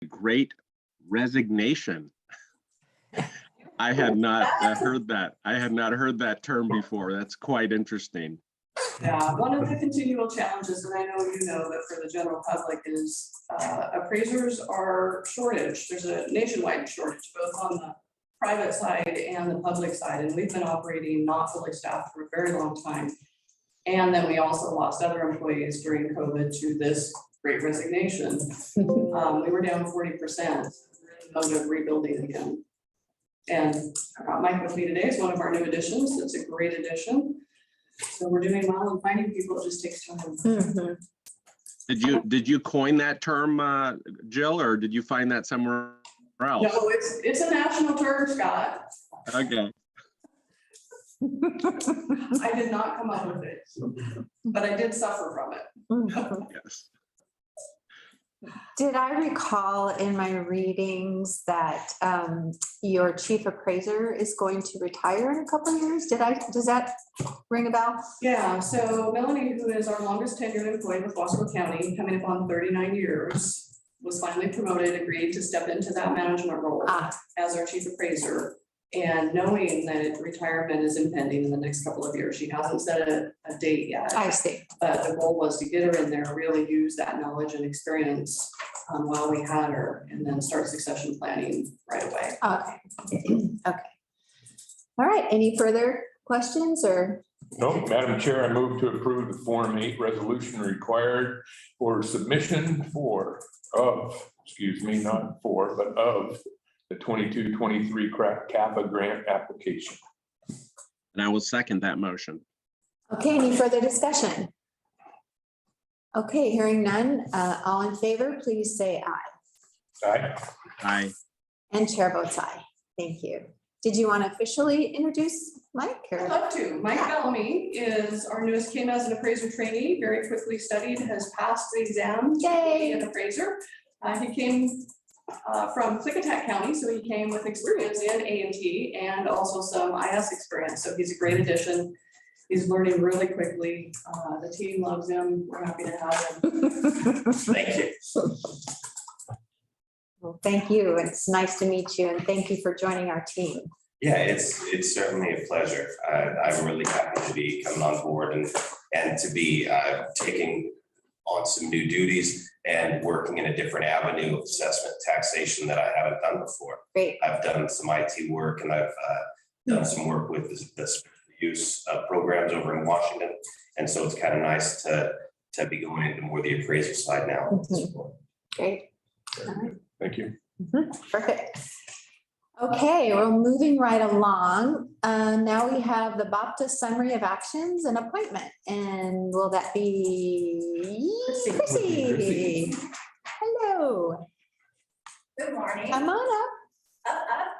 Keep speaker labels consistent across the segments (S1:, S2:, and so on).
S1: Great resignation. I had not heard that. I had not heard that term before. That's quite interesting.
S2: Yeah, one of the continual challenges, and I know you know that for the general public, is appraisers are shortage. There's a nationwide shortage, both on the private side and the public side. And we've been operating not fully staffed for a very long time. And then we also lost other employees during COVID to this great resignation. We were down 40%, in mode of rebuilding again. And I brought Mike with me today. It's one of our new additions. It's a great addition. So we're doing well and finding people. It just takes time.
S1: Mm-hmm. Did you coin that term, Jill, or did you find that somewhere else?
S2: No, it's a national term, Scott.
S1: Okay.
S2: I did not come up with it, but I did suffer from it.
S1: Yes.
S3: Did I recall in my readings that your chief appraiser is going to retire in a couple of years? Does that ring a bell?
S2: Yeah, so Bellamy, who is our longest tenured employee with Wasco County, coming up on 39 years, was finally promoted, agreed to step into that management role as our chief appraiser. And knowing that retirement is impending in the next couple of years, she hasn't set a date yet.
S3: I see.
S2: But the goal was to get her in there, really use that knowledge and experience while we had her, and then start succession planning right away.
S3: Okay. Okay. All right. Any further questions or?
S4: No, Madam Chair, I move to approve the Form 8 resolution required for submission of the 22-23 CAPA grant application.
S1: And I will second that motion.
S3: Okay, any further discussion? Okay, hearing none, all in favor, please say aye.
S4: Aye.
S1: Aye.
S3: And chair votes aye. Thank you. Did you want to officially introduce Mike?
S2: I'd love to. Mike Bellamy is our newest, came as an appraiser trainee, very quickly studied, has passed the exam to be an appraiser. He came from Clickitat County, so he came with experience in A&T and also some IS experience. So he's a great addition. He's learning really quickly. The team loves him. We're happy to have him. Thank you.
S3: Well, thank you. It's nice to meet you, and thank you for joining our team.
S5: Yeah, it's certainly a pleasure. I'm really happy to be coming on board and to be taking on some new duties and working in a different avenue of assessment taxation that I haven't done before.
S3: Great.
S5: I've done some IT work, and I've done some work with the special use programs over in Washington. And so it's kind of nice to be going into more the appraisal side now.
S3: Mm-hmm. Great. All right.
S4: Thank you.
S3: Mm-hmm. Perfect. Okay, well, moving right along. Now we have the BOPTA summary of actions and appointment. And will that be Chrissy? Hello.
S6: Good morning.
S3: Come on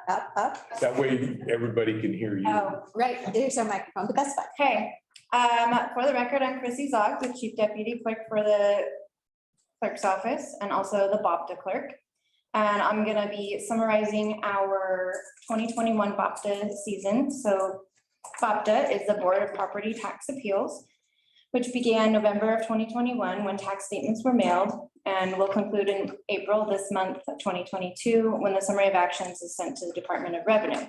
S3: up.
S4: That way everybody can hear you.
S3: Oh, right. There's our microphone, but that's fine.
S6: Okay. For the record, I'm Chrissy Zog, the Chief Deputy Clerk for the Clerk's Office and also the BOPTA Clerk. And I'm going to be summarizing our 2021 BOPTA season. So BOPTA is the Board of Property Tax Appeals, which began November of 2021 when tax statements were mailed, and will conclude in April this month of 2022 when the summary of actions is sent to the Department of Revenue.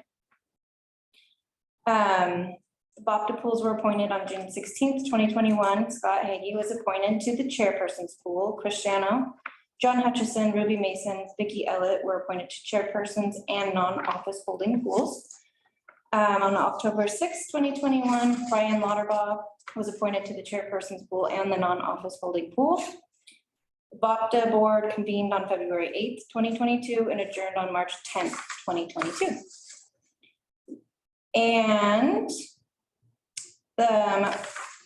S6: BOPTA pools were appointed on June 16th, 2021. Scott Hagee was appointed to the chairperson's pool. Cristiano, John Hutchison, Ruby Mason, Vicki Ellett were appointed to chairpersons and non-office holding pools. On October 6th, 2021, Brian Lauterbaugh was appointed to the chairperson's pool and the non-office holding pool. The BOPTA board convened on February 8th, 2022 and adjourned on March 10th, 2022. And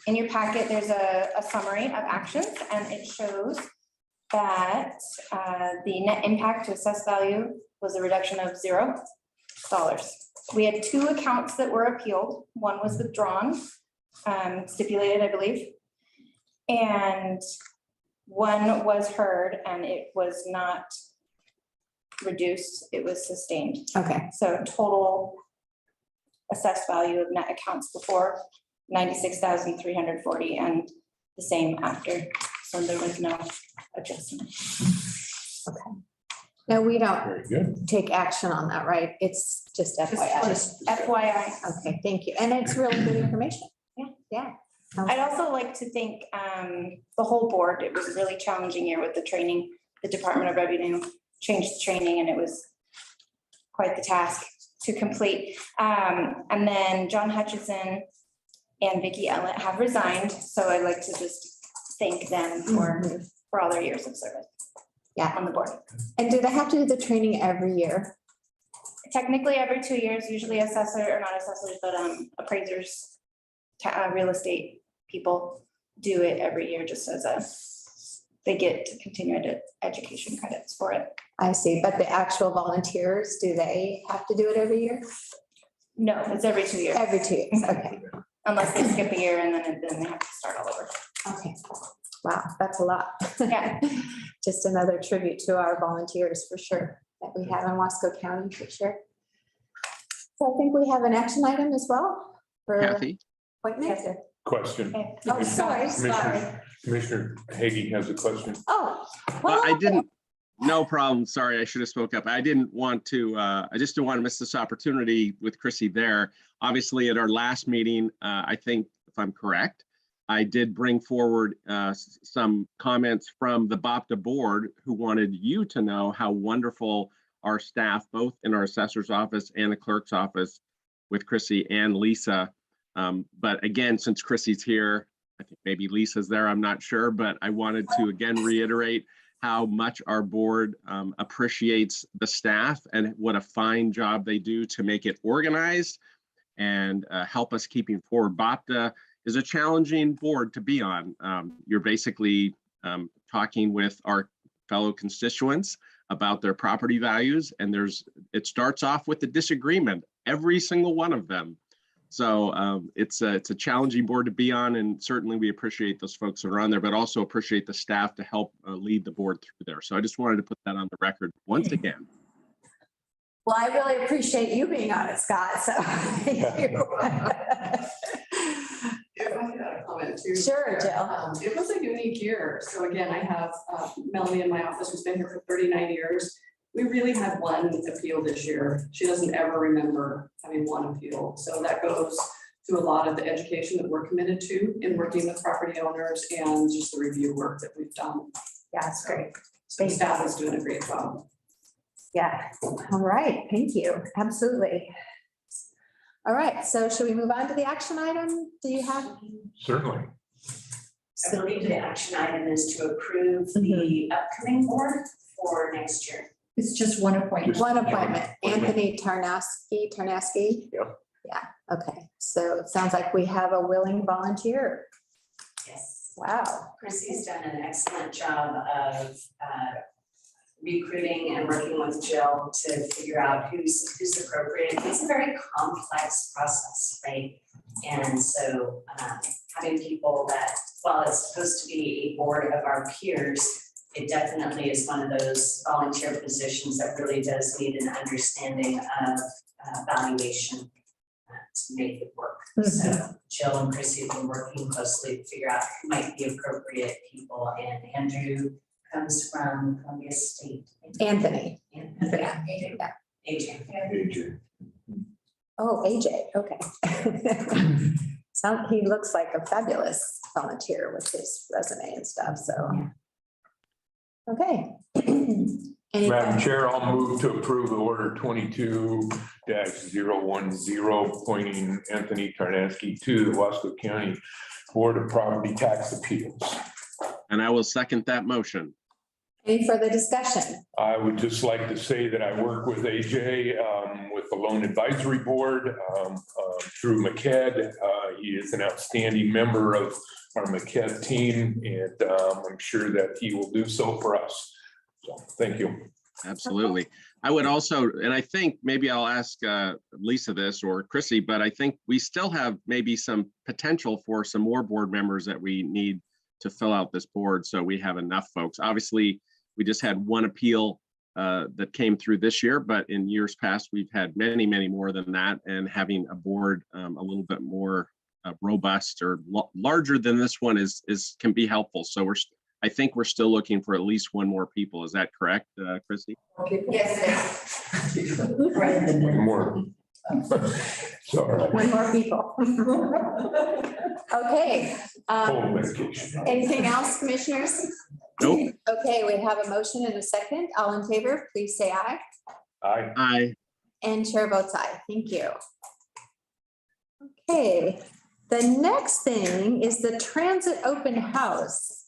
S6: in your packet, there's a summary of actions, and it shows that the net impact to assessed value was a reduction of $0. We had 2 accounts that were appealed. One was withdrawn, stipulated, I believe, and one was heard and it was not reduced, it was sustained.
S3: Okay.
S6: So total assessed value of net accounts before 96,340 and the same after. So there was no adjustment.
S3: Okay. No, we don't
S4: Very good.
S3: take action on that, right? It's just FYI.
S6: Just FYI.
S3: Okay, thank you. And it's really good information.
S6: Yeah.
S3: Yeah.
S6: I'd also like to thank the whole board. It was a really challenging year with the training. The Department of Revenue changed the training and it was quite the task to complete. And then John Hutchison and Vicki Ellett have resigned. So I'd like to just thank them for all their years of service.
S3: Yeah.
S6: On the board.
S3: And do they have to do the training every year?
S6: Technically every 2 years, usually assessor or not assessors, but appraisers, real estate people do it every year just as they get continued education credits for it.
S3: I see, but the actual volunteers, do they have to do it every year?
S6: No, it's every 2 years,
S3: Every 2 years, okay,
S6: unless they skip a year and then they have to start all over.
S3: okay. Wow, that's a lot.
S6: Yeah.
S3: Just another tribute to our volunteers for sure, that we have in Wasco County for sure. So I think we have an action item as well for
S1: Kathy?
S3: appointments.
S4: Question.
S6: Okay.
S3: Oh, sorry.
S4: Commissioner Hagee has a question.
S3: Oh.
S1: Well, I
S3: well,
S1: didn't, no problem. Sorry, I should have spoke up. I didn't want to, I just didn't want to miss this opportunity with Chrissy there. Obviously, at our last meeting, I think, if I'm correct, I did bring forward some comments from the BOPTA board who wanted you to know how wonderful our staff, both in our assessor's office and the clerk's office with Chrissy and Lisa. But again, since Chrissy's here, I think maybe Lisa's there, I'm not sure, but I wanted to again reiterate how much our board appreciates the staff and what a fine job they do to make it organized and help us keeping forward. BOPTA is a challenging board to be on. You're basically talking with our fellow constituents about their property values, and it starts off with a disagreement, every single one of them. So it's a challenging board to be on, and certainly we appreciate those folks that are on there, but also appreciate the staff to help lead the board through there. So I just wanted to put that on the record once again.
S3: well, I really appreciate you being on it, Scott, so thank you.
S2: If I could add a comment too.
S3: Sure, Jill.
S2: It was a unique year. So again, I have Melanie in my office who's been here for 39 years. We really had one appeal this year. She doesn't ever remember having one appeal. So that goes to a lot of the education that we're committed to in working with property owners and just the review work that we've done.
S3: Yeah, that's great.
S2: So the staff is doing a great job.
S3: Yeah, all right, thank you, absolutely. All right, so should we move on to the action item? Do you have?
S4: Certainly.
S7: I believe the action item is to approve the upcoming board for next year.
S6: It's just one appointment.
S3: One appointment, Anthony Tarnasky.
S4: Yep.
S3: Yeah, okay, so it sounds like we have a willing volunteer.
S7: Yes.
S3: Wow.
S7: Chrissy's done an excellent job of recruiting and working with Jill to figure out who's appropriate. It's a very complex process, right? And so having people that, while it's supposed to be a board of our peers, it definitely is one of those volunteer positions that really does need an understanding of valuation to make it work. So Jill and Chrissy have been working closely to figure out who might be appropriate people, and Andrew comes from Columbia State.
S3: Anthony.
S7: Yeah. AJ.
S4: AJ.
S3: Oh, AJ, okay. He looks like a fabulous volunteer with his resume and stuff, so. Okay.
S4: Madam Chair, I'll move to approve order 22-010, appointing Anthony Tarnasky to the Wasco County Board of Property Tax Appeals.
S1: And I will second that motion.
S3: Any further discussion?
S4: I would just like to say that I work with AJ with the Loan Advisory Board through MCED. He is an outstanding member of our MCED team, and I'm sure that he will do so for us. So thank you.
S1: Absolutely. I would also, and I think maybe I'll ask Lisa this or Chrissy, but I think we still have maybe some potential for some more board members that we need to fill out this board, so we have enough folks. Obviously, we just had one appeal that came through this year, but in years past, we've had many, many more than that, and having a board a little bit more robust or larger than this one can be helpful. So I think we're still looking for at least one more people. Is that correct, Chrissy?
S3: Yes,
S4: One more. Sorry.
S3: one more people. Okay.
S4: Cold medication.
S3: Anything else, commissioners?
S1: Nope.
S3: Okay, we have a motion and a second. All in favor, please say aye.
S4: Aye.
S1: Aye.
S3: And chair votes aye. Thank you. Okay, the next thing is the transit open house.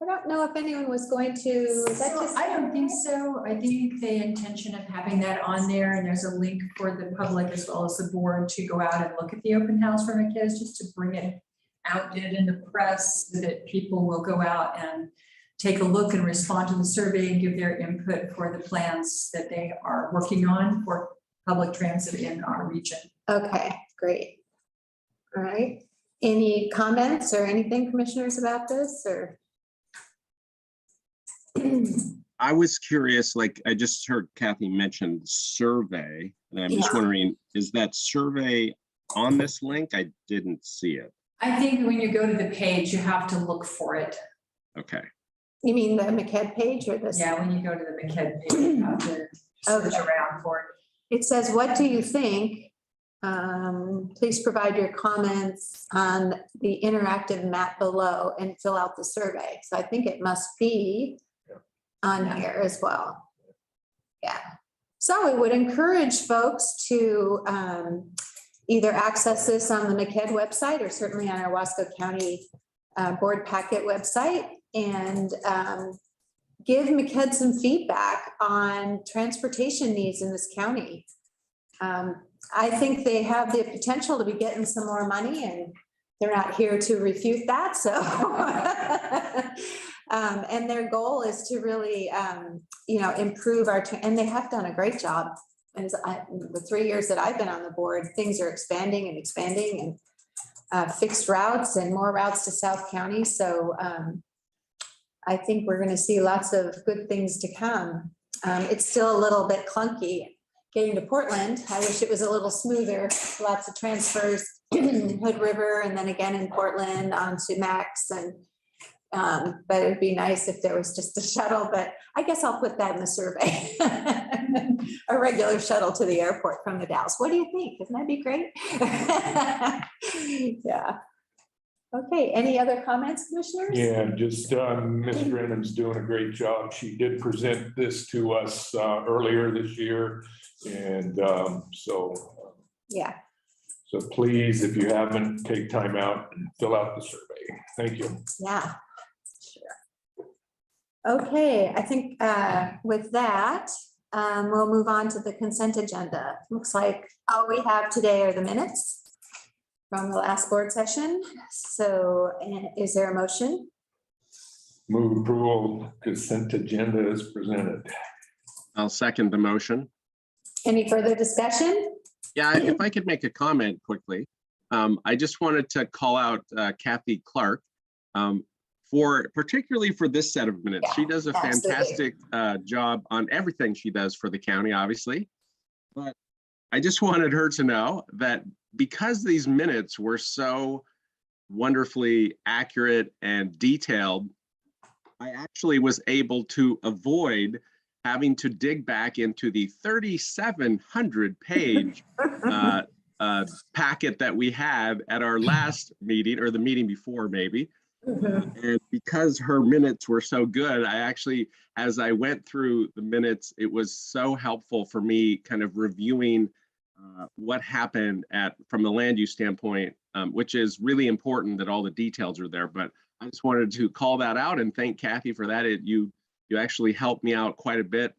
S3: I don't know if anyone was going to, is that
S8: So
S3: just?
S8: I don't think so. I think the intention of having that on there, and there's a link for the public as well as the board to go out and look at the open house for my kids, just to bring it out, get it in the press, so that people will go out and take a look and respond to the survey and give their input for the plans that they are working on for public transit in our region.
S3: Okay, great. All right. Any comments or anything, commissioners, about this or?
S1: I was curious, like I just heard Kathy mention survey, and I'm just
S3: Yeah.
S1: wondering, is that survey on this link? I didn't see it.
S8: I think when you go to the page, you have to look for it.
S1: Okay.
S3: You mean the MCED page or this?
S8: Yeah, when you go to the MCED page, you have to search around for it.
S3: It says, what do you think? Please provide your comments on the interactive map below and fill out the survey. So I think it must be on here as well. Yeah. So we would encourage folks to either access this on the MCED website or certainly on our Wasco County board packet website and give MCED some feedback on transportation needs in this county. I think they have the potential to be getting some more money and they're not here to refute that, so. And their goal is to really, improve and they have done a great job. As the 3 years that I've been on the board, things are expanding and fixed routes and more routes to South County. So I think we're going to see lots of good things to come. It's still a little bit clunky getting to Portland. I wish it was a little smoother. Lots of transfers, Hood River, and then again in Portland onto Max. And but it'd be nice if there was just a shuttle. But I guess I'll put that in the survey. A regular shuttle to the airport from the Dalles. What do you think? Isn't that be great? Yeah. Okay. Any other comments, commissioners?
S4: Yeah, just Ms. Grenham's doing a great job. She did present this to us earlier this year. And
S3: Yeah.
S4: so please, if you haven't, take time out and fill out the survey. Thank you.
S3: Yeah. Sure. Okay, I think with that, we'll move on to the consent agenda. Looks like all we have today are the minutes from the last board session. So is there a motion?
S4: Move approval consent agenda is presented.
S1: I'll second the motion.
S3: Any further discussion?
S1: Yeah, if I could make a comment quickly. I just wanted to call out Kathy Clark particularly for this set of minutes. She does a fantastic job on everything she does for the county, obviously. But I just wanted her to know that because these minutes were so wonderfully accurate and detailed, I actually was able to avoid having to dig back into the 3,700 page packet that we had at our last meeting, or the meeting before maybe. And because her minutes were so good, I actually, as I went through the minutes, it was so helpful for me kind of reviewing what happened from the land use standpoint, which is really important that all the details are there. But I just wanted to call that out and thank Kathy for that. You actually helped me out quite a bit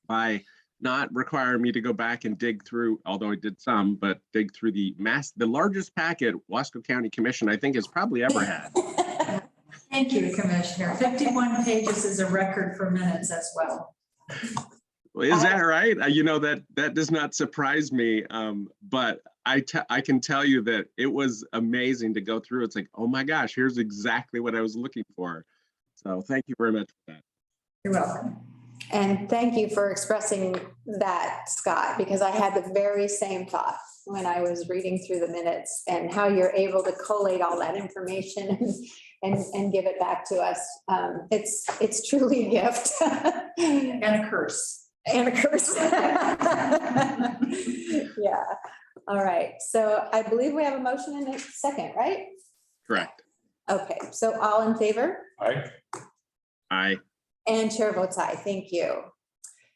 S1: by not requiring me to go back and dig through, although I did some, but dig through the largest packet Wasco County Commission I think has probably ever had.
S8: Thank you, Commissioner. 51 pages is a record for minutes as well.
S1: Well, is that right? That does not surprise me, but I can tell you that it was amazing to go through. It's like, oh my gosh, here's exactly what I was looking for. So thank you very much for that.
S8: You're welcome.
S3: And thank you for expressing that, Scott, because I had the very same thought when I was reading through the minutes and how you're able to collate all that information and give it back to us. It's truly a gift.
S8: And a curse.
S3: And a curse. Yeah, all right, so I believe we have a motion in a second, right?
S1: Correct.
S3: Okay, so all in favor?
S1: Aye.
S3: And chair votes aye, thank you.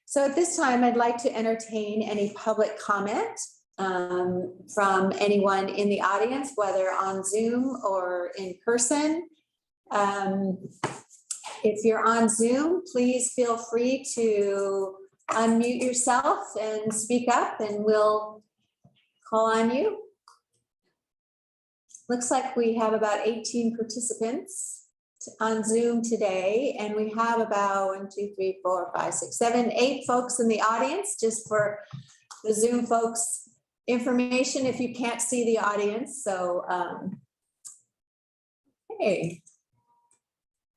S3: So at this time, I'd like to entertain any public comment from anyone in the audience, whether on Zoom or in person. If you're on Zoom, please feel free to unmute yourself and speak up and we'll call on you. Looks like we have about 18 participants on Zoom today, and we have about 1, 2, 3, 4, 5, 6, 7, 8 folks in the audience, just for the Zoom folks' information if you can't see the audience. So, hey,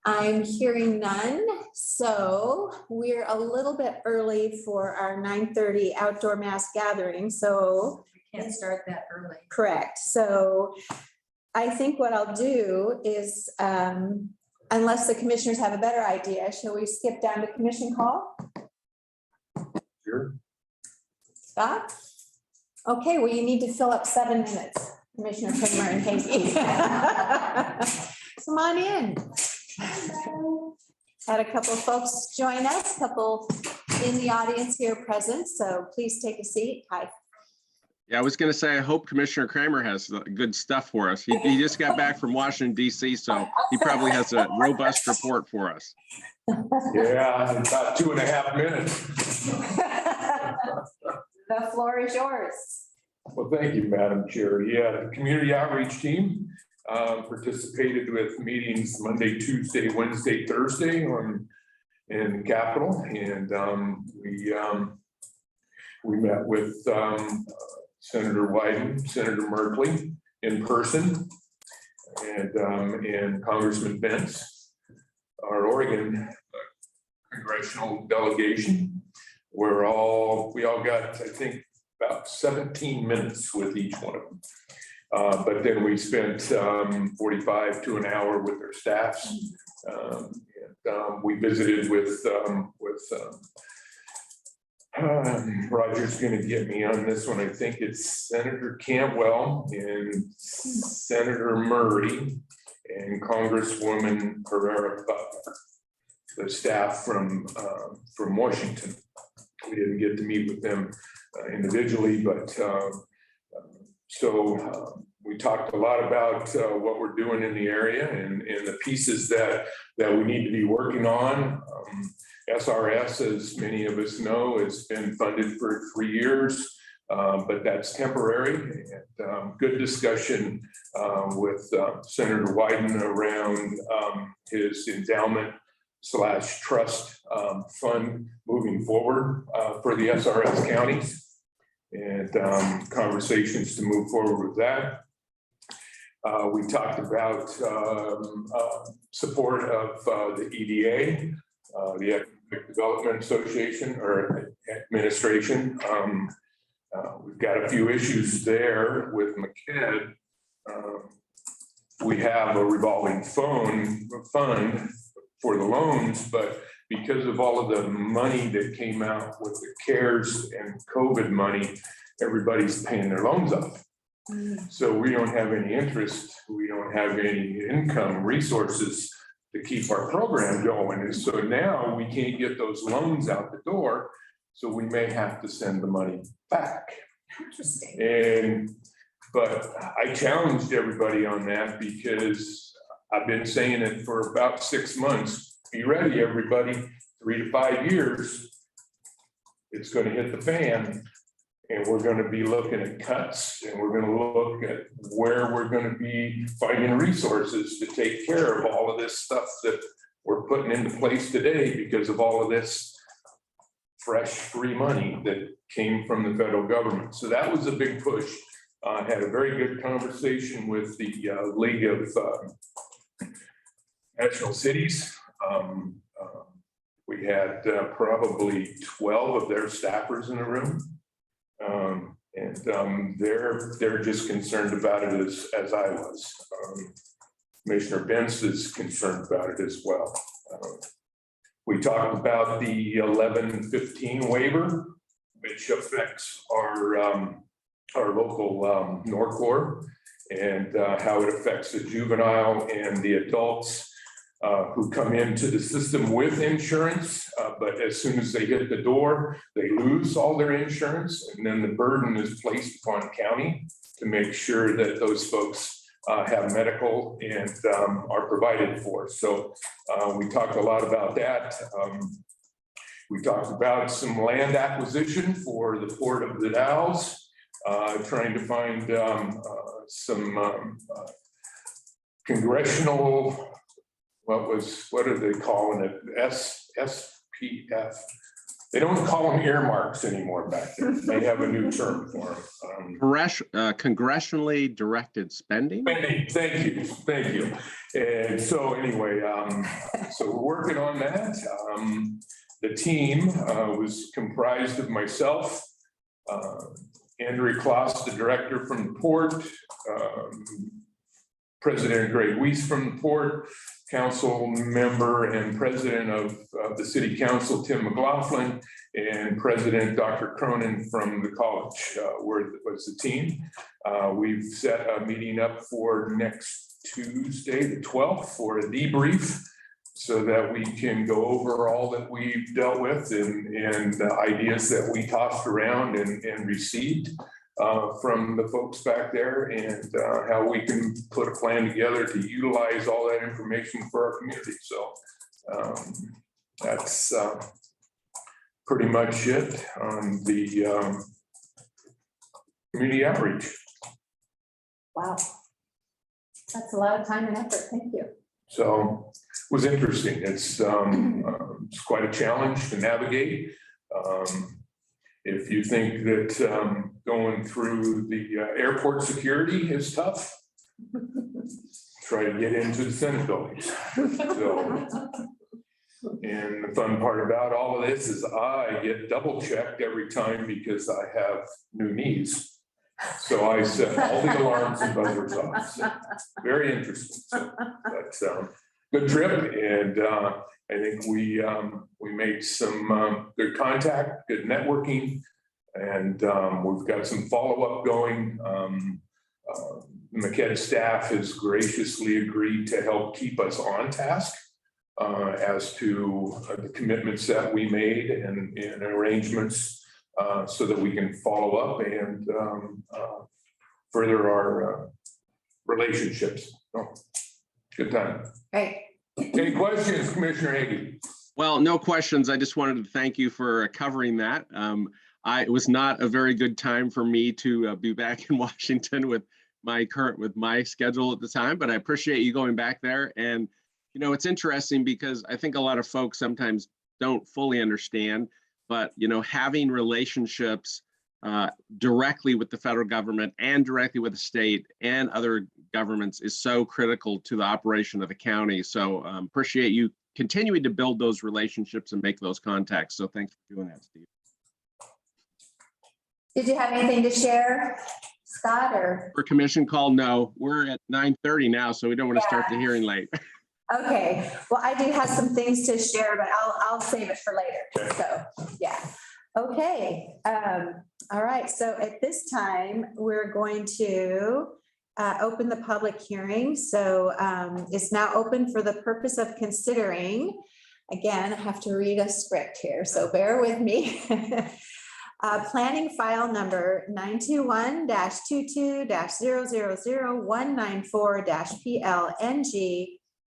S3: I'm hearing none. So we're a little bit early for our 9:30 outdoor mass gathering. So
S8: We can't start that early.
S3: correct. So I think what I'll do is, unless the commissioners have a better idea, shall we skip down to commission call?
S4: Sure.
S3: Scott? Okay, well, you need to fill up 7 minutes, Commissioner Kramer and Hagee. Come on in. Had a couple of folks join us, a couple in the audience here present, so please take a seat. Hi.
S1: Yeah, I was going to say, I hope Commissioner Kramer has good stuff for us. He just got back from Washington, D.C., so he probably has a robust report for us.
S4: Yeah, about 2.5 minutes.
S3: The floor is yours.
S4: Well, thank you, Madam Chair. Yeah, the community outreach team participated with meetings Monday, Tuesday, Wednesday, Thursday in Capitol. And we met with Senator Wyden, Senator Merkley in person, and Congressman Bentz, our Oregon congressional delegation. We all got, I think, about 17 minutes with each one of them. But then we spent 45 to an hour with their staffs. We visited with Roger's going to get me on this one. I think it's Senator Cantwell and Senator Murray and Congresswoman Herrera Butler, the staff from Washington. We didn't get to meet with them individually, but we talked a lot about what we're doing in the area and the pieces that we need to be working on. SRS, as many of us know, has been funded for 3 years, but that's temporary. And good discussion with Senator Wyden around his endowment / trust fund moving forward for the SRS counties, and conversations to move forward with that. We talked about support of the EDA, the Economic Development Association or Administration. We've got a few issues there with McKed. We have a revolving fund for the loans, but because of all of the money that came out with the CARES and COVID money, everybody's paying their loans off. So we don't have any interest, we don't have any income resources to keep our program going. And so now we can't get those loans out the door, so we may have to send the money back.
S3: Interesting.
S4: But I challenged everybody on that because I've been saying it for about 6 months. Be ready, everybody. 3 to 5 years, it's going to hit the fan, and we're going to be looking at cuts, and we're going to look at where we're going to be finding resources to take care of all of this stuff that we're putting into place today because of all of this fresh free money that came from the federal government. So that was a big push. I had a very good conversation with the League of National Cities. We had probably 12 of their staffers in the room. They're just concerned about it as I was. Commissioner Benz is concerned about it as well. We talked about the 1115 waiver, which affects our local NORCOR, and how it affects the juvenile and the adults who come into the system with insurance, but as soon as they hit the door, they lose all their insurance, and then the burden is placed upon county to make sure that those folks have medical and are provided for. So we talked a lot about that. We talked about some land acquisition for the Port of the Dalles, trying to find some congressional, what are they calling it? SPF. They don't call them earmarks anymore back then. They have a new term for them.
S1: Congressionally directed spending.
S4: Thank you. And so anyway, so we're working on that. The team was comprised of myself, Andrew Kloss, the director from the port, President Greg Weiss from the port, council member and president of the city council, Tim McLaughlin, and President Dr. Cronin from the college was the team. We've set a meeting up for next Tuesday, the 12th, for a debrief so that we can go over all that we've dealt with and the ideas that we tossed around and received from the folks back there, and how we can put a plan together to utilize all that information for our community. So that's pretty much it on the community outreach.
S3: Wow. That's a lot of time and effort. Thank you.
S4: So it was interesting. It's quite a challenge to navigate. If you think that going through the airport security is tough, try to get into the Senate buildings. So, and the fun part about all of this is I get double checked every time because I have new knees. So I set all the alarms and buzzers off. So, very interesting. So, but good trip, and I think we made some good contact, good networking, and we've got some follow-up going. MCED staff has graciously agreed to help keep us on task as to the commitments that we made and arrangements so that we can follow up and further our relationships. So, good time.
S3: Great.
S4: Any questions, Commissioner Hagee?
S1: Well, no questions. I just wanted to thank you for covering that. It was not a very good time for me to be back in Washington with my schedule at the time, but I appreciate you going back there. And, you know, it's interesting because I think a lot of folks sometimes don't fully understand, but, you know, having relationships directly with the federal government and directly with the state and other governments is so critical to the operation of the county. So appreciate you continuing to build those relationships and make those contacts. So thanks for doing that, Steve.
S3: Did you have anything to share, Scott, or?
S1: For commission call, no. We're at 9:30 now, so we don't want to start the hearing late.
S3: Okay, well, I do have some things to share, but I'll save it for later. So, yeah. Okay, all right. So at this time, we're going to open the public hearing. So it's now open for the purpose of considering. Again, I have to read a script here, so bear with me. Planning file number 921-22-000194-PLNG,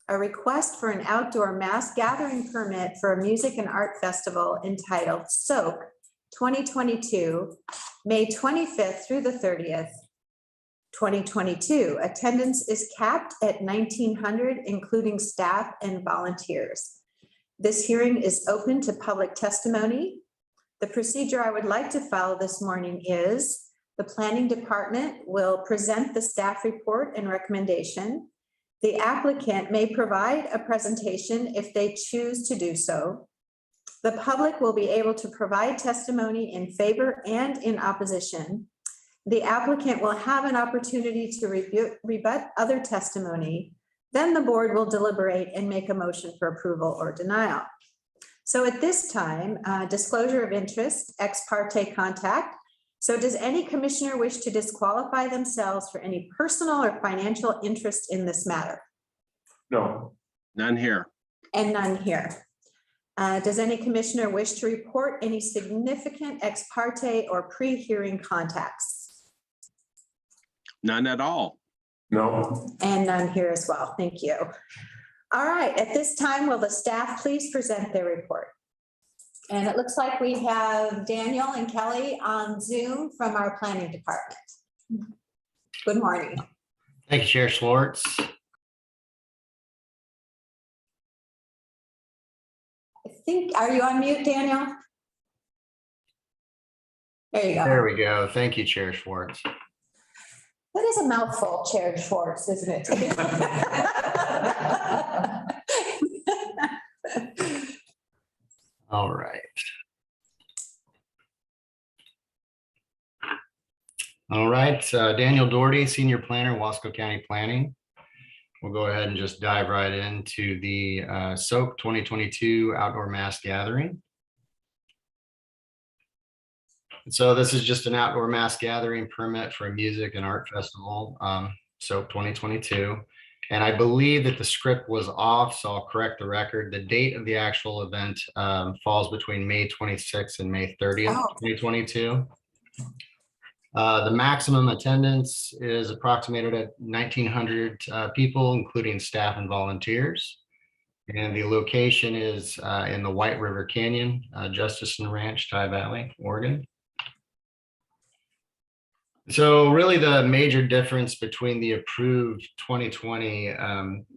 S3: a request for an outdoor mass gathering permit for a music and art festival entitled SOAK 2022, May 25th through the 30th, 2022. Attendance is capped at 1,900, including staff and volunteers. This hearing is open to public testimony. The procedure I would like to follow this morning is the planning department will present the staff report and recommendation. The applicant may provide a presentation if they choose to do so. The public will be able to provide testimony in favor and in opposition. The applicant will have an opportunity to rebut other testimony. Then the board will deliberate and make a motion for approval or denial. So at this time, disclosure of interest, ex parte contact. So does any commissioner wish to disqualify themselves for any personal or financial interest in this matter?
S4: No.
S1: None here.
S3: And none here. Does any commissioner wish to report any significant ex parte or pre-hearing contacts?
S1: None at all.
S4: No.
S3: And none here as well. Thank you. All right, at this time, will the staff please present their report? And it looks like we have Daniel and Kelly on Zoom from our planning department. Good morning.
S9: Thank you, Chair Schwartz.
S3: I think, are you on mute, Daniel? There you
S9: There
S3: go.
S9: we go. Thank you, Chair Schwartz.
S3: That is a mouthful, Chair Schwartz, isn't it?
S9: All right. All right, Daniel Doherty, Senior Planner, Wasco County Planning. We'll go ahead and just dive right into the SOAP 2022 Outdoor Mass Gathering. So this is just an outdoor mass gathering permit for a music and art festival, SOAP 2022. And I believe that the script was off, so I'll correct the record. The date of the actual event falls between May 26th and May 30th, 2022. The maximum attendance is approximated at 1,900 people, including staff and volunteers. And the location is in the White River Canyon, Justin Ranch, Tye Valley, Oregon. So really the major difference between the approved 2020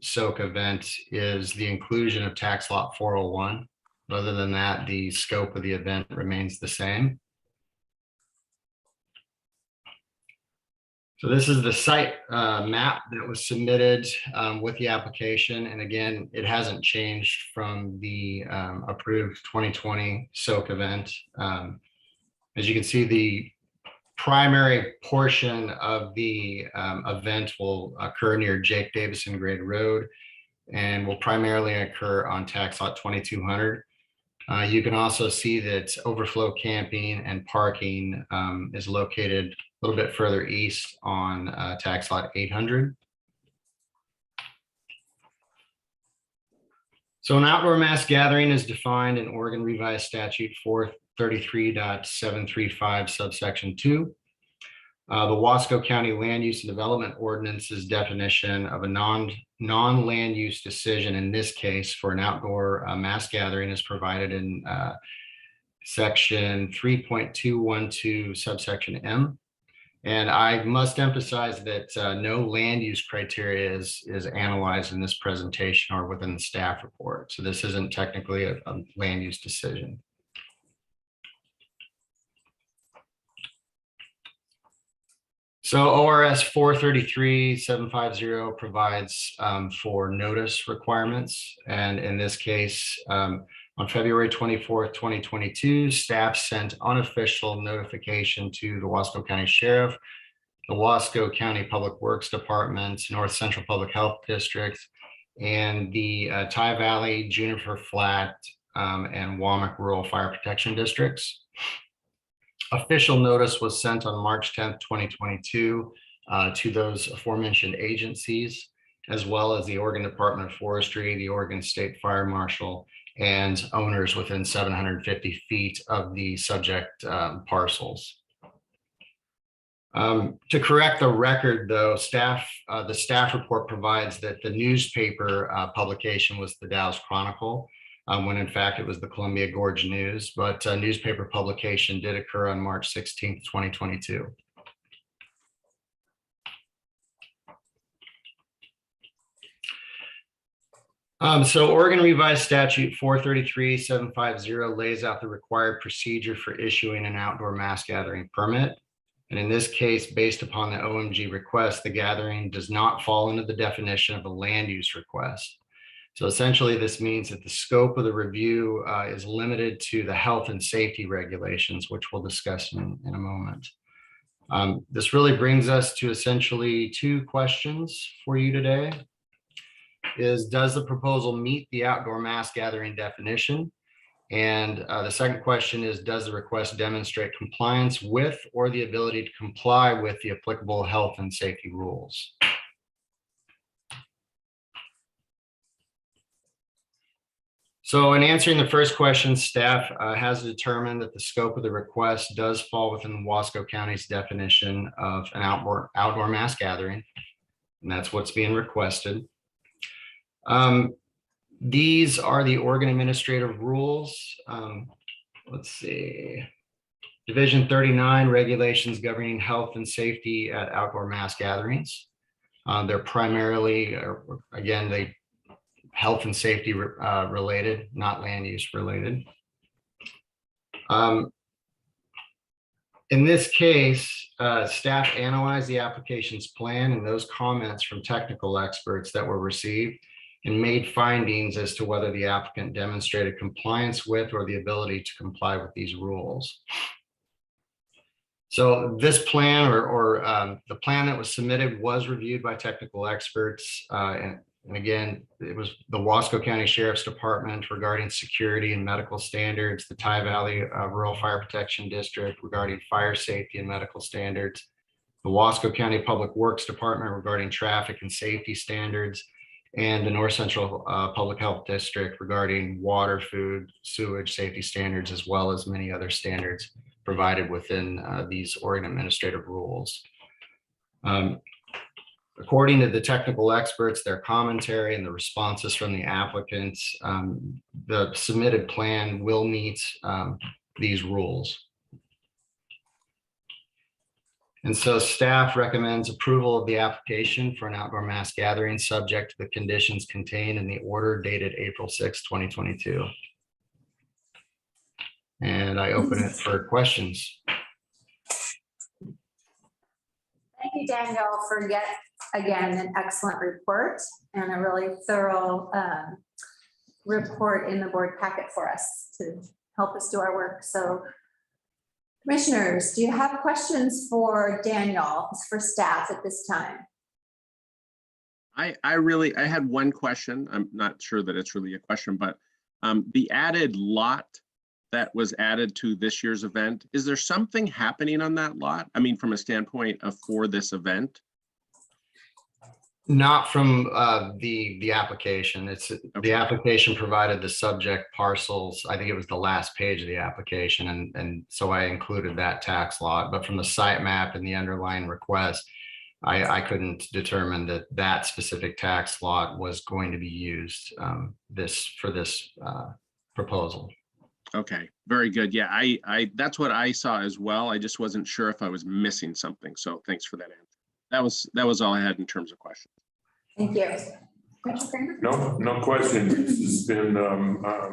S9: SOAK event is the inclusion of tax lot 401. Other than that, the scope of the event remains the same. So this is the site map that was submitted with the application. And again, it hasn't changed from the approved 2020 SOAK event. As you can see, the primary portion of the event will occur near Jake Davison Grade Road and will primarily occur on tax lot 2200. You can also see that overflow camping and parking is located a little bit further east on tax lot 800. So an outdoor mass gathering is defined in Oregon Revised Statute 433.735 subsection 2. The Wasco County Land Use and Development Ordinance's definition of a non-land use decision in this case for an outdoor mass gathering is provided in section 3.212 subsection M. And I must emphasize that no land use criteria is analyzed in this presentation or within the staff report. So this isn't technically a land use decision. So ORS 433.750 provides for notice requirements. And in this case, on February 24th, 2022, staff sent unofficial notification to the Wasco County Sheriff, the Wasco County Public Works Department, North Central Public Health District, and the Tye Valley, Juniper Flat, and Wamak Rural Fire Protection Districts. Official notice was sent on March 10th, 2022 to those aforementioned agencies, as well as the Oregon Department of Forestry, the Oregon State Fire Marshal, and owners within 750 feet of the subject parcels. To correct the record, though, the staff report provides that the newspaper publication was the Dallas Chronicle, when in fact it was the Columbia Gorge News, but newspaper publication did occur on March 16th, 2022. So Oregon Revised Statute 433.750 lays out the required procedure for issuing an outdoor mass gathering permit. And in this case, based upon the OMG request, the gathering does not fall into the definition of a land use request. So essentially, this means that the scope of the review is limited to the health and safety regulations, which we'll discuss in a moment. This really brings us to essentially two questions for you today. is, does the proposal meet the outdoor mass gathering definition? And the second question is, does the request demonstrate compliance with or the ability to comply with the applicable health and safety rules? So in answering the first question, staff has determined that the scope of the request does fall within the Wasco County's definition of an outdoor mass gathering, and that's what's being requested. These are the Oregon Administrative Rules. Let's see. Division 39, regulations governing health and safety at outdoor mass gatherings. They're primarily, again, health and safety related, not land use related. In this case, staff analyzed the application's plan and those comments from technical experts that were received and made findings as to whether the applicant demonstrated compliance with or the ability to comply with these rules. So this plan or the plan that was submitted was reviewed by technical experts. And again, it was the Wasco County Sheriff's Department regarding security and medical standards, the Tye Valley Rural Fire Protection District regarding fire safety and medical standards, the Wasco County Public Works Department regarding traffic and safety standards, and the North Central Public Health District regarding water, food, sewage safety standards, as well as many other standards provided within these Oregon administrative rules. According to the technical experts, their commentary and the responses from the applicants, the submitted plan will meet these rules. And so staff recommends approval of the application for an outdoor mass gathering subject to the conditions contained in the order dated April 6, 2022. And I open it for questions.
S3: Thank you, Daniel, for yet again an excellent report and a really thorough report in the board packet for us to help us do our work. So commissioners, do you have questions for Daniel, for staff at this time?
S1: I had one question. I'm not sure that it's really a question, but the added lot that was added to this year's event, is there something happening on that lot? I mean, from a standpoint of for this event?
S9: Not from the application. It's
S1: Okay.
S9: The application provided the subject parcels. I think it was the last page of the application, and so I included that tax lot. But from the site map and the underlying request, I couldn't determine that that specific tax lot was going to be used for this proposal.
S1: Okay, very good. Yeah, I that's what I saw as well. I just wasn't sure if I was missing something. So thanks for that answer. That was all I had in terms of questions.
S3: Thank you. Commissioner Kramer?
S4: No question. This has been a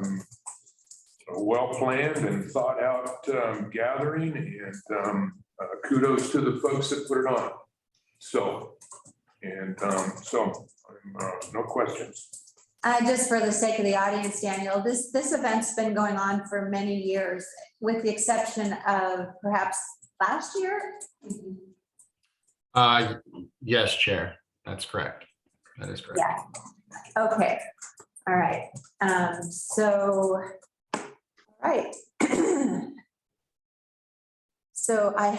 S4: well-planned and thought out gathering, and kudos to the folks that put it on. So no questions.
S3: Just for the sake of the audience, Daniel, this event's been going on for many years, with the exception of perhaps last year?
S9: Yes, Chair, that's correct. That is correct.
S3: Yeah. Okay. All right. So I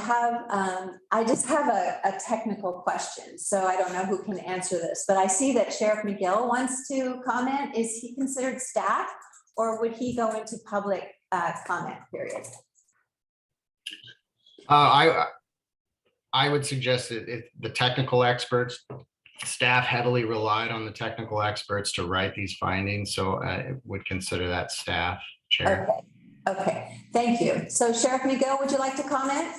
S3: just have a technical question. So I don't know who can answer this, but I see that Sheriff McGill wants to comment. Is he considered staff, or would he go into public comment period?
S9: I would suggest that the technical experts, staff heavily relied on the technical experts to write these findings, so I would consider that staff, Chair.
S3: Okay, thank you. So Sheriff McGill, would you like to comment?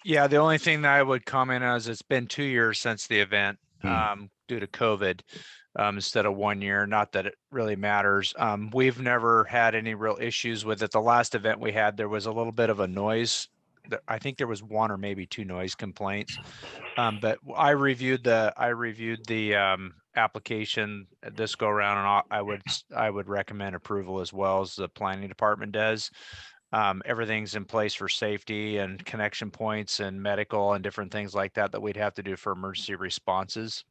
S10: Yeah, the only thing that I would comment on is it's been 2 years since the event due to COVID instead of 1 year. Not that it really matters. We've never had any real issues with it. The last event we had, there was a little bit of a noise. I think there was 1 or maybe 2 noise complaints. But I reviewed the application this go around, and I would recommend approval as well as the planning department does. Everything's in place for safety and connection points and medical and different things like that we'd have to do for emergency responses.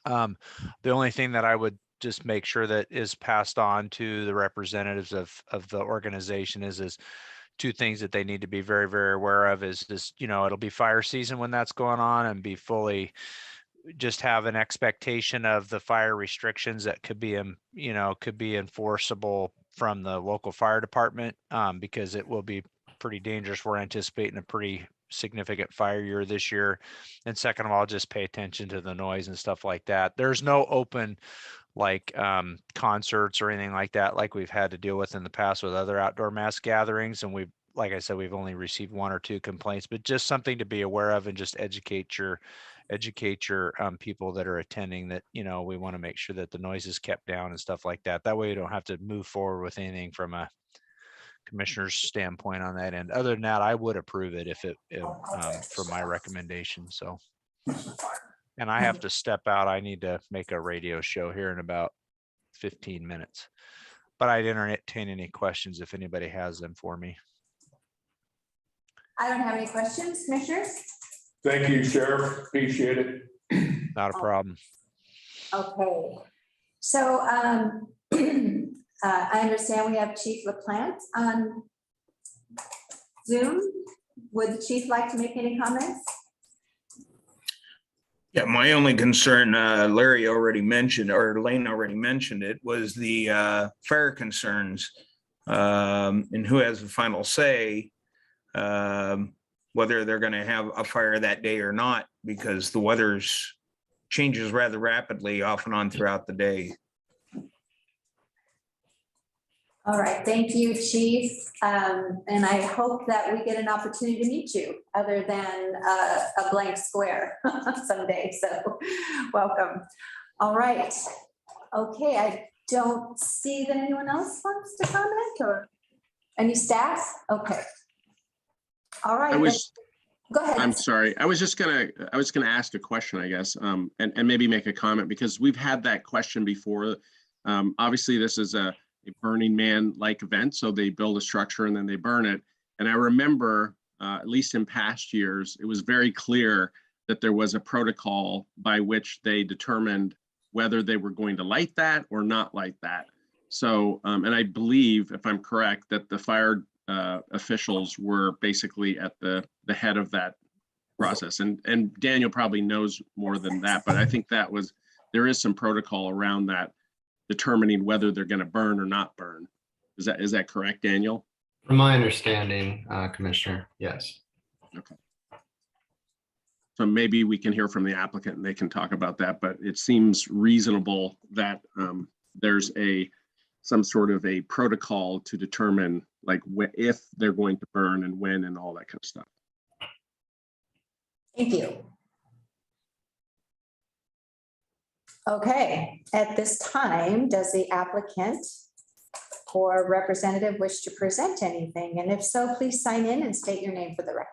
S10: The only thing that I would just make sure that is passed on to the representatives of the organization is two things that they need to be very, very aware of is this, it'll be fire season when that's going on, and be fully, just have an expectation of the fire restrictions that could be, could be enforceable from the local fire department, because it will be pretty dangerous. We're anticipating a pretty significant fire year this year. And second of all, just pay attention to the noise and stuff like that. There's no open like concerts or anything like that, like we've had to deal with in the past with other outdoor mass gatherings. And like I said, we've only received 1 or 2 complaints, but just something to be aware of, and just educate your people that are attending that, we want to make sure that the noise is kept down and stuff like that. That way you don't have to move forward with anything from a commissioner's standpoint on that end. Other than that, I would approve it if for my recommendation. So, and I have to step out. I need to make a radio show here in about 15 minutes, but I'd entertain any questions if anybody has them for me.
S3: I don't have any questions, commissioners.
S4: Thank you, Sheriff. Appreciate it.
S10: Not a problem.
S3: Okay, so I understand we have Chief LaPlante on Zoom. Would the chief like to make any comments?
S11: Yeah, my only concern, Larry already mentioned, or Lane already mentioned it, was the fire concerns, and who has the final say, whether they're going to have a fire that day or not, because the weather's changes rather rapidly off and on throughout the day.
S3: All right, thank you, Chief. And I hope that we get an opportunity to meet you other than a blank square someday. So welcome. All right. Okay, I don't see that anyone else wants to comment, or any staff? Okay. All right. Go ahead.
S1: I'm sorry. I was gonna ask a question, I guess, and maybe make a comment, because we've had that question before. Obviously, this is a Burning Man-like event, so they build a structure and then they burn it. And I remember, at least in past years, it was very clear that there was a protocol by which they determined whether they were going to light that or not light that. So, and I believe, if I'm correct, that the fire officials were basically at the head of that process. And Daniel probably knows more than that, but I think there is some protocol around that, determining whether they're going to burn or not burn. Is that correct, Daniel?
S9: From my understanding, Commissioner, yes.
S1: Okay. So maybe we can hear from the applicant and they can talk about that, but it seems reasonable that there's some sort of a protocol to determine like if they're going to burn and when and all that kind of stuff.
S3: Thank you. Okay, at this time, does the applicant or representative wish to present anything? And if so, please sign in and state your name for the record.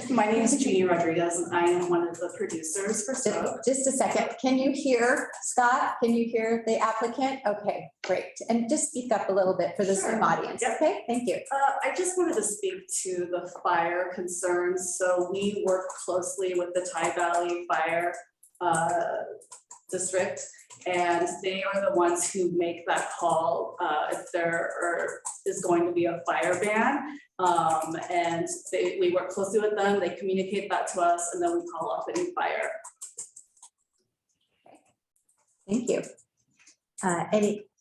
S2: My name is Jeannie Rodriguez, and I am one of the producers for Scope.
S3: Just a second. Can you hear, Scott? Can you hear the applicant? Okay, great. And just speak up a little bit for the Zoom audience.
S2: Yep.
S3: Okay, thank you.
S2: I just wanted to speak to the fire concerns. So we work closely with the Tide Valley Fire District, and they are the ones who make that call if there is going to be a fire ban. And we work closely with them. They communicate that to us, and then we call off any fire.
S3: Thank you.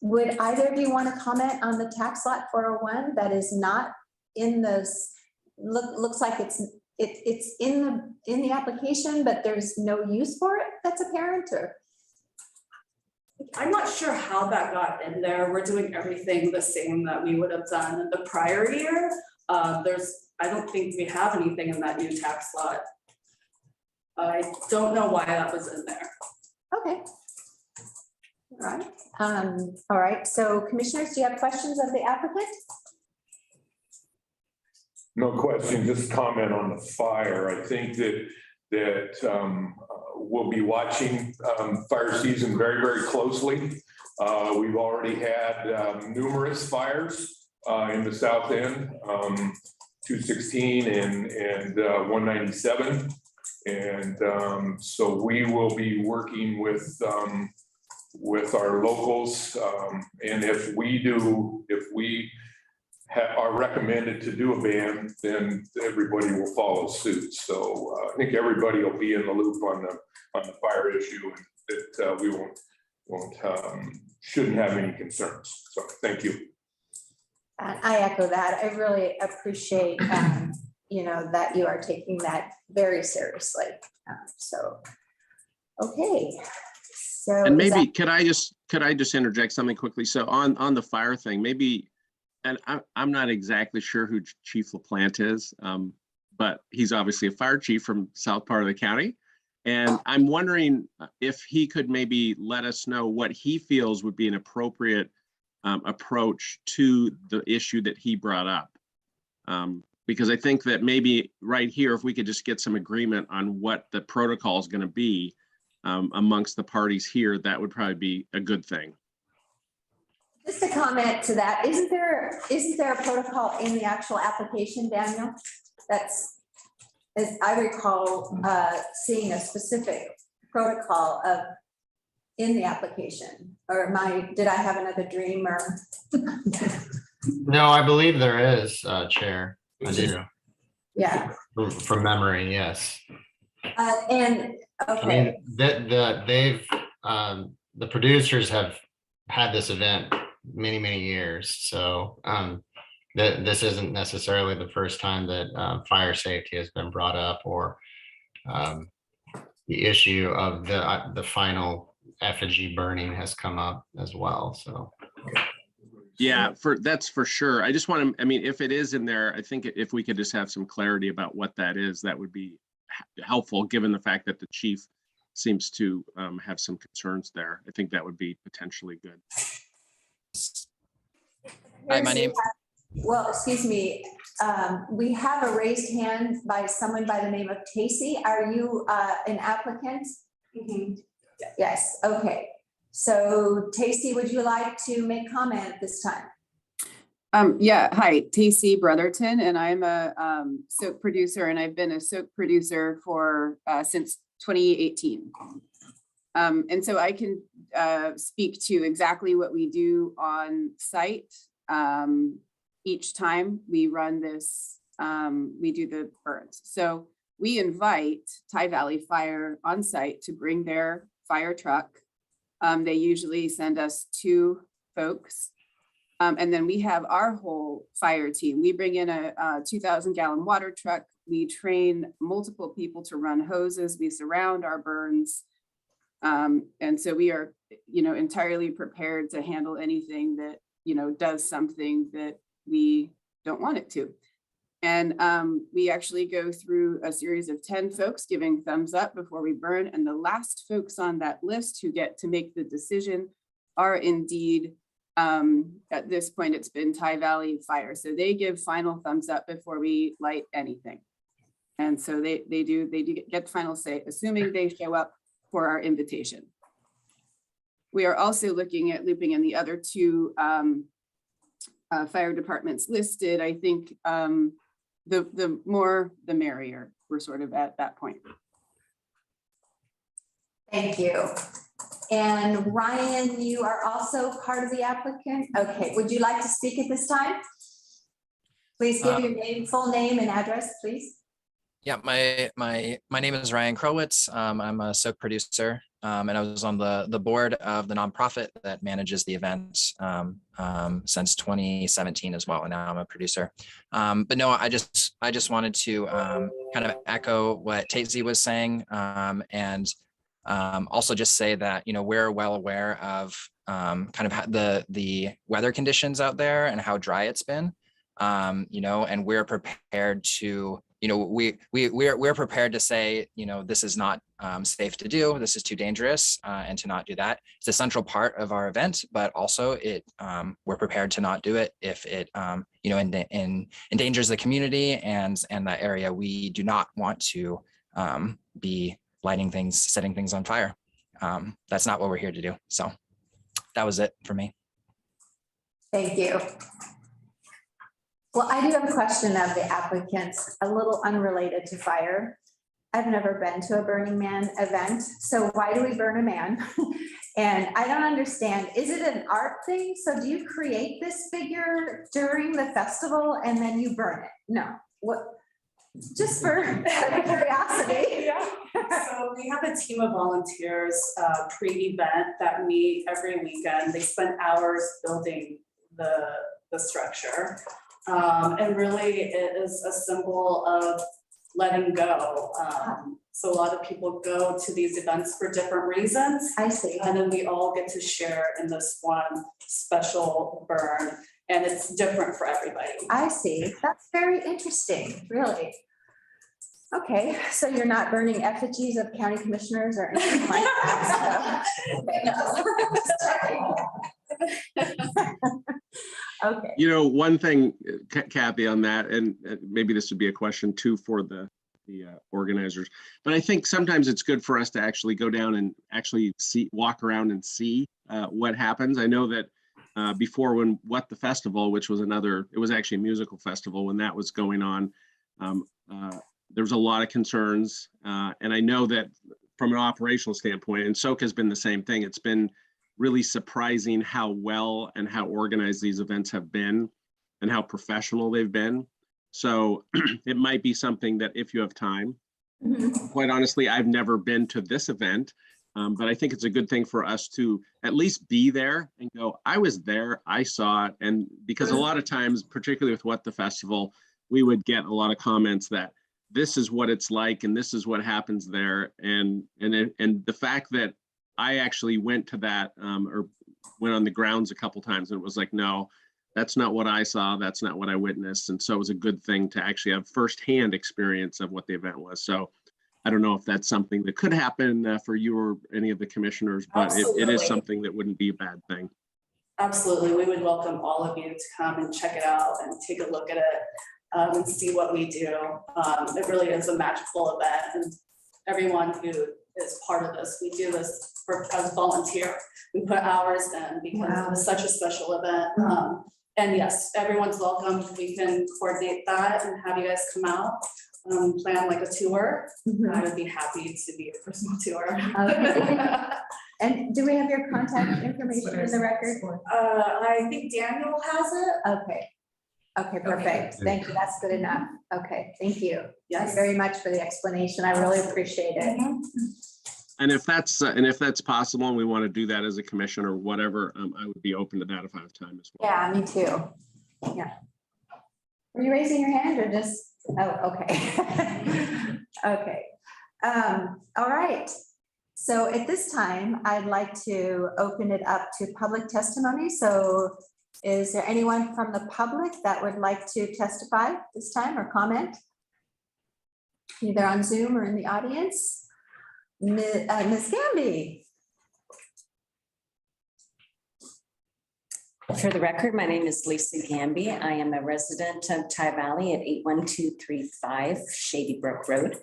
S3: Would either of you want to comment on the tax lot 401 that is not in this? Looks like it's in the application, but there's no use for it that's apparent, or?
S2: I'm not sure how that got in there. We're doing everything the same that we would have done in the prior year. I don't think we have anything in that new tax lot. I don't know why that was in there.
S3: Okay. All right. All right. So commissioners, do you have questions of the applicant?
S4: No question, just comment on the fire. I think that we'll be watching fire season very, very closely. We've already had numerous fires in the south end, 216 and 197. And so we will be working with our locals. And if we are recommended to do a ban, then everybody will follow suit. So I think everybody will be in the loop on the fire issue, and that we shouldn't have any concerns. So thank you.
S3: I echo that. I really appreciate, that you are taking that very seriously. So, okay. So.
S1: And maybe, could I just interject something quickly? So on the fire thing, maybe, and I'm not exactly sure who Chief LaPlante is, but he's obviously a fire chief from south part of the county. And I'm wondering if he could maybe let us know what he feels would be an appropriate approach to the issue that he brought up. Because I think that maybe right here, if we could just get some agreement on what the protocol is going to be amongst the parties here, that would probably be a good thing.
S3: Just a comment to that, isn't there a protocol in the actual application, Daniel? That's, as I recall, seeing a specific protocol in the application, or did I have another dream or?
S9: No, I believe there is, Chair. I do.
S3: Yeah.
S9: From memory, yes.
S3: And, okay.
S9: I mean, the producers have had this event many years. So this isn't necessarily the first time that fire safety has been brought up, or the issue of the final effigy burning has come up as well. So.
S1: Yeah, that's for sure. I just want to, I mean, if it is in there, I think if we could just have some clarity about what that is, that would be helpful, given the fact that the chief seems to have some concerns there. I think that would be potentially good.
S12: Hi, my name.
S3: Well, excuse me. We have a raised hand by someone by the name of Casey. Are you an applicant?
S2: Mm-hmm.
S3: Yes, okay. So Tacey, would you like to make comment at this time?
S13: Yeah, hi, Tacey Brotherton, and I'm a soap producer, and I've been a soap producer for since 2018. And so I can speak to exactly what we do on site. Each time we run this, we do the burns. So we invite Tye Valley Fire on site to bring their fire truck. They usually send us 2 folks. And then we have our whole fire team. We bring in a 2,000-gallon water truck. We train multiple people to run hoses. We surround our burns. And so we are, entirely prepared to handle anything that, does something that we don't want it to. And we actually go through a series of 10 folks giving thumbs up before we burn. And the last folks on that list who get to make the decision are indeed, at this point, it's been Tye Valley Fire. So they give final thumbs up before we light anything. And so they do get final say, assuming they show up for our invitation. We are also looking at looping in the other 2 fire departments listed. I think the more, the merrier. We're sort of at that point.
S3: Thank you. And Ryan, you are also part of the applicant. Okay, would you like to speak at this time? Please give your name, full name and address, please.
S12: Yeah, my name is Ryan Krowitz. I'm a soap producer, and I was on the board of the nonprofit that manages the events since 2017 as well, and now I'm a producer. But no, I just wanted to kind of echo what Tacey was saying, and also just say that we're well aware of kind of the weather conditions out there and how dry it's been, and we're prepared to. We're prepared to say, this is not safe to do. This is too dangerous, and to not do that. It's a central part of our event, but also we're prepared to not do it if it, endangers the community and that area. We do not want to be lighting things, setting things on fire. That's not what we're here to do. So that was it for me.
S3: Thank you. Well, I do have a question of the applicants, a little unrelated to fire. I've never been to a Burning Man event, so why do we burn a man? And I don't understand, is it an art thing? So do you create this figure during the festival and then you burn it? No, what, just for curiosity.
S2: Yeah, so we have a team of volunteers pre-event that meet every weekend. They spend hours building the structure. And really it is a symbol of letting go. So a lot of people go to these events for different reasons.
S3: I see.
S2: And then we all get to share in this one special burn, and it's different for everybody.
S3: I see. That's very interesting, really. Okay, so you're not burning effigies of county commissioners or anything like that? Okay.
S1: You know, one thing, Kathy, on that, and maybe this would be a question too for the organizers, but I think sometimes it's good for us to actually go down and actually walk around and see what happens. I know that before when What the Festival, which was it was actually a musical festival, when that was going on, there was a lot of concerns. And I know that from an operational standpoint, and SOC has been the same thing, it's been really surprising how well and how organized these events have been and how professional they've been. So it might be something that if you have time, quite honestly, I've never been to this event, but I think it's a good thing for us to at least be there and go, I was there, I saw it. And because a lot of times, particularly with What the Festival, we would get a lot of comments that this is what it's like and this is what happens there. And the fact that I actually went to that or went on the grounds a couple times and it was like, no, that's not what I saw. That's not what I witnessed. And so it was a good thing to actually have firsthand experience of what the event was. So I don't know if that's something that could happen for you or any of the commissioners, but it is something that wouldn't be a bad thing.
S2: Absolutely. We would welcome all of you to come and check it out and take a look at it and see what we do. It really is a magical event, and everyone who is part of this, we do this as volunteer. We put hours in because it's such a special event. And yes, everyone's welcome. We can coordinate that and have you guys come out, plan like a tour. I would be happy to be a personal tour.
S3: Okay. And do we have your contact information in the record?
S2: I think Daniel has it.
S3: Okay. Okay, perfect. Thank you. That's good enough. Okay, thank you.
S2: Yes.
S3: Thank you very much for the explanation. I really appreciate it.
S1: And if that's possible and we want to do that as a commission or whatever, I would be open to that if I have time as well.
S3: Yeah, me too. Yeah. Were you raising your hand or just, oh, okay. Okay. All right. So at this time, I'd like to open it up to public testimony. So is there anyone from the public that would like to testify this time or comment? Either on Zoom or in the audience? Ms. Gamby.
S14: For the record, my name is Lisa Gamby. I am a resident of Ty Valley at 81235 Shady Brook Road.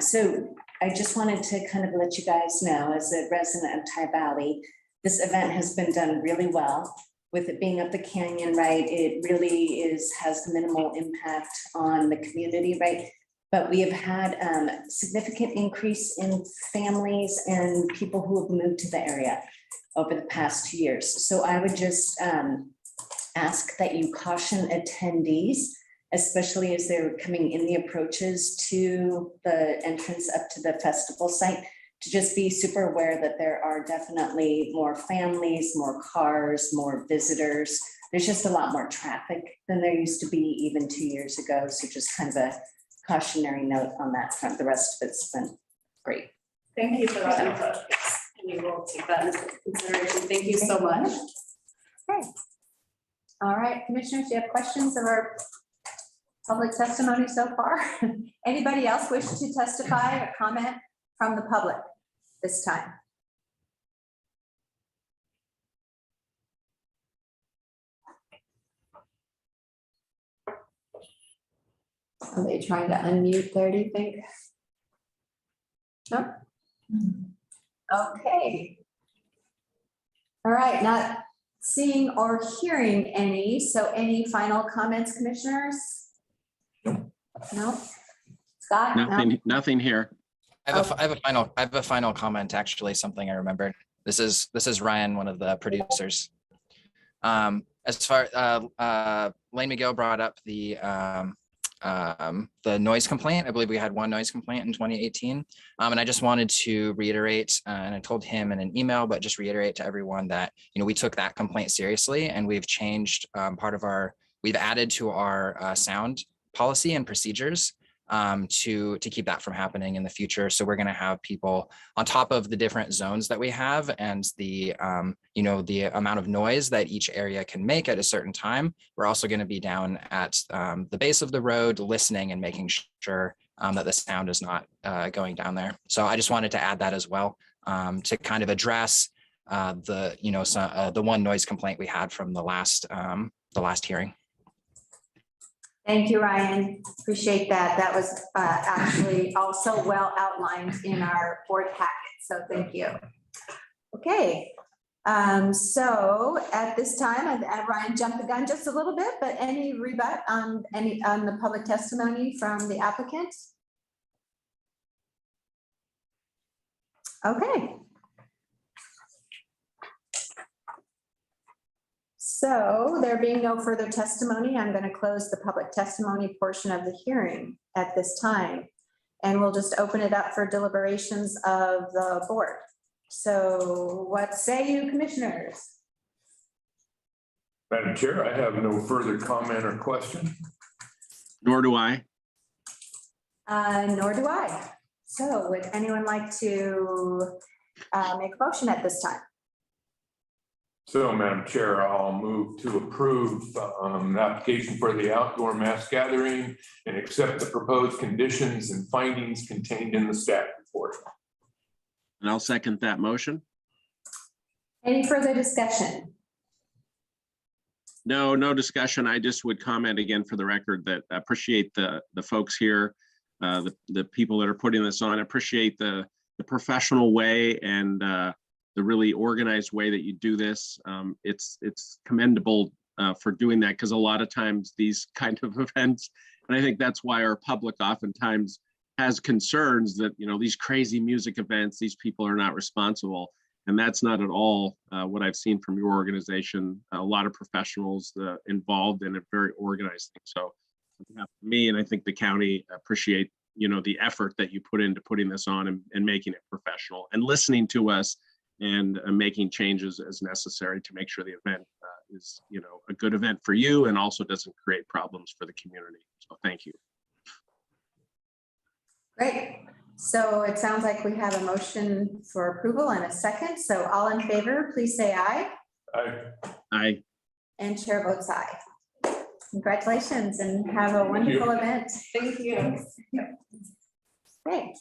S14: So I just wanted to kind of let you guys know, as a resident of Ty Valley, this event has been done really well. With it being up the canyon, right, it really has minimal impact on the community, right? But we have had significant increase in families and people who have moved to the area over the past 2 years. So I would just ask that you caution attendees, especially as they're coming in the approaches to the entrance up to the festival site, to just be super aware that there are definitely more families, more cars, more visitors. There's just a lot more traffic than there used to be even 2 years ago. So just kind of a cautionary note on that front. The rest of it's been great.
S2: Thank you for that input. We will take that into consideration. Thank you so much.
S3: Okay. All right, commissioners, do you have questions of our public testimony so far? Anybody else wish to testify or comment from the public this time? Are they trying to unmute there, do you think? No? Okay. All right, not seeing or hearing any. So any final comments, commissioners? No? Scott? No?
S1: Nothing here.
S12: I have a final comment, actually, something I remembered. This is Ryan, one of the producers. As far, Lane McGill brought up the noise complaint. I believe we had one noise complaint in 2018. And I just wanted to reiterate, and I told him in an email, but just reiterate to everyone that, we took that complaint seriously, and we've changed we've added to our sound policy and procedures to keep that from happening in the future. So we're going to have people on top of the different zones that we have, and the the amount of noise that each area can make at a certain time. We're also going to be down at the base of the road, listening and making sure that the sound is not going down there. So I just wanted to add that as well, to kind of address the one noise complaint we had from the last hearing.
S3: Thank you, Ryan. Appreciate that. That was actually also well outlined in our board packet. So thank you. Okay. So at this time, Ryan jumped the gun just a little bit, but any rebut on the public testimony from the applicant? Okay. So there being no further testimony, I'm going to close the public testimony portion of the hearing at this time. And we'll just open it up for deliberations of the board. So what say you, commissioners?
S4: Madam Chair, I have no further comment or question.
S1: Nor do I.
S3: Nor do I. So would anyone like to make a motion at this time?
S4: So, Madam Chair, I'll move to approve the application for the outdoor mass gathering and accept the proposed conditions and findings contained in the staff report.
S1: And I'll second that motion.
S3: Any further discussion?
S1: No discussion. I just would comment again for the record that I appreciate the folks here, the people that are putting this on. I appreciate the professional way and the really organized way that you do this. It's commendable for doing that, because a lot of times these kind of events, and I think that's why our public oftentimes has concerns that, these crazy music events, these people are not responsible. And that's not at all what I've seen from your organization. A lot of professionals involved in a very organized thing. So on behalf of me, and I think the county, appreciate, the effort that you put into putting this on and making it professional and listening to us and making changes as necessary to make sure the event is, a good event for you and also doesn't create problems for the community. So thank you.
S3: Great. So it sounds like we have a motion for approval and a second. So all in favor, please say aye.
S4: Aye.
S1: Aye.
S3: And chair votes aye. Congratulations and have a wonderful event.
S2: Thank you.
S3: Great.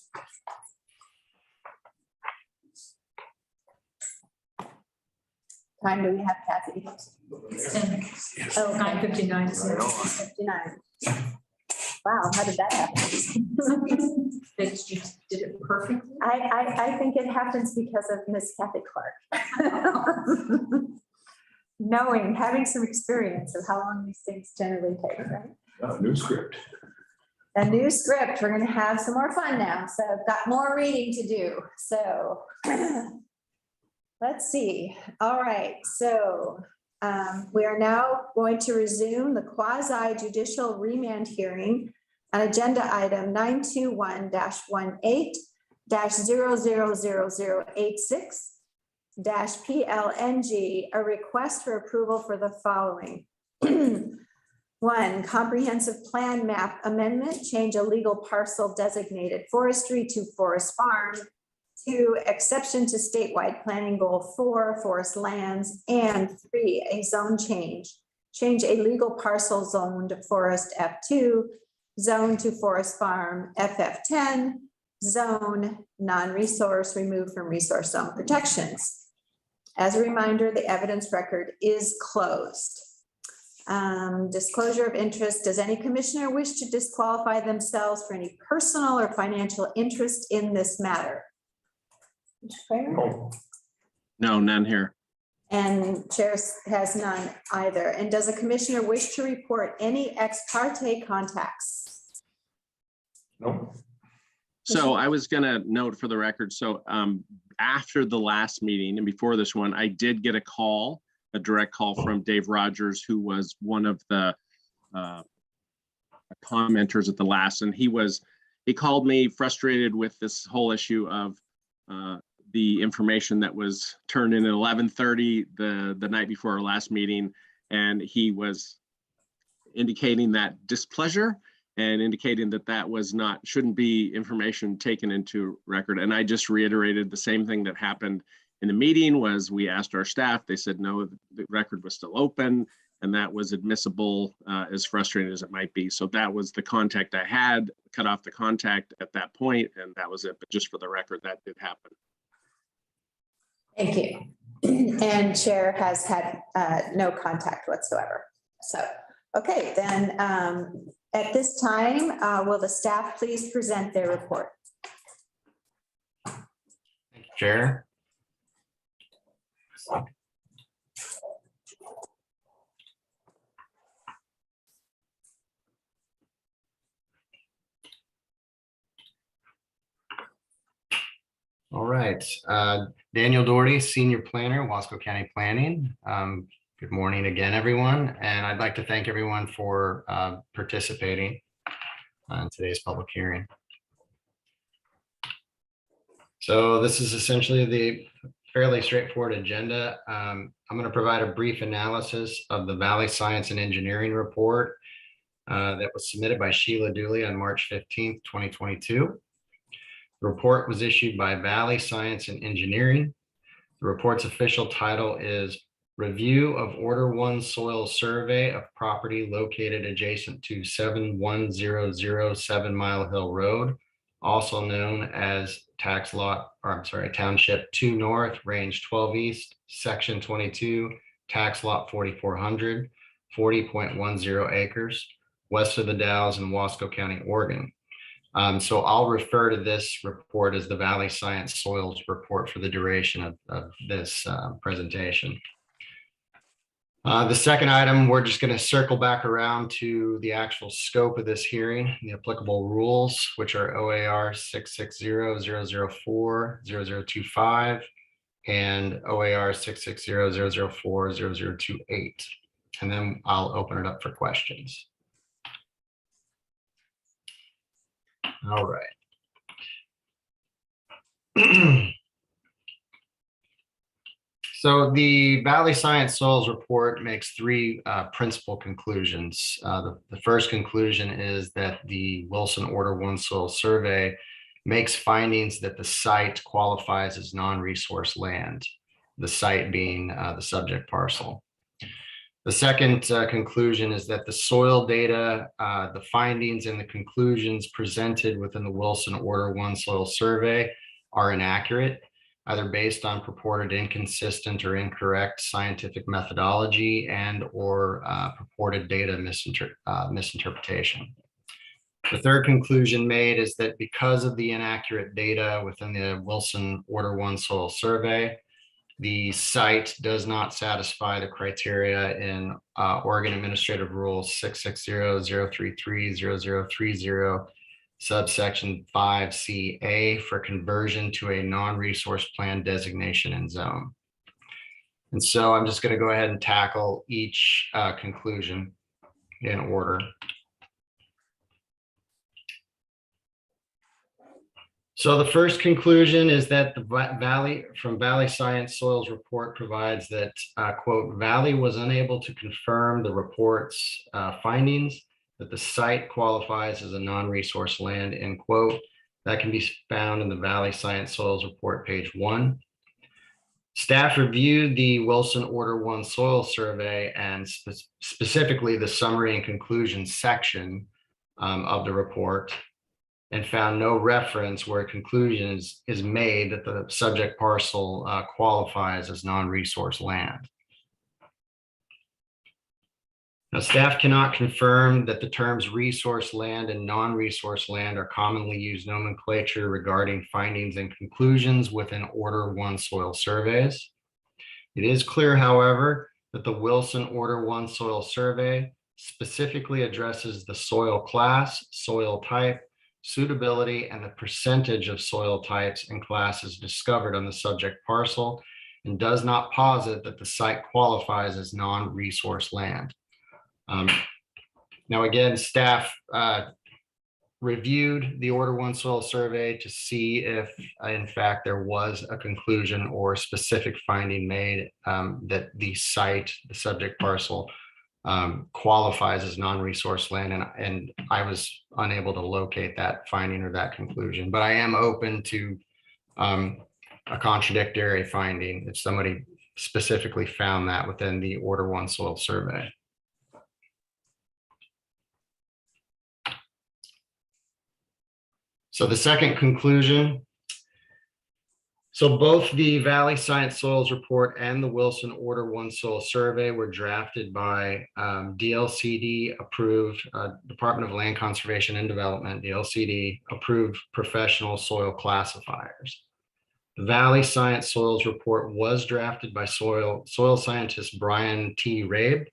S3: Time do we have, Kathy?
S8: It's
S3: Oh,
S8: 9:59.
S3: 59. Wow, how did that happen?
S8: They just did it perfectly.
S3: I think it happens because of Miss Kathy Clark. Having some experience of how long these things generally take, right?
S4: New script.
S3: A new script. We're going to have some more fun now. So I've got more reading to do. So let's see. All right. So we are now going to resume the quasi judicial remand hearing on agenda item 921-18-000086-PLNG, a request for approval for the following. 1, comprehensive plan map amendment, change a legal parcel designated forestry to forest farm. 2, exception to statewide planning goal 4, forest lands. And 3, a zone change a legal parcel zoned forest F2, zone to forest farm FF10, zone non-resource removed from resource zone protections. As a reminder, the evidence record is closed. Disclosure of interest. Does any commissioner wish to disqualify themselves for any personal or financial interest in this matter?
S1: No, none here.
S3: And chair has none either. And does a commissioner wish to report any ex parte contacts?
S4: Nope.
S1: So I was gonna note for the record, so after the last meeting and before this one, I did get a direct call from Dave Rogers, who was one of the commenters at the last, and he called me frustrated with this whole issue of the information that was turned in at 11:30 the night before our last meeting, and he was indicating that displeasure and indicating that that was shouldn't be information taken into record. And I just reiterated the same thing that happened in the meeting. Was we asked our staff, they said no, the record was still open and that was admissible, as frustrating as it might be. So that was the contact I had, cut off the contact at that point, and that was it. But just for the record, that did happen.
S3: Thank you. And Chair has had no contact whatsoever. So, okay, then at this time, will the staff please present their report?
S9: Thank you, Chair. All right, Daniel Doherty, Senior Planner, Wasco County Planning. Good morning again, everyone. And I'd like to thank everyone for participating in today's public hearing. So this is essentially the fairly straightforward agenda. I'm going to provide a brief analysis of the Valley Science and Engineering report that was submitted by Sheila Dooley on March 15th, 2022. The report was issued by Valley Science and Engineering. The report's official title is Review of Order 1 Soil Survey of Property Located Adjacent to 71007 Mile Hill Road, also known as Township 2 North, Range 12 East, Section 22, Tax Lot 4400, 40.10 acres, west of the Dalles in Wasco County, Oregon. So I'll refer to this report as the Valley Science Soils Report for the duration of this presentation. The second item, we're just going to circle back around to the actual scope of this hearing, the applicable rules, which are OAR 660-004-0025 and OAR 660-004-0028. And then I'll open it up for questions. All right. So the Valley Science Soils Report makes three principal conclusions. The first conclusion is that the Wilson Order 1 Soil Survey makes findings that the site qualifies as non-resource land, the site being the subject parcel. The second conclusion is that the soil data, the findings and the conclusions presented within the Wilson Order 1 Soil Survey are inaccurate, either based on purported inconsistent or incorrect scientific methodology and or purported data misinterpretation. The third conclusion made is that because of the inaccurate data within the Wilson Order 1 Soil Survey, the site does not satisfy the criteria in Oregon Administrative Rules 660-033-0030, subsection 5CA for conversion to a non-resource plan designation and zone. And so I'm just going to go ahead and tackle each conclusion in order. So the first conclusion is that the Valley Science Soils Report provides that, quote, Valley was unable to confirm the report's findings that the site qualifies as a non-resource land, end quote. That can be found in the Valley Science Soils Report, page 1. Staff reviewed the Wilson Order 1 Soil Survey and specifically the summary and conclusion section of the report, and found no reference where a conclusion is made that the subject parcel qualifies as non-resource land. Now, staff cannot confirm that the terms resource land and non-resource land are commonly used nomenclature regarding findings and conclusions within Order 1 soil surveys. It is clear, however, that the Wilson Order 1 soil survey specifically addresses the soil class, soil type, suitability, and the percentage of soil types and classes discovered on the subject parcel, and does not posit that the site qualifies as non-resource land. Now, again, staff reviewed the Order 1 soil survey to see if, in fact, there was a conclusion or specific finding made that the site, the subject parcel, qualifies as non-resource land, and I was unable to locate that finding or that conclusion. But I am open to a contradictory finding if somebody specifically found that within the Order 1 soil survey. So the second conclusion. So both the Valley Science Soils Report and the Wilson Order 1 Soil Survey were drafted by DLCD approved, Department of Land Conservation and Development, DLCD approved professional soil classifiers. The Valley Science Soils Report was drafted by soil scientist Brian T. Raby,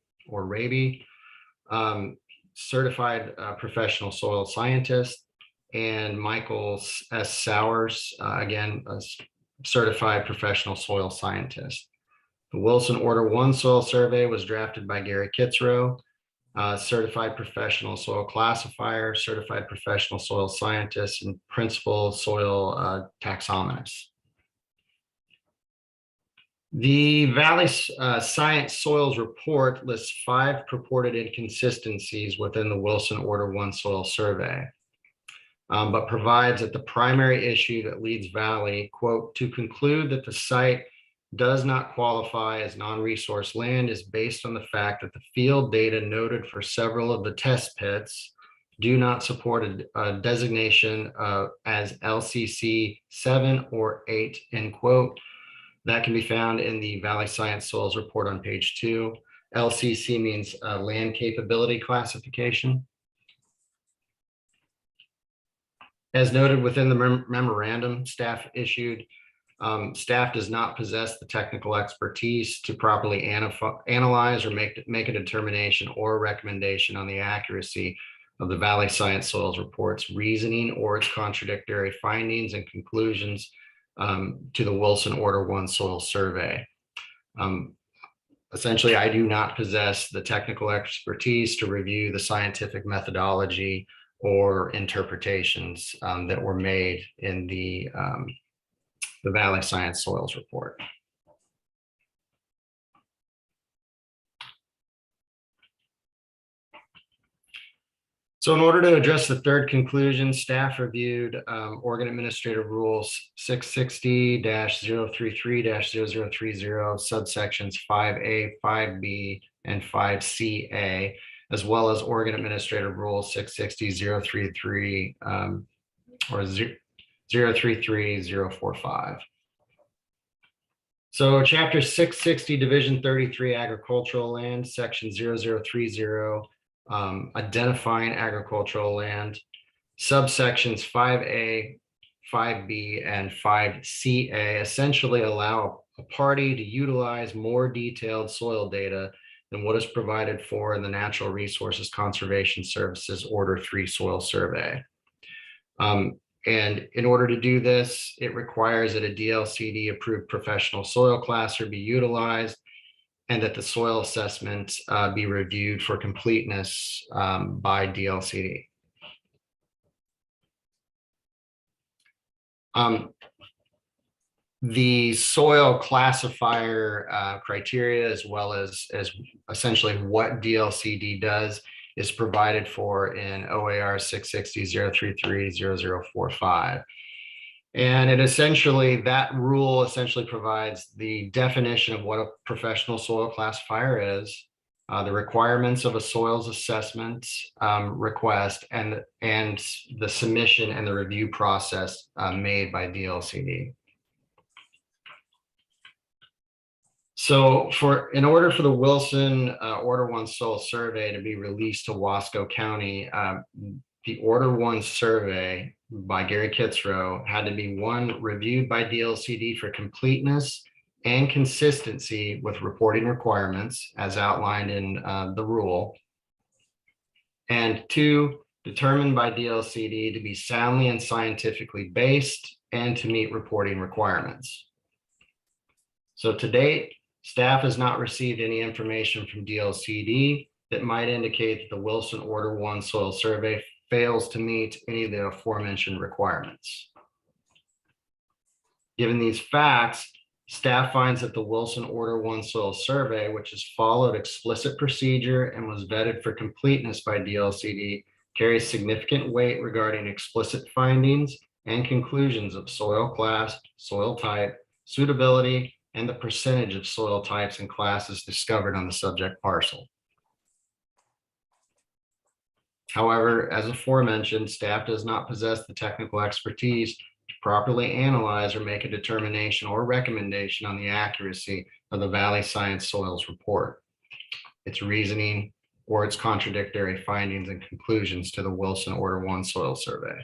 S9: certified professional soil scientist, and Michael S. Sowers, again, a certified professional soil scientist. The Wilson Order 1 Soil Survey was drafted by Gary Kitzrow, certified professional soil classifier, certified professional soil scientist, and principal soil taxonomist. The Valley Science Soils Report lists 5 purported inconsistencies within the Wilson Order 1 Soil Survey, but provides that the primary issue that leads Valley, quote, to conclude that the site does not qualify as non-resource land is based on the fact that the field data noted for several of the test pits do not support a designation as LCC 7 or 8, end quote. That can be found in the Valley Science Soils Report on page 2. LCC means land capability classification. As noted within the memorandum staff issued, staff does not possess the technical expertise to properly analyze or make a determination or recommendation on the accuracy of the Valley Science Soils Report's reasoning or its contradictory findings and conclusions to the Wilson Order 1 Soil Survey. Essentially, I do not possess the technical expertise to review the scientific methodology or interpretations that were made in the Valley Science Soils Report. So in order to address the third conclusion, staff reviewed Oregon Administrative Rules 660-033-0030 subsections 5A, 5B, and 5CA, as well as Oregon Administrative Rule 660-033 or 033-045. So Chapter 660, Division 33, Agricultural Land, Section 0030, identifying agricultural land, subsections 5A, 5B, and 5CA essentially allow a party to utilize more detailed soil data than what is provided for in the Natural Resources Conservation Services Order 3 Soil Survey. And in order to do this, it requires that a DLCD approved professional soil classer be utilized and that the soil assessment be reviewed for completeness by DLCD. The soil classifier criteria, as well as essentially what DLCD does, is provided for in OAR 660-033-0045. And it essentially, that rule essentially provides the definition of what a professional soil classifier is, the requirements of a soils assessment request, and the submission and the review process made by DLCD. So in order for the Wilson Order 1 Soil Survey to be released to Wasco County, the Order 1 survey by Gary Kitzrow had to be, 1, reviewed by DLCD for completeness and consistency with reporting requirements as outlined in the rule, and 2, determined by DLCD to be soundly and scientifically based and to meet reporting requirements. So to date, staff has not received any information from DLCD that might indicate that the Wilson Order 1 soil survey fails to meet any of the aforementioned requirements. Given these facts, staff finds that the Wilson Order 1 soil survey, which has followed explicit procedure and was vetted for completeness by DLCD, carries significant weight regarding explicit findings and conclusions of soil class, soil type, suitability, and the percentage of soil types and classes discovered on the subject parcel. However, as aforementioned, staff does not possess the technical expertise to properly analyze or make a determination or recommendation on the accuracy of the Valley Science Soils Report, its reasoning, or its contradictory findings and conclusions to the Wilson Order 1 soil survey.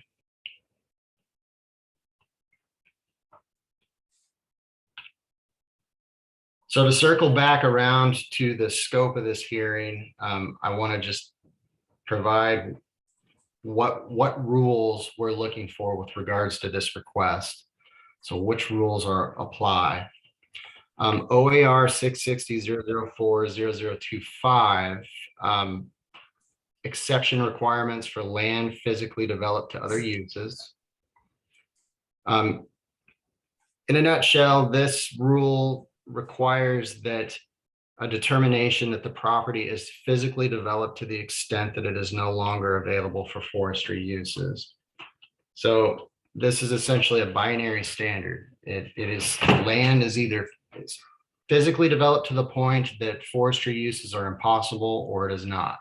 S9: So to circle back around to the scope of this hearing, I want to just provide what rules we're looking for with regards to this request. So which rules apply. OAR 660-004-0025, exception requirements for land physically developed to other uses. In a nutshell, this rule requires that a determination that the property is physically developed to the extent that it is no longer available for forestry uses. So this is essentially a binary standard. It is land is either it's physically developed to the point that forestry uses are impossible or it is not.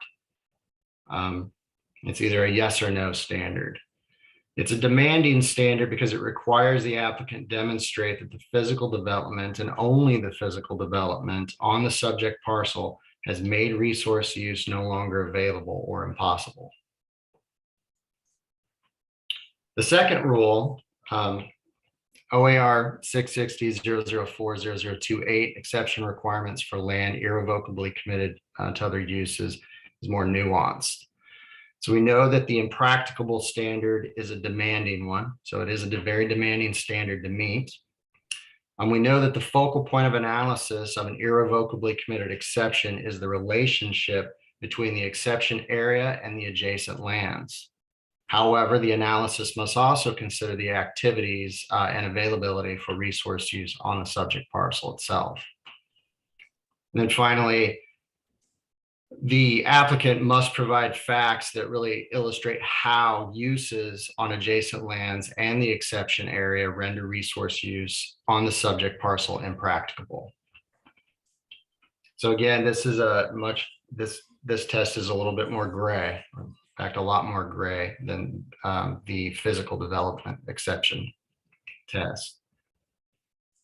S9: It's either a yes or no standard. It's a demanding standard because it requires the applicant demonstrate that the physical development and only the physical development on the subject parcel has made resource use no longer available or impossible. The second rule, OAR 660-004-0028, exception requirements for land irrevocably committed to other uses, is more nuanced. So we know that the impracticable standard is a demanding one. So it is a very demanding standard to meet. We know that the focal point of analysis of an irrevocably committed exception is the relationship between the exception area and the adjacent lands. However, the analysis must also consider the activities and availability for resource use on the subject parcel itself. And then finally, the applicant must provide facts that really illustrate how uses on adjacent lands and the exception area render resource use on the subject parcel impracticable. So again, this is this test is a little bit more gray, in fact, a lot more gray than the physical development exception test.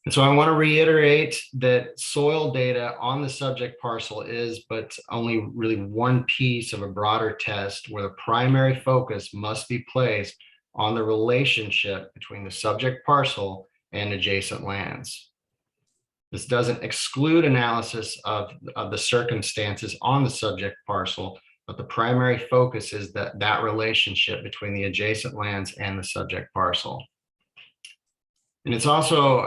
S9: And so I want to reiterate that soil data on the subject parcel is but only really one piece of a broader test where the primary focus must be placed on the relationship between the subject parcel and adjacent lands. This doesn't exclude analysis of the circumstances on the subject parcel, but the primary focus is that relationship between the adjacent lands and the subject parcel. And it's also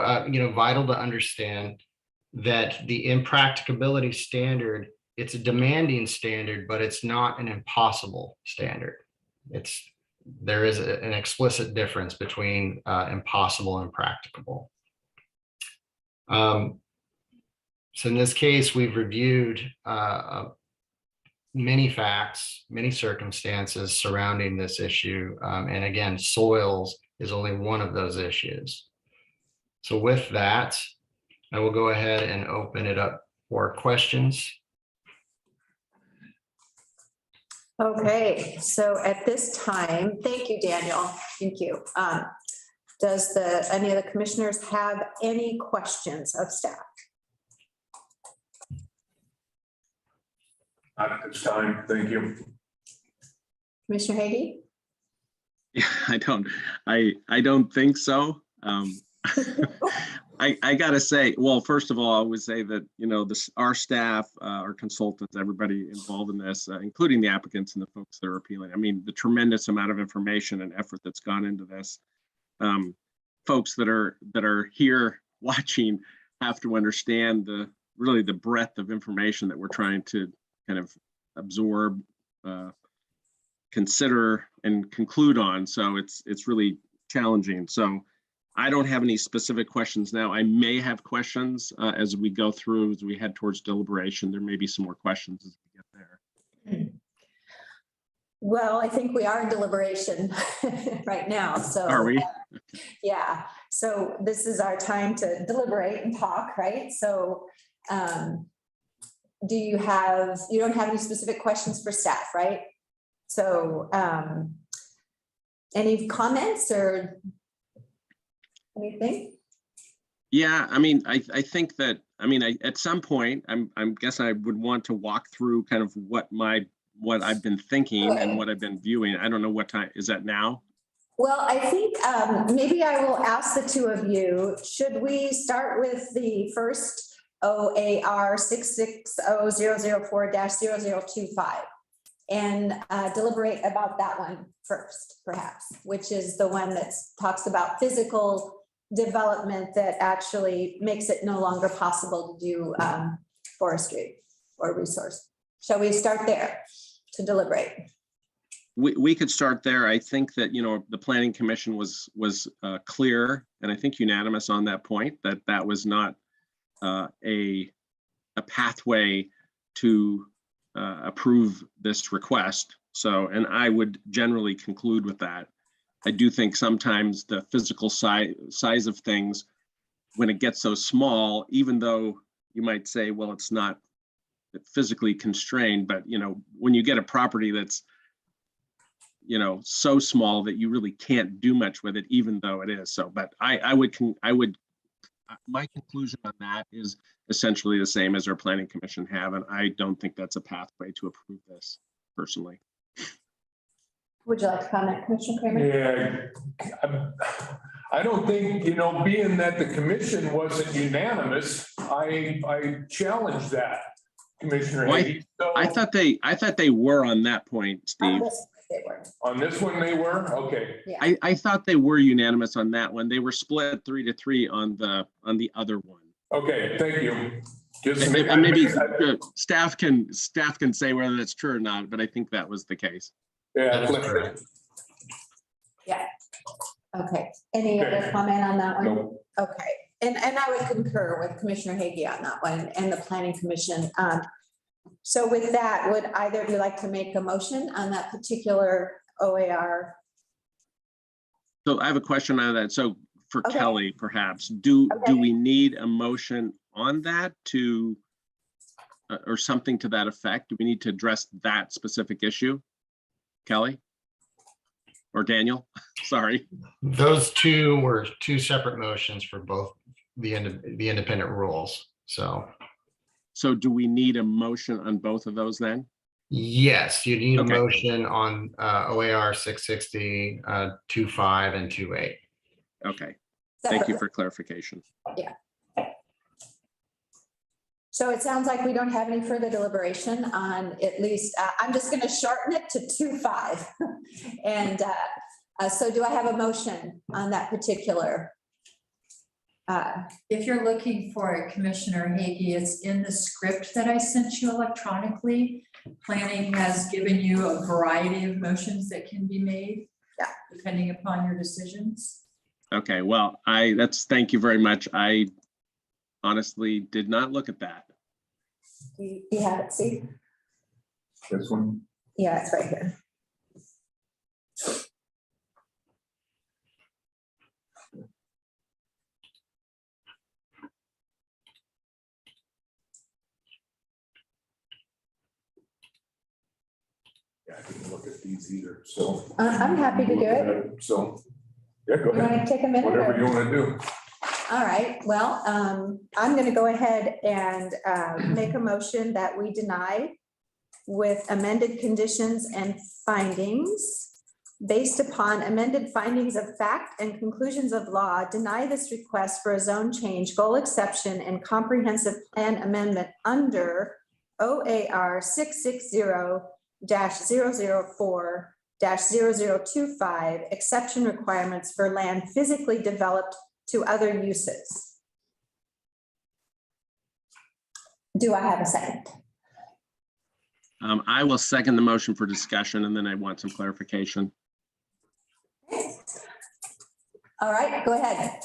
S9: vital to understand that the impracticability standard, it's a demanding standard, but it's not an impossible standard. There is an explicit difference between impossible and practicable. So in this case, we've reviewed many facts, many circumstances surrounding this issue. And again, soils is only one of those issues. So with that, I will go ahead and open it up for questions.
S3: Okay, so at this time, thank you, Daniel. Thank you. Does any of the commissioners have any questions of staff?
S4: Not at this time, thank you.
S3: Commissioner Hagee?
S1: Yeah, I don't think so. I gotta say, well, first of all, I would say that, our staff, our consultants, everybody involved in this, including the applicants and the folks that are appealing. I mean, the tremendous amount of information and effort that's gone into this. Folks that are here watching have to understand really the breadth of information that we're trying to kind of absorb, consider, and conclude on. So it's really challenging. So I don't have any specific questions now. I may have questions as we go through, as we head towards deliberation. There may be some more questions as we get there.
S3: Well, I think we are in deliberation right now, so.
S1: Are we?
S3: Yeah, so this is our time to deliberate and talk, right? So do you don't have any specific questions for staff, right? So any comments or anything?
S1: Yeah, I mean, I think that, at some point, I'm guess I would want to walk through kind of what I've been thinking and what I've been viewing. I don't know what time, is that now?
S3: Well, I think maybe I will ask the two of you, should we start with the first OAR 66004-0025 and deliberate about that one first, perhaps, which is the one that talks about physical development that actually makes it no longer possible to do forestry or resource. Shall we start there to deliberate?
S1: We could start there. I think that, the Planning Commission was clear, and I think unanimous on that point, that was not a pathway to approve this request. So, and I would generally conclude with that. I do think sometimes the physical size of things, when it gets so small, even though you might say, well, it's not physically constrained, but when you get a property that's so small that you really can't do much with it, even though it is. So, but my conclusion on that is essentially the same as our Planning Commission have, and I don't think that's a pathway to approve this personally.
S3: Would you like to comment, Commissioner Kramer?
S4: Yeah, I don't think, being that the commission wasn't unanimous, I challenged that, Commissioner Hagee. So,
S1: I thought they were on that point, Steve.
S3: They were.
S4: On this one, they were? Okay.
S3: Yeah.
S1: I thought they were unanimous on that one. They were split 3-3 on the other one.
S4: Okay, thank you. Just
S1: And maybe staff can say whether that's true or not, but I think that was the case.
S4: Yeah.
S9: That is correct.
S3: Yeah. Okay. Any other comment on that one?
S4: No.
S3: Okay. And I would concur with Commissioner Hagee on that one and the Planning Commission. So with that, would either of you like to make a motion on that particular OAR?
S1: So I have a question on that. So for Kelly, perhaps, do we need a motion on that to, or something to that effect? Do we need to address that specific issue? Kelly? Or Daniel? Sorry.
S9: Those two were two separate motions for both the independent rules.
S1: So do we need a motion on both of those then?
S9: Yes, you need
S1: Okay.
S9: a motion on OAR 660, 25 and 28.
S1: Okay, thank you for clarification.
S3: Yeah. So it sounds like we don't have any further deliberation on, at least, I'm just going to shorten it to 25. And so do I have a motion on that particular?
S8: If you're looking for it, Commissioner Hagee, it's in the script that I sent you electronically. Planning has given you a variety of motions that can be made.
S3: Yeah.
S8: Depending upon your decisions.
S1: Okay, well, thank you very much. I honestly did not look at that.
S3: You have it, see?
S4: This one?
S3: Yeah, it's right here.
S4: Yeah, I didn't look at these either, so.
S3: I'm happy to do it.
S4: So, yeah, go
S3: You
S4: ahead.
S3: want to take a minute?
S4: Whatever you want to do.
S3: All right, well, I'm going to go ahead and make a motion that we deny with amended conditions and findings based upon amended findings of fact and conclusions of law, deny this request for a zone change, goal exception, and comprehensive plan amendment under OAR 660-004-0025, exception requirements for land physically developed to other uses. Do I have a second?
S1: I will second the motion for discussion, and then I want some clarification.
S3: All right, go ahead.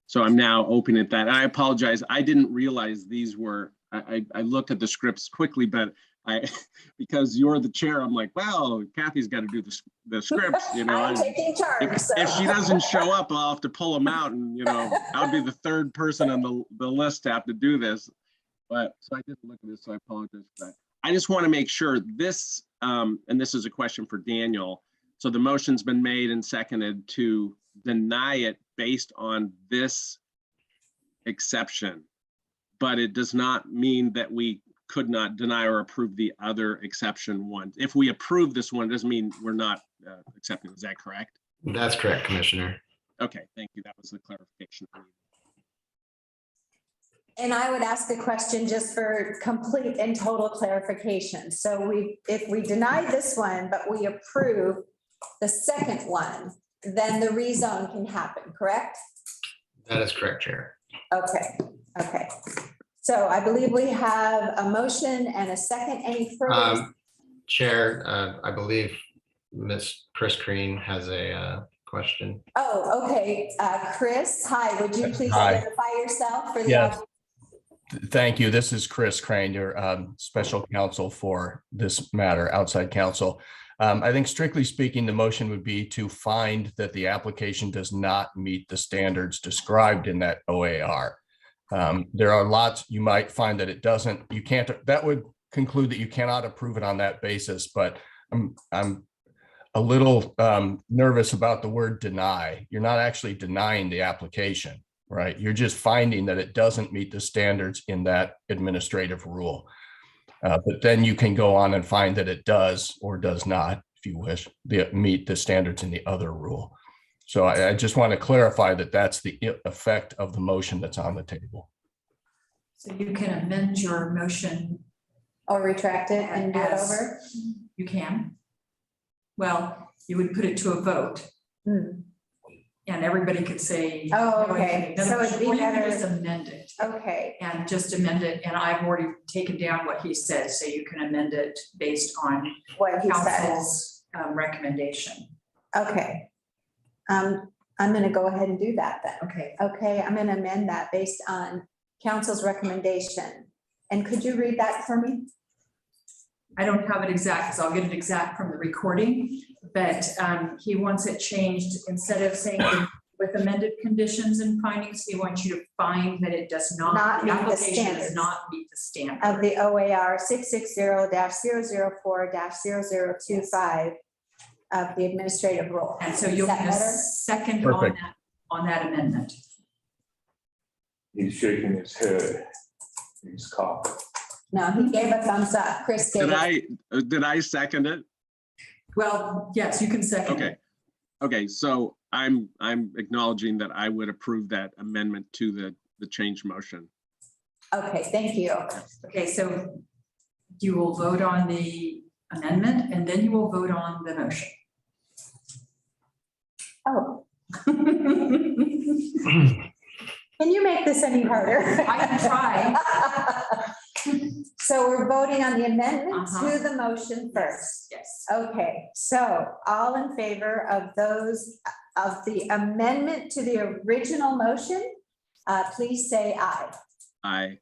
S1: So I'm now open at that. I apologize. I didn't realize these were, I looked at the scripts quickly, but because you're the chair, I'm like, well, Kathy's got to do the scripts, you know.
S3: I'm taking charge.
S1: If she doesn't show up, I'll have to pull them out, and, you know, I'll be the third person on the list to have to do this. But so I didn't look at this, so I apologize for that. I just want to make sure this, and this is a question for Daniel. So the motion's been made and seconded to deny it based on this exception, but it does not mean that we could not deny or approve the other exception one. If we approve this one, it doesn't mean we're not accepting. Is that correct?
S9: That's correct, Commissioner.
S1: Okay, thank you. That was the clarification.
S3: And I would ask a question just for complete and total clarification. So if we deny this one, but we approve the second one, then the rezone can happen, correct?
S9: That is correct, Chair.
S3: Okay, okay. So I believe we have a motion and a second. Any further?
S9: Chair, I believe Ms. Chris Green has a question.
S3: Oh, okay. Chris, hi, would you please
S15: Hi.
S3: identify yourself for the
S15: Yes.
S3: audience?
S15: Thank you. This is Chris Crane, your special counsel for this matter, outside counsel. I think strictly speaking, the motion would be to find that the application does not meet the standards described in that OAR. There are lots, you might find that it doesn't, you can't, that would conclude that you cannot approve it on that basis, but I'm a little nervous about the word deny. You're not actually denying the application, right? You're just finding that it doesn't meet the standards in that administrative rule. But then you can go on and find that it does or does not, if you wish, meet the standards in the other rule. So I just want to clarify that that's the effect of the motion that's on the table.
S8: So you can amend your motion.
S3: Or retract it and do it over?
S8: You can. Well, you would put it to a vote.
S3: Hmm.
S8: And everybody could say.
S3: Oh, okay.
S8: No,
S3: So it'd be
S8: or you could
S3: better-
S8: just amend it.
S3: Okay,
S8: And just amend it, and I've already taken down what he said, so you can amend it based on
S3: what he said.
S8: council's recommendation.
S3: Okay. I'm going to go ahead and do that then.
S8: Okay.
S3: Okay, I'm going to amend that based on council's recommendation. And could you read that for me?
S8: I don't have it exact, because I'll get it exact from the recording, but he wants it changed, instead of saying with amended conditions and findings, he wants you to find that it does not,
S3: Not
S8: the
S3: meet the
S8: application
S3: standards.
S8: does not meet the standard.
S3: Of the OAR 660-004-0025 of the administrative rule.
S8: And so
S3: Is
S8: you'll
S3: that
S8: get a
S3: better?
S8: second
S15: Perfect.
S8: on that amendment.
S4: He's shaking his head. He's coughing.
S3: No, he gave a thumbs up. Chris gave
S1: Did I second it?
S8: Well, yes, you can second.
S1: Okay. Okay, so I'm acknowledging that I would approve that amendment to the change motion.
S3: Okay, thank you.
S8: Okay, so you will vote on the amendment and then you will vote on the motion.
S3: Oh, can you make this any harder?
S8: I can try.
S3: So we're voting on the amendment
S8: Uh-huh.
S3: to the motion first.
S8: Yes.
S3: Okay, so all in favor of the amendment to the original motion, please say aye.
S1: Aye.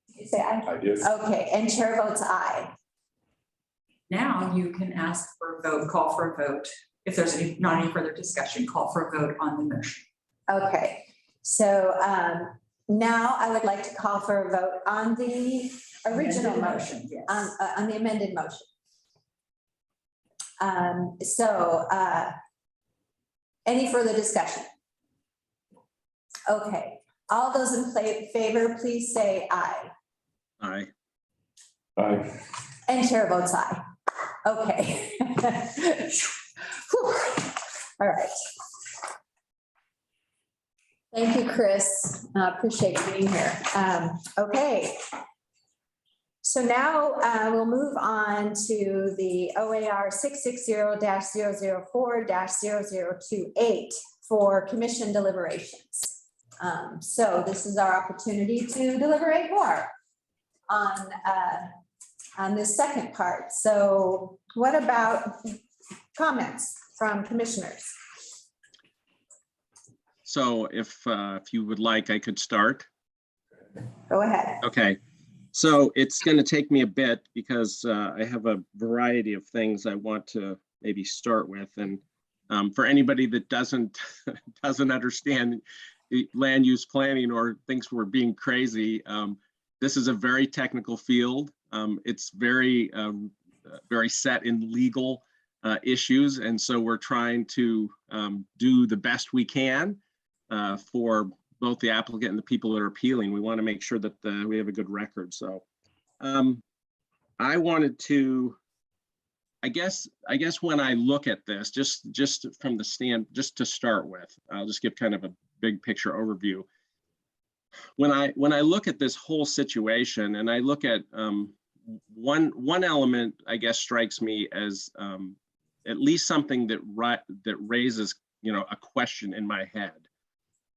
S3: You say aye?
S4: I did.
S3: Okay, and chair votes aye.
S8: Now you can ask for a vote, call for a vote. If there's not any further discussion, call for a vote on the motion.
S3: Okay, so now I would like to call for a vote on the original
S8: Amended
S3: motion,
S8: yes.
S3: on the amended motion. Any further discussion? Okay, all those in favor, please say aye.
S1: Aye.
S4: Aye.
S3: And chair votes aye. Okay. Whew. All right. Thank you, Chris. Appreciate you being here. Okay. So now we'll move on to the OAR 660-004-0028 for commission deliberations. So this is our opportunity to deliberate more on this second part. So what about comments from commissioners?
S1: So if you would like, I could start.
S3: Go ahead.
S1: Okay. So it's going to take me a bit because I have a variety of things I want to maybe start with. And for anybody that doesn't understand land use planning or thinks we're being crazy, this is a very technical field. It's very set in legal issues. And so we're trying to do the best we can for both the applicant and the people that are appealing. We want to make sure that we have a good record. So I wanted to, I guess when I look at this, just from the stand, just to start with, I'll just give kind of a big picture overview. When I look at this whole situation and I look at one element, I guess strikes me as at least something that raises, a question in my head.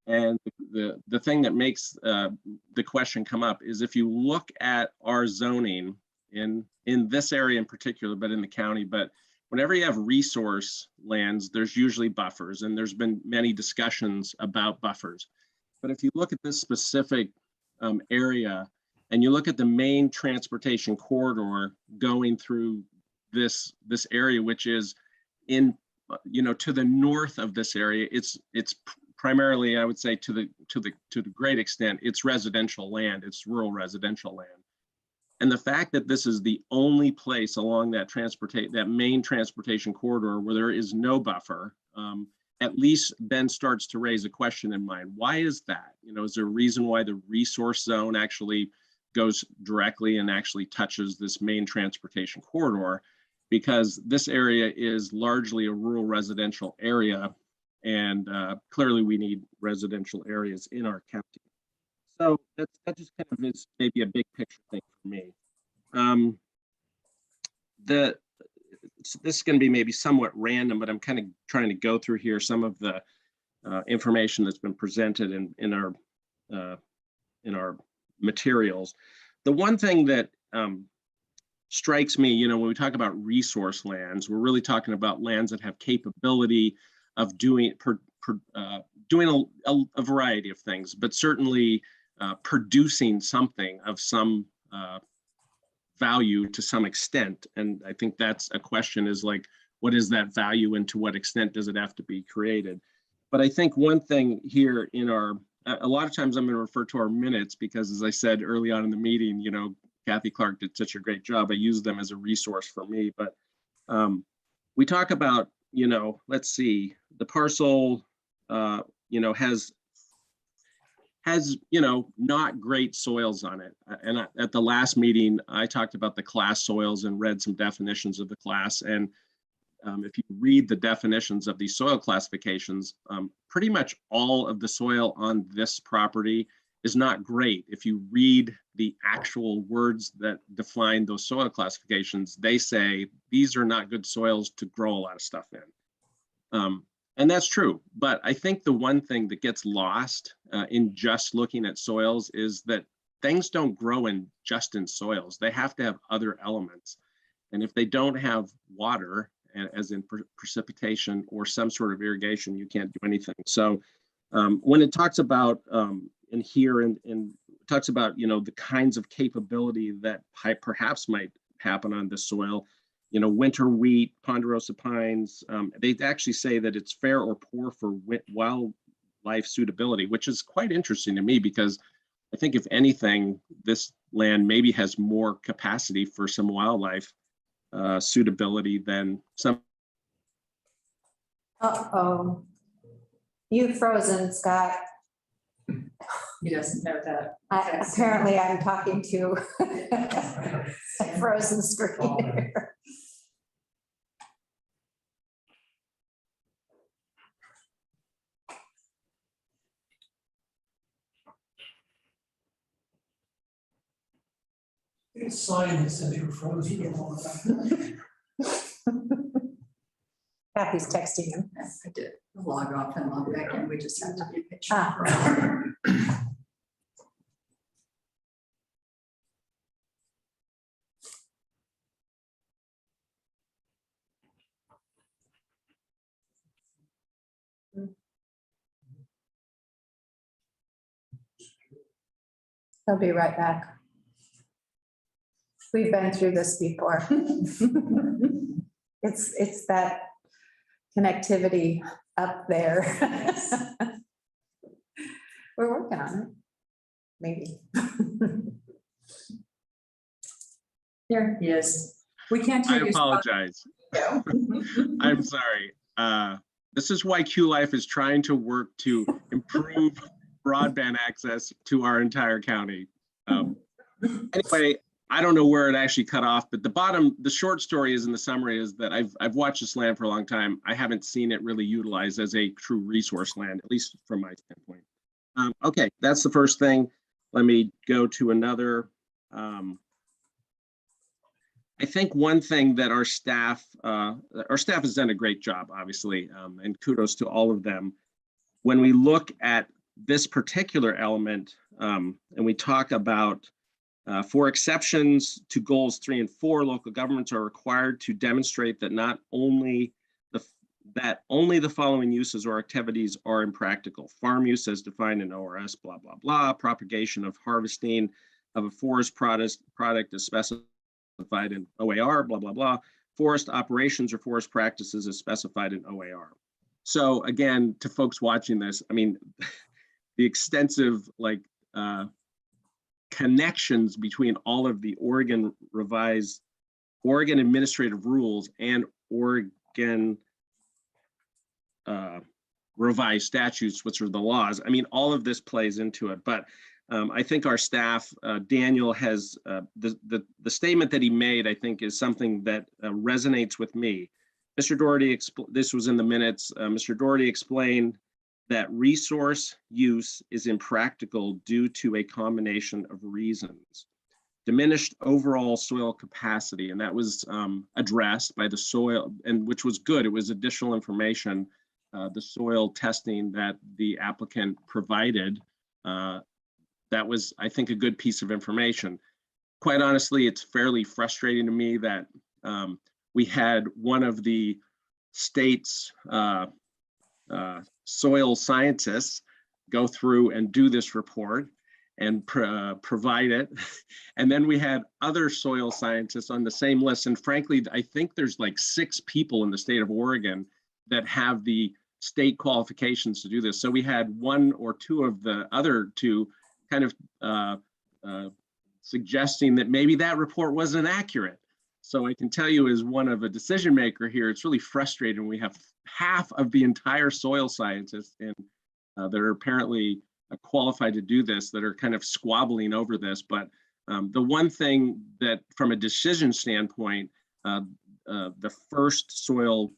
S1: And the thing that makes the question come up is if you look at our zoning in this area in particular, but in the county, but whenever you have resource lands, there's usually buffers, and there's been many discussions about buffers. But if you look at this specific area and you look at the main transportation corridor going through this area, which is in, to the north of this area, it's primarily, I would say, to the great extent, it's residential land, it's rural residential land. And the fact that this is the only place along that main transportation corridor where there is no buffer, at least then starts to raise a question in mind. Why is that? Is there a reason why the resource zone actually goes directly and actually touches this main transportation corridor? Because this area is largely a rural residential area. And clearly we need residential areas in our county. So that just kind of is maybe a big picture thing for me. This is going to be maybe somewhat random, but I'm kind of trying to go through here some of the information that's been presented in our materials. The one thing that strikes me, when we talk about resource lands, we're really talking about lands that have capability of doing a variety of things, but certainly producing something of some value to some extent. And I think that's a question is like, what is that value and to what extent does it have to be created? But I think one thing here a lot of times I'm going to refer to our minutes because, as I said early on in the meeting, Kathy Clark did such a great job. I use them as a resource for me, but we talk about, let's see, the parcel, has not great soils on it. And at the last meeting, I talked about the class soils and read some definitions of the class. And if you read the definitions of these soil classifications, pretty much all of the soil on this property is not great. If you read the actual words that define those soil classifications, they say these are not good soils to grow a lot of stuff in. And that's true. But I think the one thing that gets lost in just looking at soils is that things don't grow just in soils. They have to have other elements. And if they don't have water, as in precipitation or some sort of irrigation, you can't do anything. So when it talks about in here and talks about, the kinds of capability that perhaps might happen on the soil, winter wheat, ponderosa pines, they actually say that it's fair or poor for wildlife suitability, which is quite interesting to me because I think if anything, this land maybe has more capacity for some wildlife suitability than some.
S3: Uh-oh. You've frozen, Scott.
S8: He doesn't know that.
S3: Apparently I'm talking to a frozen screen here.
S16: Sign that says you're frozen.
S3: Kathy's texting him.
S8: I did log off and log back in. We just have to be patient.
S3: Ah. He'll be right back. We've been through this before. It's that connectivity up there. We're working on it. Maybe.
S8: There he is. We can't
S1: I
S8: hear you.
S1: apologize. I'm sorry. This is why Q Life is trying to work to improve broadband access to our entire county. Anyway, I don't know where it actually cut off, but the short story is in the summary is that I've watched this land for a long time. I haven't seen it really utilized as a true resource land, at least from my standpoint. Okay, that's the first thing. Let me go to another. I think one thing that our staff has done a great job, obviously, and kudos to all of them. When we look at this particular element, and we talk about for exceptions to goals 3 and 4, local governments are required to demonstrate that not only only the following uses or activities are impractical: farm use as defined in ORS, blah, blah, blah, propagation of harvesting of a forest product as specified in OAR, blah, blah, blah, forest operations or forest practices as specified in OAR. So again, to folks watching this, I mean, the extensive connections between all of the Oregon administrative rules and Oregon revised statutes, which are the laws. I mean, all of this plays into it, but I think our staff, Daniel has, the statement that he made, I think, is something that resonates with me. Mr. Doherty, this was in the minutes, Mr. Doherty explained that resource use is impractical due to a combination of reasons. Diminished overall soil capacity, and that was addressed by the soil, and which was good. It was additional information, the soil testing that the applicant provided. That was, I think, a good piece of information. Quite honestly, it's fairly frustrating to me that we had one of the state's soil scientists go through and do this report and provide it. And then we had other soil scientists on the same list. And frankly, I think there's like 6 people in the state of Oregon that have the state qualifications to do this. So we had 1 or 2 of the other 2 kind of suggesting that maybe that report wasn't accurate. So I can tell you, as one of a decision maker here, it's really frustrating. We have half of the entire soil scientists and that are apparently qualified to do this that are kind of squabbling over this. But the one thing that from a decision standpoint, the first soil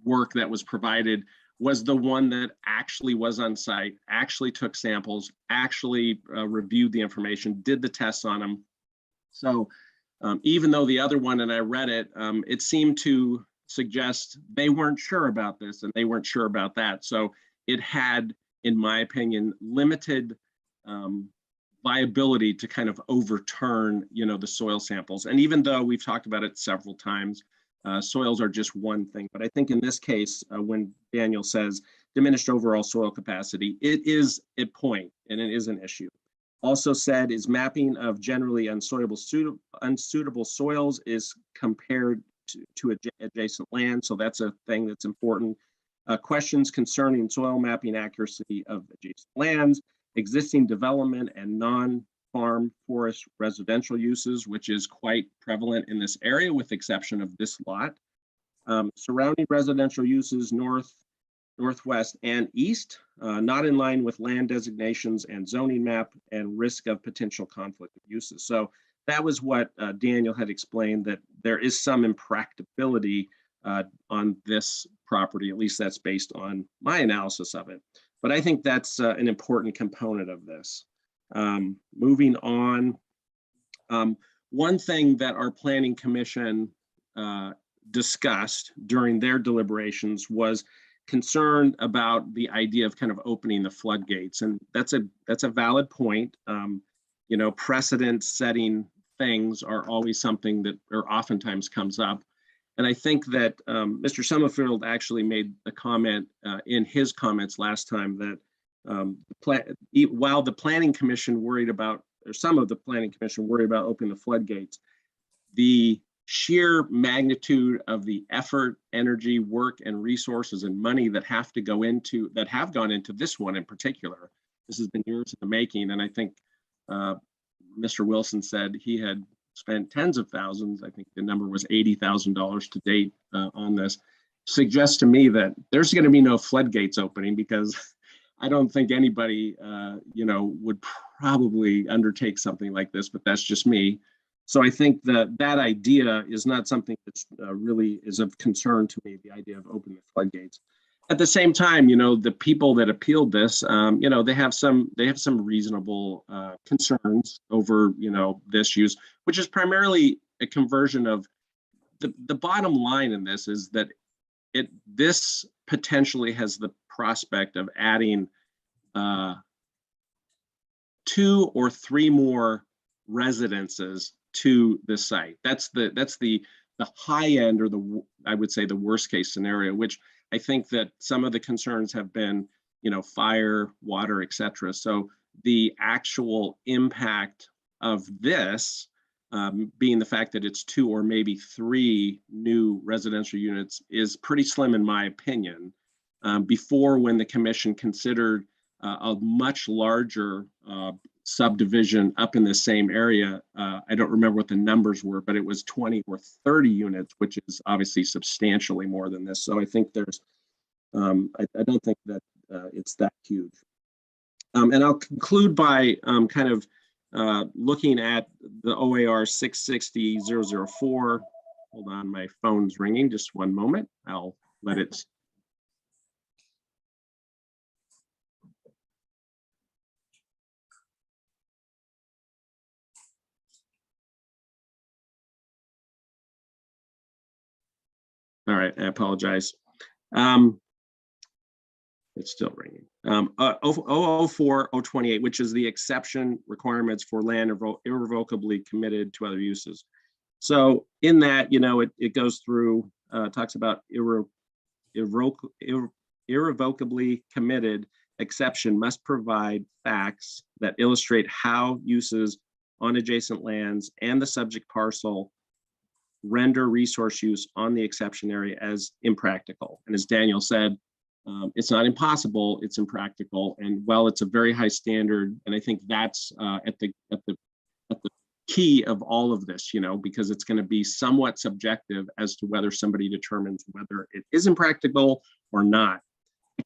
S1: work that was provided was the one that actually was on site, actually took samples, actually reviewed the information, did the tests on them. So even though the other one, and I read it, it seemed to suggest they weren't sure about this and they weren't sure about that. So it had, in my opinion, limited viability to kind of overturn, the soil samples. And even though we've talked about it several times, soils are just one thing. But I think in this case, when Daniel says diminished overall soil capacity, it is a point and it is an issue. Also said is mapping of generally unsuitable soils is compared to adjacent land. So that's a thing that's important. Questions concerning soil mapping accuracy of adjacent lands, existing development and non-farm forest residential uses, which is quite prevalent in this area with exception of this lot. Surrounding residential uses north, northwest, and east, not in line with land designations and zoning map, and risk of potential conflict of uses. So that was what Daniel had explained, that there is some impracticability on this property. At least that's based on my analysis of it. But I think that's an important component of this. Moving on, One thing that our planning commission discussed during their deliberations was concern about the idea of kind of opening the floodgates, and that's a valid point. You know, precedent-setting things are always something that or oftentimes comes up. And I think that Mr. Summerfield actually made a comment in his comments last time that while the planning commission worried about, or some of the planning commission worried about opening the floodgates, the sheer magnitude of the effort, energy, work, and resources and money that have gone into this one in particular. This has been years in the making, and I think Mr. Wilson said he had spent tens of thousands. I think the number was $80,000 to date on this. Suggests to me that there's going to be no floodgates opening, because I don't think anybody, would probably undertake something like this, but that's just me. So I think that idea is not something that's really is of concern to me, the idea of opening the floodgates. At the same time, the people that appealed this, they have some reasonable concerns over, this use, which is primarily a conversion of the bottom line in this is that this potentially has the prospect of adding 2 or 3 more residences to the site. That's the high end, or I would say the worst case scenario, which I think that some of the concerns have been, fire, water, etc. So the actual impact of this being the fact that it's 2 or maybe 3 new residential units is pretty slim in my opinion. Before, when the commission considered a much larger subdivision up in the same area, I don't remember what the numbers were, but it was 20 or 30 units, which is obviously substantially more than this. So I think there's, I don't think that it's that huge. And I'll conclude by kind of looking at the OAR 660-004. Hold on, my phone's ringing, just one moment. I'll let it. All right, I apologize. It's still ringing. 004-028, which is the exception requirements for land irrevocably committed to other uses. So in that, it goes through, talks about irrevocably committed exception must provide facts that illustrate how uses on adjacent lands and the subject parcel render resource use on the exception area as impractical. And as Daniel said, it's not impossible, it's impractical. And while it's a very high standard, and I think that's at the key of all of this, because it's going to be somewhat subjective as to whether somebody determines whether it is impractical or not.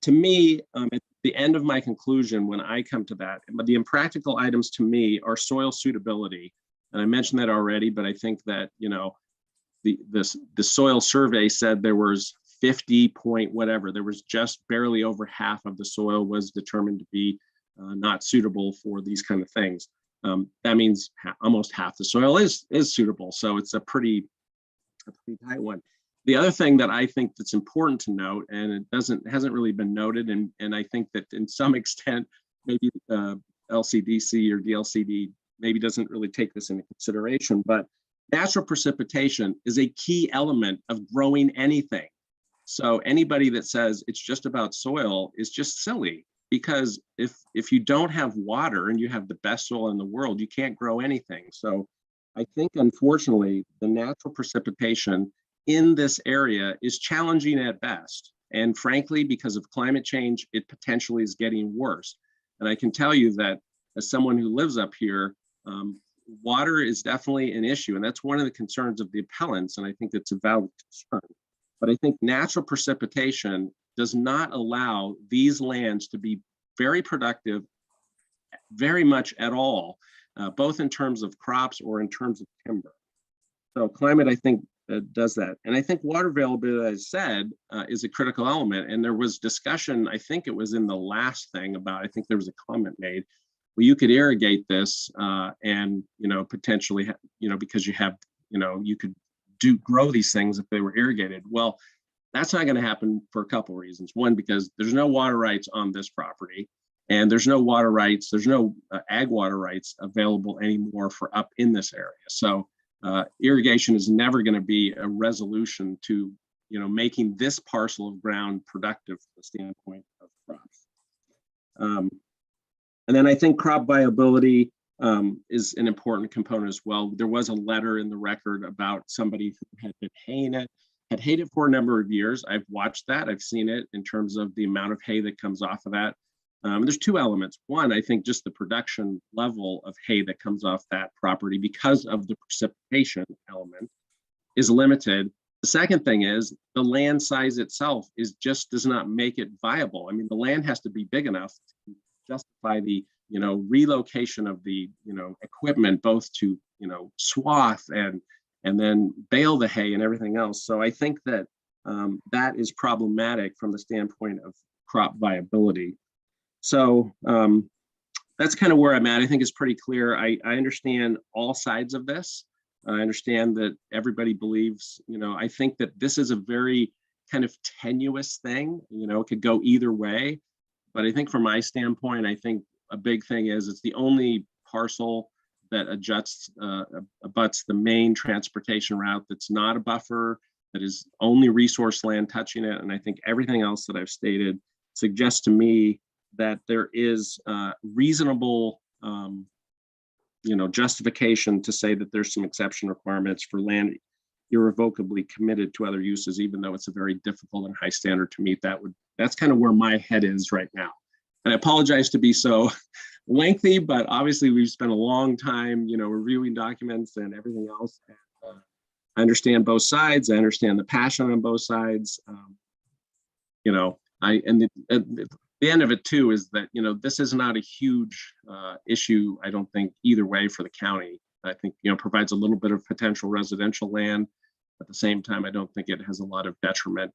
S1: To me, at the end of my conclusion, when I come to that, the impractical items to me are soil suitability. And I mentioned that already, but I think that, the soil survey said there was 50 point whatever, there was just barely over half of the soil was determined to be not suitable for these kind of things. That means almost half the soil is suitable. So it's a pretty high one. The other thing that I think that's important to note, and it hasn't really been noted, and I think that in some extent, maybe LCDC or DLCD maybe doesn't really take this into consideration, but natural precipitation is a key element of growing anything. So anybody that says it's just about soil is just silly, because if you don't have water and you have the best soil in the world, you can't grow anything. So I think, unfortunately, the natural precipitation in this area is challenging at best. And frankly, because of climate change, it potentially is getting worse. And I can tell you that as someone who lives up here, water is definitely an issue. And that's one of the concerns of the appellants. And I think it's a valid concern. But I think natural precipitation does not allow these lands to be very productive, very much at all, both in terms of crops or in terms of timber. So climate, I think, does that. And I think water availability, as I said, is a critical element. And there was discussion, I think it was in the last thing about, I think there was a comment made well, you could irrigate this and, potentially, because you have, you could grow these things if they were irrigated. Well, that's not going to happen for a couple of reasons. One, because there's no water rights on this property, and there's no water rights, there's no ag water rights available anymore for up in this area. So irrigation is never going to be a resolution to, making this parcel of ground productive from the standpoint of crops. And then I think crop viability is an important component as well. There was a letter in the record about somebody who had been haying it, had hayed it for a number of years. I've watched that. I've seen it in terms of the amount of hay that comes off of that. There's two elements. One, I think just the production level of hay that comes off that property because of the precipitation element is limited. The second thing is the land size itself does not make it viable. I mean, the land has to be big enough to justify the, relocation of the, equipment, both to, swath and then bale the hay and everything else. So I think that that is problematic from the standpoint of crop viability. So that's kind of where I'm at. I think it's pretty clear. I understand all sides of this. I understand that everybody believes, I think that this is a very kind of tenuous thing, it could go either way. But I think from my standpoint, I think a big thing is it's the only parcel that abuts the main transportation route that's not a buffer, that is only resource land touching it. And I think everything else that I've stated suggests to me that there is reasonable justification to say that there's some exception requirements for land irrevocably committed to other uses, even though it's a very difficult and high standard to meet. That's kind of where my head is right now. And I apologize to be so lengthy, but obviously we've spent a long time, reviewing documents and everything else. And, I understand both sides. I understand the passion on both sides. The end of it too is that, this is not a huge issue, I don't think, either way for the county. I think, provides a little bit of potential residential land. At the same time, I don't think it has a lot of detriment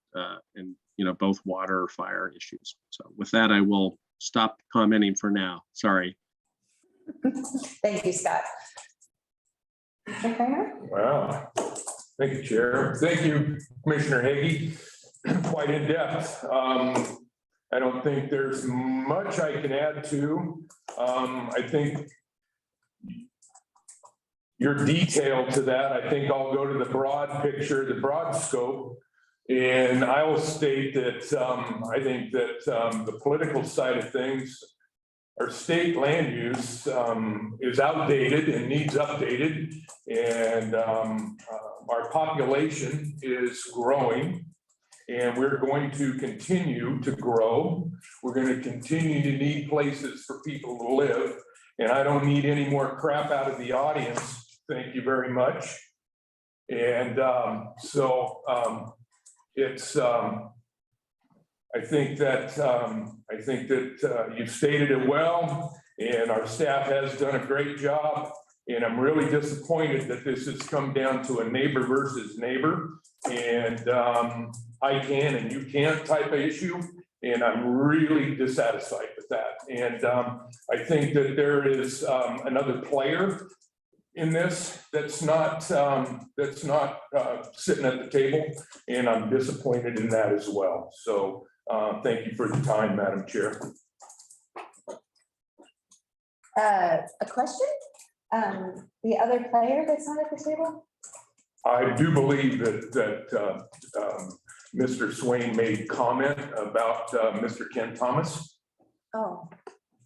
S1: in, both water or fire issues. So with that, I will stop commenting for now. Sorry.
S3: Thank you, Scott.
S4: Wow. Thank you, Chair. Thank you, Commissioner Hagee. Quite in depth. I don't think there's much I can add to. I think your detail to that, I think I'll go to the broad picture, the broad scope. And I will state that I think that the political side of things, our state land use is outdated and needs updated. And our population is growing. And we're going to continue to grow. We're going to continue to need places for people to live. And I don't need any more crap out of the audience. Thank you very much. And it's, I think that you've stated it well, and our staff has done a great job. And I'm really disappointed that this has come down to a neighbor versus neighbor. And I can and you can't type of issue. And I'm really dissatisfied with that. And I think that there is another player in this that's not sitting at the table. And I'm disappointed in that as well. So thank you for the time, Madam Chair.
S3: A question? The other player that's not at the table?
S4: I do believe that Mr. Swain made comment about Mr. Ken Thomas
S3: Oh,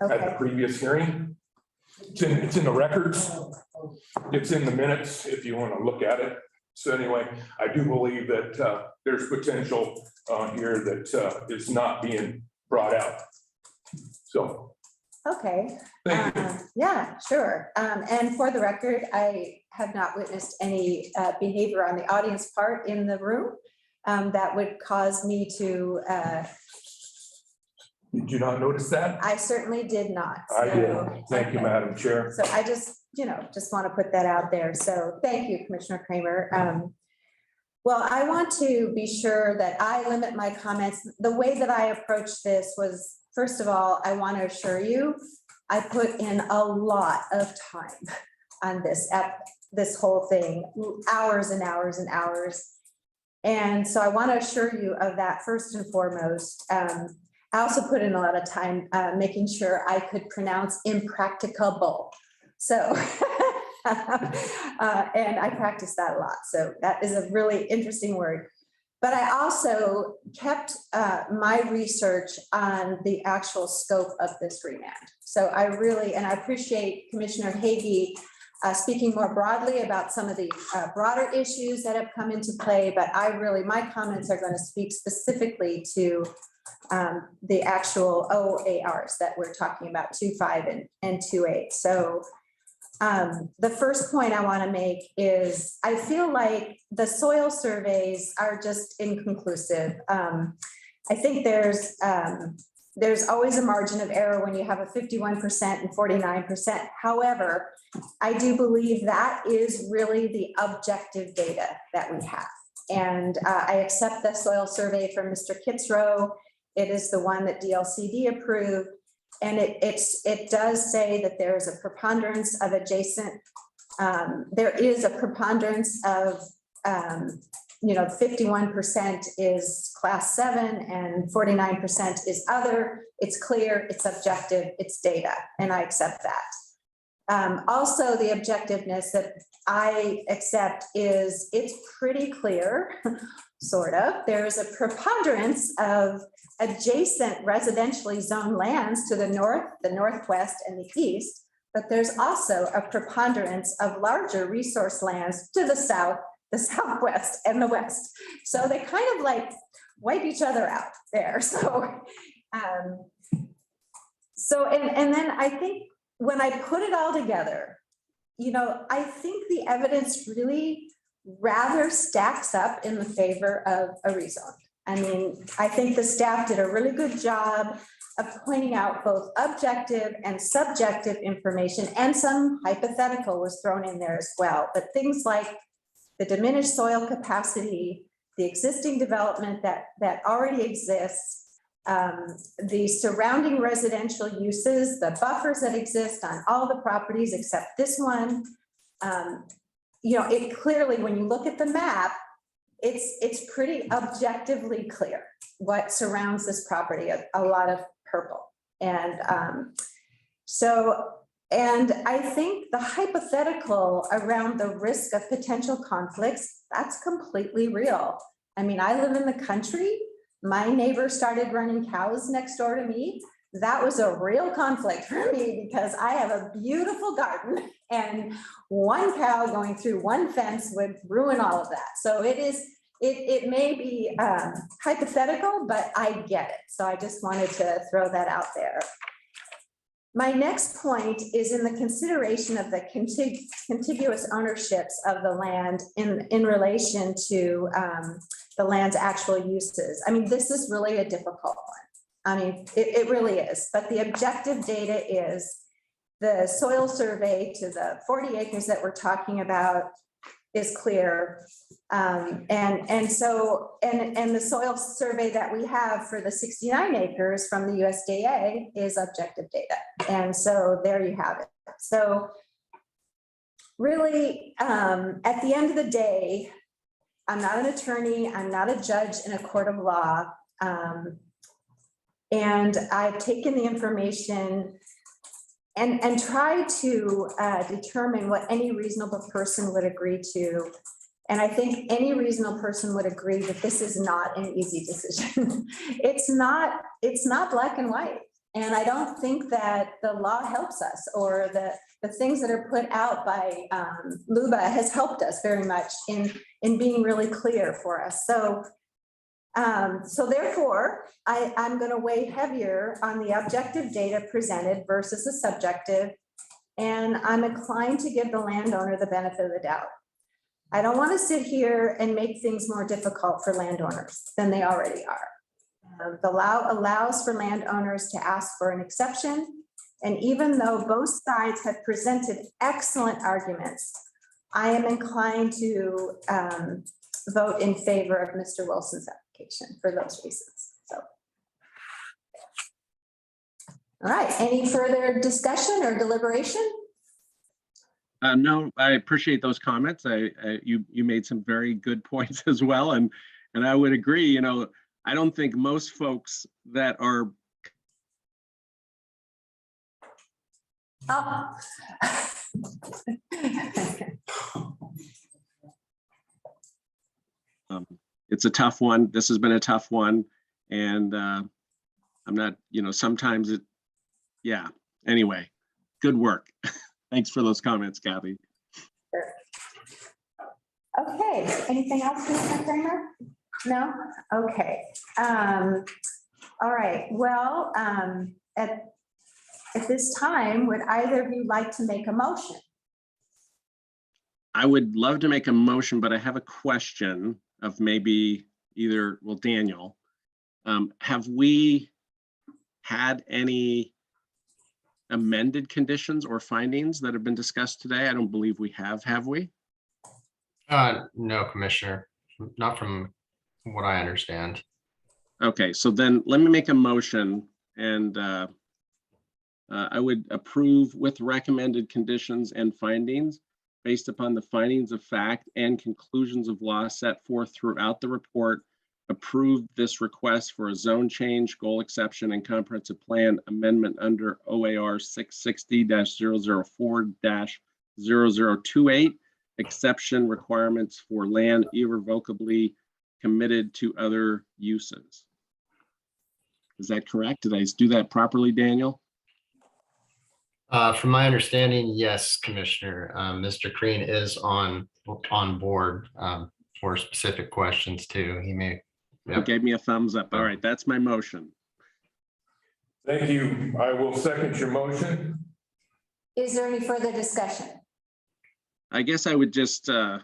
S4: at the
S3: okay.
S4: previous hearing. It's in the records. It's in the minutes if you want to look at it. So anyway, I do believe that there's potential here that is not being brought out. So.
S3: Okay.
S4: Thank you.
S3: Yeah, sure. And for the record, I have not witnessed any behavior on the audience part in the room that would cause me to.
S4: Did you not notice that?
S3: I certainly did not.
S4: I did.
S3: So,
S4: Thank you,
S3: okay.
S4: Madam Chair.
S3: So I just want to put that out there. So thank you, Commissioner Kramer. Well, I want to be sure that I limit my comments. The way that I approached this was, first of all, I want to assure you I put in a lot of time on this whole thing, hours and hours and hours. And so I want to assure you of that first and foremost. I also put in a lot of time making sure I could pronounce impracticable. So, and I practice that a lot. So that is a really interesting word. But I also kept my research on the actual scope of this remand. So I really, and I appreciate Commissioner Hagee speaking more broadly about some of the broader issues that have come into play, but my comments are going to speak specifically to the actual OARs that we're talking about, 2.5 and 2.8. So the first point I want to make is I feel like the soil surveys are just inconclusive. I think there's always a margin of error when you have a 51% and 49%. However, I do believe that is really the objective data that we have. And I accept the soil survey from Mr. Kitzrow. It is the one that DLCD approved. And it does say that there is a preponderance of adjacent, there is a preponderance of, 51% is class 7 and 49% is other. It's clear, it's objective, it's data, and I accept that. Also, the objectiveness that I accept is it's pretty clear, sort of. There is a preponderance of adjacent residentially zoned lands to the north, the northwest, and the east, but there's also a preponderance of larger resource lands to the south, the southwest, and the west. So they kind of like wipe each other out there. So, and then I think when I put it all together, I think the evidence really rather stacks up in the favor of a rezone. I mean, I think the staff did a really good job of pointing out both objective and subjective information, and some hypothetical was thrown in there as well. But things like the diminished soil capacity, the existing development that already exists, the surrounding residential uses, the buffers that exist on all the properties except this one. It clearly, when you look at the map, it's pretty objectively clear what surrounds this property, a lot of purple. And and I think the hypothetical around the risk of potential conflicts, that's completely real. I mean, I live in the country. My neighbor started running cows next door to me. That was a real conflict for me because I have a beautiful garden and one cow going through one fence would ruin all of that. So it may be hypothetical, but I get it. So I just wanted to throw that out there. My next point is in the consideration of the contiguous ownerships of the land in relation to the land's actual uses. I mean, this is really a difficult one. I mean, it really is, but the objective data is the soil survey to the 40 acres that we're talking about is clear. And the soil survey that we have for the 69 acres from the USDA is objective data. And so there you have it. So really, at the end of the day, I'm not an attorney, I'm not a judge in a court of law. And I've taken the information and tried to determine what any reasonable person would agree to. And I think any reasonable person would agree that this is not an easy decision. It's not black and white. And I don't think that the law helps us, or the things that are put out by LUBA has helped us very much in being really clear for us. So therefore, I'm going to weigh heavier on the objective data presented versus the subjective, and I'm inclined to give the landowner the benefit of the doubt. I don't want to sit here and make things more difficult for landowners than they already are. The law allows for landowners to ask for an exception, and even though both sides have presented excellent arguments, I am inclined to vote in favor of Mr. Wilson's application for those reasons. So, All right, any further discussion or deliberation?
S1: No, I appreciate those comments. You made some very good points as well, and I would agree. You know, I don't think most folks that are it's a tough one. This has been a tough one, and I'm not. You know, sometimes it. Yeah. Anyway, good work. Thanks for those comments, Kathy.
S3: Sure. Okay, anything else, Commissioner Kramer? No? Okay. All right, well, at this time, would either of you like to make a motion?
S1: I would love to make a motion, but I have a question of maybe either, well, Daniel, have we had any amended conditions or findings that have been discussed today? I don't believe we have we?
S9: No, Commissioner, not from what I understand.
S1: Okay, so then let me make a motion, and I would approve with recommended conditions and findings based upon the findings of fact and conclusions of law set forth throughout the report. Approve this request for a zone change, goal exception, and comprehensive plan amendment under OAR 660-004-0028, exception requirements for land irrevocably committed to other uses. Is that correct? Did I do that properly, Daniel?
S9: From my understanding, yes, Commissioner. Mr. Crean is on board for specific questions too. He may.
S1: He gave me a thumbs up. All right, that's my motion.
S4: Thank you. I will second your motion.
S3: Is there any further discussion?
S1: I guess I would just for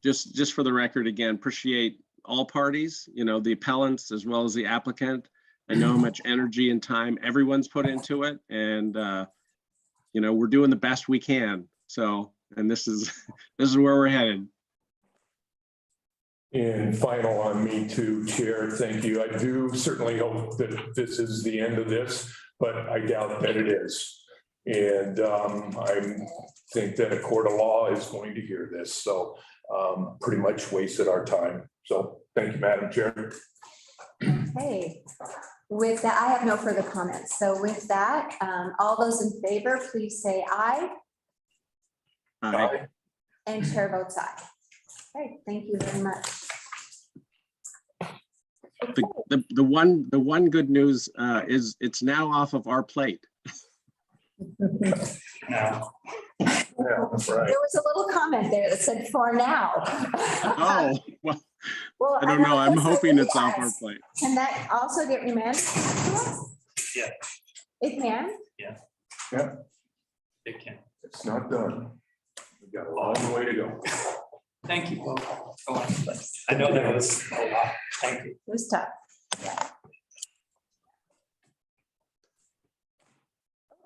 S1: the record again, appreciate all parties, you know, the appellants as well as the applicant. I know how much energy and time everyone's put into it, and you know, we're doing the best we can. So, and this is where we're headed.
S4: And final on me too, Chair. Thank you. I do certainly hope that this is the end of this, but I doubt that it is. And I think that a court of law is going to hear this. So pretty much wasted our time. So thank you, Madam Chair.
S3: Okay, with that, I have no further comments. So with that, all those in favor, please say aye.
S1: Aye.
S3: And chair votes aye. Okay, thank you very much.
S1: The one good news is it's now off of our plate.
S4: Yeah, that's right.
S3: There was a little comment there that said "for now."
S1: Oh, well,
S3: Well,
S1: I don't know. I'm hoping it's off our
S3: yes.
S1: plate.
S3: Can that also get remanded?
S17: Yeah.
S3: It can?
S17: Yeah.
S4: Yeah,
S17: It can.
S4: it's not done. We've got a long way to go.
S17: Thank you. Go on. I know that was a lot. Thank you.
S3: It was tough. Yeah.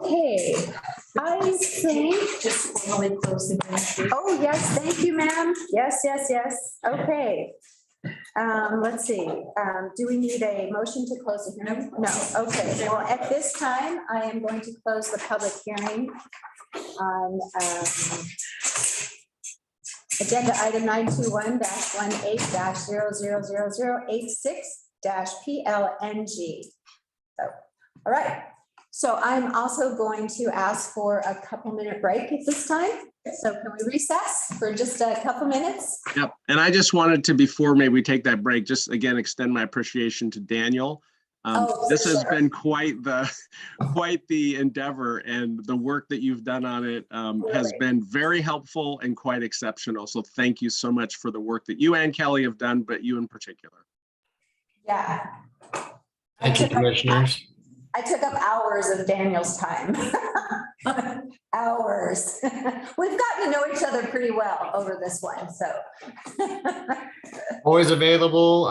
S3: Okay, I think.
S8: Just formally close the meeting.
S3: Oh, yes, thank you, ma'am. Yes, yes, yes. Okay. Let's see. Do we need a motion to close the hearing? No. Okay. Well, at this time, I am going to close the public hearing on agenda item 921-18-000086-PLNG. So, all right. So I'm also going to ask for a couple-minute break at this time. So can we recess for just a couple minutes?
S1: Yep. And I just wanted to, before maybe we take that break, just again, extend my appreciation to Daniel. This has been quite the endeavor, and the work that you've done on it has been very helpful and quite exceptional. So thank you so much for the work that you and Kelly have done, but you in particular.
S3: Yeah.
S9: Thank you, commissioners.
S3: I took up hours of Daniel's time. Hours. We've gotten to know each other pretty well over this one, so.
S9: Always available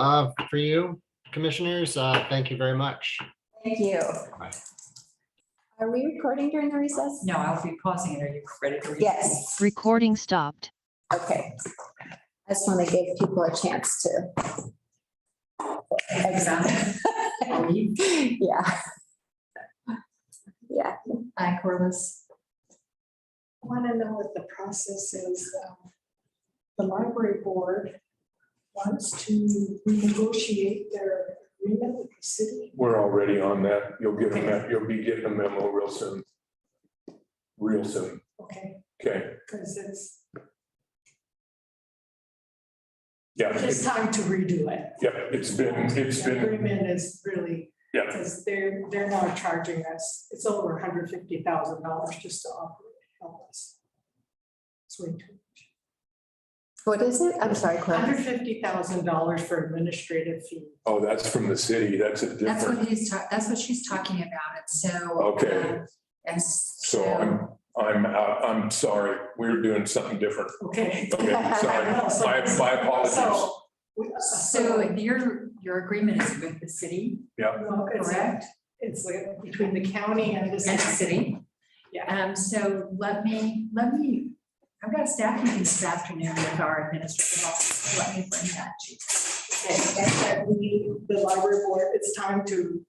S9: for you, commissioners. Thank you very much.
S3: Thank you.
S9: Bye.
S3: Are we recording during the recess?
S8: No, I'll be pausing it. Are you ready to read?
S3: Yes.
S18: Recording stopped.
S3: Okay. I just want to give people a chance to. Examine. Yeah.
S8: Aye, Corliss.
S16: Want to know what the process is. The library board wants to renegotiate their agreement with the city.
S4: We're already on that. You'll be getting a memo real soon. Real soon.
S16: Okay,
S4: Okay,
S16: because it's
S4: yeah.
S16: just time to redo it.
S4: Yeah, it's
S16: The
S4: been,
S16: agreement is really,
S4: yeah,
S16: because they're now charging us, it's over $150,000 just to operate, help us. It's way too much.
S3: What is it? I'm sorry, Claire.
S16: $150,000 for administrative fee.
S4: oh, that's from the city. That's a
S8: That's what
S4: different,
S8: that's what she's talking about. And so.
S4: Okay.
S8: And
S4: so I'm sorry. We're doing something different.
S16: Okay.
S4: Okay, sorry. My apologies.
S8: So your agreement is with the city,
S4: Yeah.
S16: No, it's
S8: correct?
S16: It's like between the county and the
S8: And the
S16: city.
S8: city.
S16: Yeah.
S8: So let me, I've got a staff meeting this afternoon with our administrative office. Let me bring that to you.
S16: And the library board, it's time to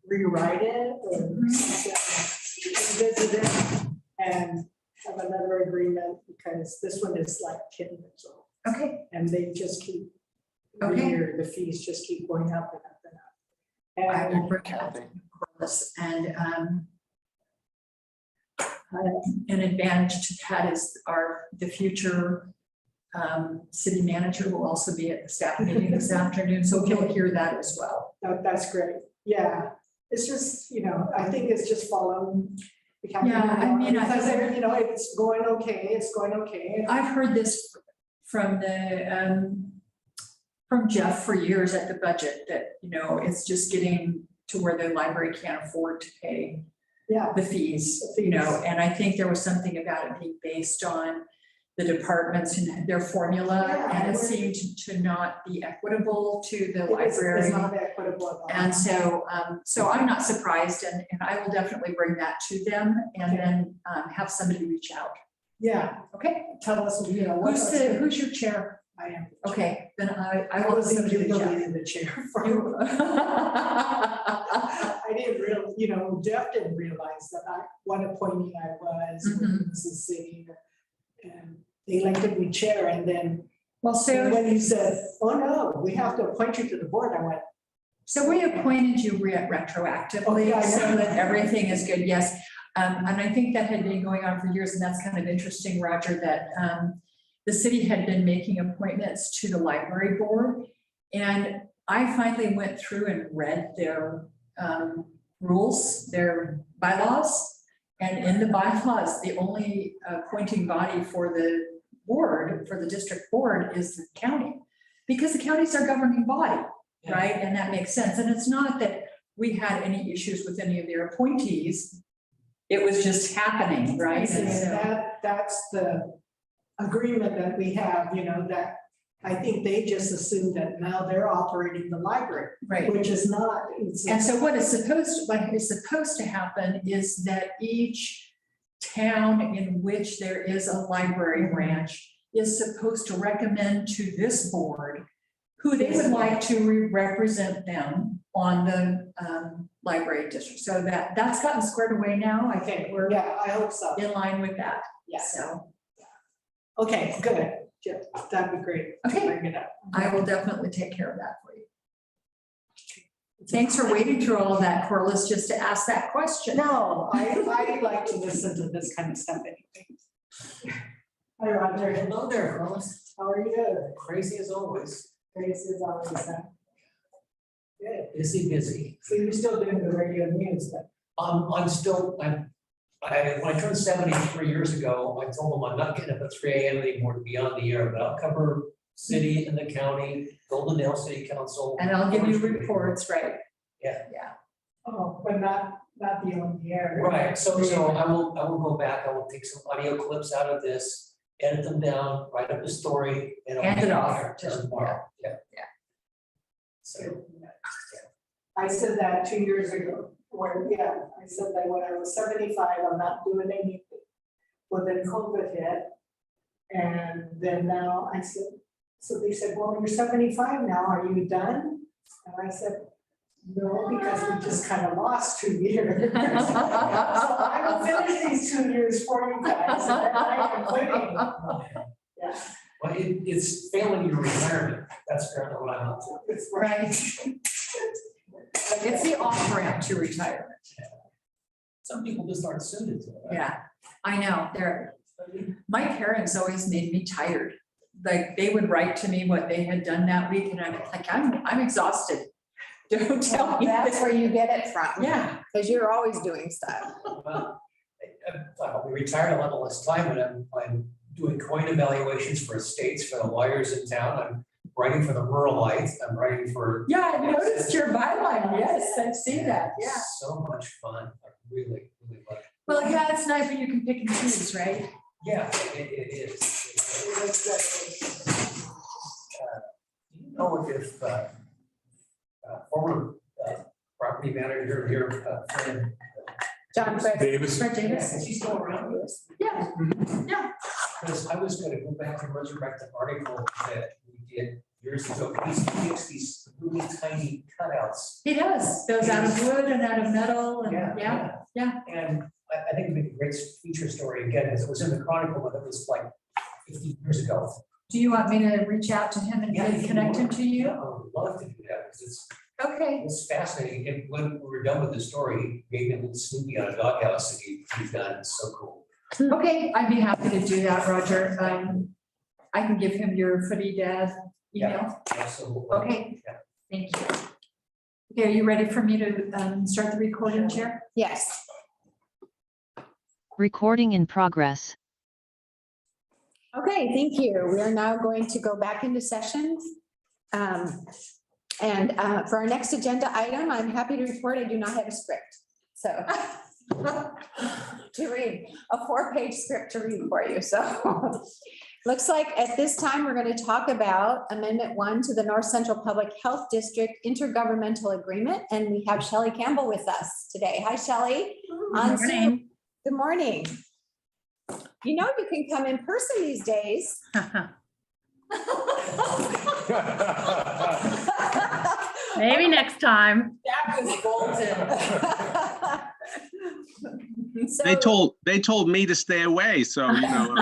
S16: rewrite it or revisit it and have another agreement, because this one is like 10 years old.
S8: Okay.
S16: And they just keep, every
S8: Okay.
S16: year, the fees just keep going up and up and up.
S8: I will
S16: And
S8: bring that to Corliss. And an advantage to that is the future city manager will also be at the staff meeting this afternoon, so he'll hear that as well.
S16: that's great. Yeah, it's just, I think it's just following.
S8: Yeah, I mean,
S16: Because it's going okay, it's going okay.
S8: I've heard this from from Jeff for years at the budget that, it's just getting to where the library can't afford to pay the fees, and I think there was something about it being based on the departments and their formula, and it seemed to not be equitable to the library.
S16: It's not equitable at all.
S8: And so, I'm not surprised, and I will definitely bring that to them and then have somebody reach out.
S16: Yeah.
S8: Okay.
S16: Tell us,
S8: Who's your chair?
S16: I am.
S8: Okay, then I
S16: I
S8: will
S16: was in
S8: somebody reach out.
S16: the chair. I didn't really, Jeff didn't realize that what appointing I was,
S8: Mhm.
S16: this is city, and they elected me chair, and then
S8: Well, so
S16: when he said, oh no, we have to appoint you to the board, I went,
S8: we appointed you retroactively,
S16: Okay, I know.
S8: so that everything is good, yes. And I think that had been going on for years, and that's kind of interesting, Roger, that the city had been making appointments to the library board. And I finally went through and read their rules, their bylaws. And in the bylaws, the only appointing body for the board, for the district board, is the county. Because the county's our governing body, right? And that makes sense. And it's not that we had any issues with any of their appointees. It was just happening, right? And so,
S16: that's the agreement that we have, that I think they just assumed that now they're operating the library,
S8: right.
S16: which is not.
S8: And so what is supposed to happen is that each town in which there is a library branch is supposed to recommend to this board who they would like to represent them on the library district. So that's gotten squared away now. I think we're
S16: I hope so.
S8: in line with that.
S16: Yeah.
S8: So.
S16: Okay, good. Yeah, that'd be great. to
S8: Okay.
S16: bring it up.
S8: I will definitely take care of that for you. Thanks for waiting through all of that, Corliss, just to ask that question.
S16: No, I like to listen to this kind of stuff anyway. Hi, Roger.
S17: Hello there, Carlos.
S16: How are you?
S17: Crazy as always.
S16: Crazy as always, huh? Good.
S17: Busy.
S16: So you're still doing the radio news, but
S17: When I turned 73 years ago, I told them I'm not getting up at 3 a.m. anymore to be on the air, but I'll cover city and the county, Golden Dale City Council.
S8: And I'll give you reports, right?
S17: Yeah.
S16: oh, but not the on the air.
S17: Right, so I will go back, I will take some audio clips out of this, edit them down, write up the story. And I'll
S8: Hand
S17: be
S8: it
S17: on
S8: off
S17: air
S8: to-
S17: tomorrow, yeah.
S16: So I said that 2 years ago, I said that when I was 75, I'm not doing anything. Well, then COVID hit. And then now so they said, well, you're 75 now, are you done? And I said, No, because we just kind of lost 2 years. So I will finish these 2 years for you guys, and then I am quitting. Yeah.
S17: Well, it's failing your retirement. That's apparently what I'm up to.
S16: It's
S8: Right. It's the off ramp to retirement.
S17: Some people just aren't suited to it.
S8: Yeah, I know. My parents always made me tired. Like they would write to me what they had done that week and I'm like, I'm exhausted. Don't tell me.
S3: That's where you get it from.
S8: Yeah.
S3: Because you're always doing stuff.
S17: Well, I'll be retired a lot less time, but I'm doing coin evaluations for estates for the lawyers in town. I'm writing for the Rural Light. I'm writing for.
S8: Yeah, I noticed your byline. Yes, I've seen that. Yeah.
S17: So much fun. I really love it.
S8: Well, yeah, it's nice when you can pick and choose, right?
S17: Yeah, it is. Do you know if former property manager here, Fran
S3: John
S4: Davis.
S8: Fred Davis.
S17: is he still around?
S8: Yeah, yeah.
S17: Because I was gonna go back and resurrect an article that we did years ago. He makes these really tiny cutouts.
S8: He does. Those out of wood and out of metal and yeah.
S17: And I think it'd be a great feature story again, because it was in the Chronicle, but it was like 50 years ago.
S8: Do you want me to reach out to him and connect him to you?
S17: I would love to do that, because
S8: Okay.
S17: it's fascinating. And when we were done with the story, he gave me a little Snoopy on a doghouse that he's done. It's so cool.
S8: Okay, I'd be happy to do that, Roger. I can give him your footy dad email.
S17: Absolutely.
S8: Okay, thank you. Okay, are you ready for me to start the recording, Chair?
S3: Yes.
S18: Recording in progress.
S3: Okay, thank you. We are now going to go back into session. And for our next agenda item, I'm happy to report I do not have a script. So to read, a 4-page script to read for you. So looks like at this time, we're going to talk about Amendment 1 to the North Central Public Health District Intergovernmental Agreement. And we have Shelley Campbell with us today. Hi, Shelley.
S19: Good morning.
S3: Good morning. You know, you can come in person these days.
S19: Maybe next time.
S8: That was
S3: bolted.
S1: They told me to stay away, so you know.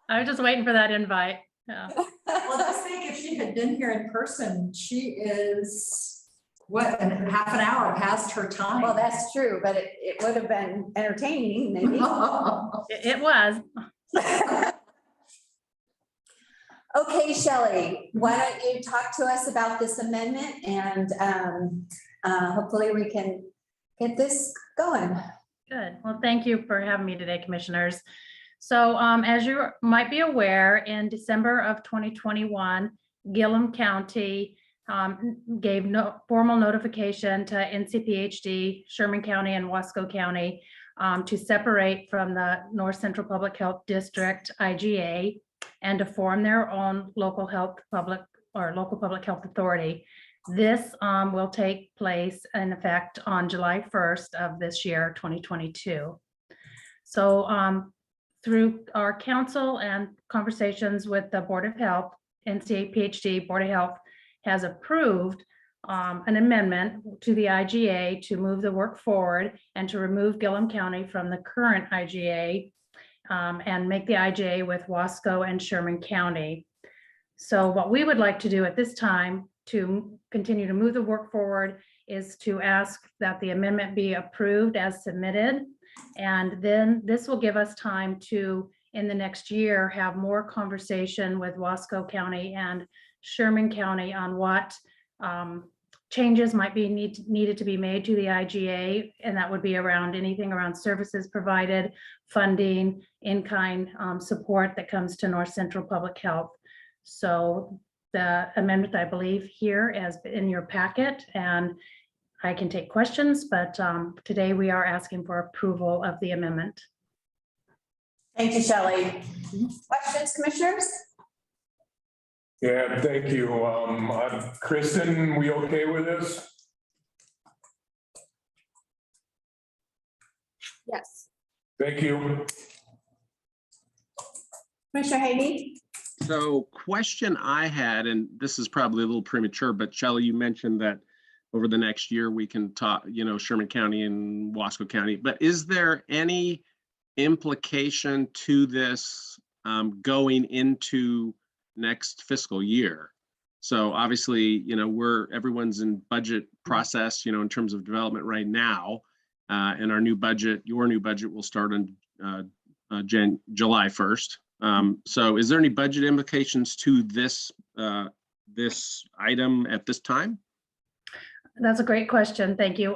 S19: I was just waiting for that invite. Yeah.
S8: Well, just think if she had been here in person, she is, what, half an hour past her time.
S3: Well, that's true, but it would have been entertaining, maybe.
S19: It was.
S3: Okay, Shelley, why don't you talk to us about this amendment and hopefully we can get this going.
S19: Good. Well, thank you for having me today, commissioners. So as you might be aware, in December of 2021, Gillum County gave formal notification to NCPHD, Sherman County and Wasco County to separate from the North Central Public Health District, IGA, and to form their own local public health authority. This will take place in effect on July 1st of this year, 2022. So through our council and conversations with the Board of Health, NCPHD Board of Health has approved an amendment to the IGA to move the work forward and to remove Gillum County from the current IGA and make the IGA with Wasco and Sherman County. So what we would like to do at this time to continue to move the work forward is to ask that the amendment be approved as submitted. And then this will give us time to, in the next year, have more conversation with Wasco County and Sherman County on what changes might be needed to be made to the IGA, and that would be around anything around services provided, funding, in-kind support that comes to North Central Public Health. So the amendment, I believe, here is in your packet, and I can take questions, but today we are asking for approval of the amendment.
S3: Thank you, Shelley. Questions, commissioners?
S4: Yeah, thank you. Kristen, we okay with this?
S3: Yes.
S4: Thank you.
S3: Commissioner Haney?
S1: So question I had, and this is probably a little premature, but Shelley, you mentioned that over the next year, we can talk, Sherman County and Wasco County, but is there any implication to this going into next fiscal year? So obviously, everyone's in budget process, in terms of development right now. And your new budget will start on July 1st. So is there any budget implications to this item at this time?
S19: That's a great question. Thank you.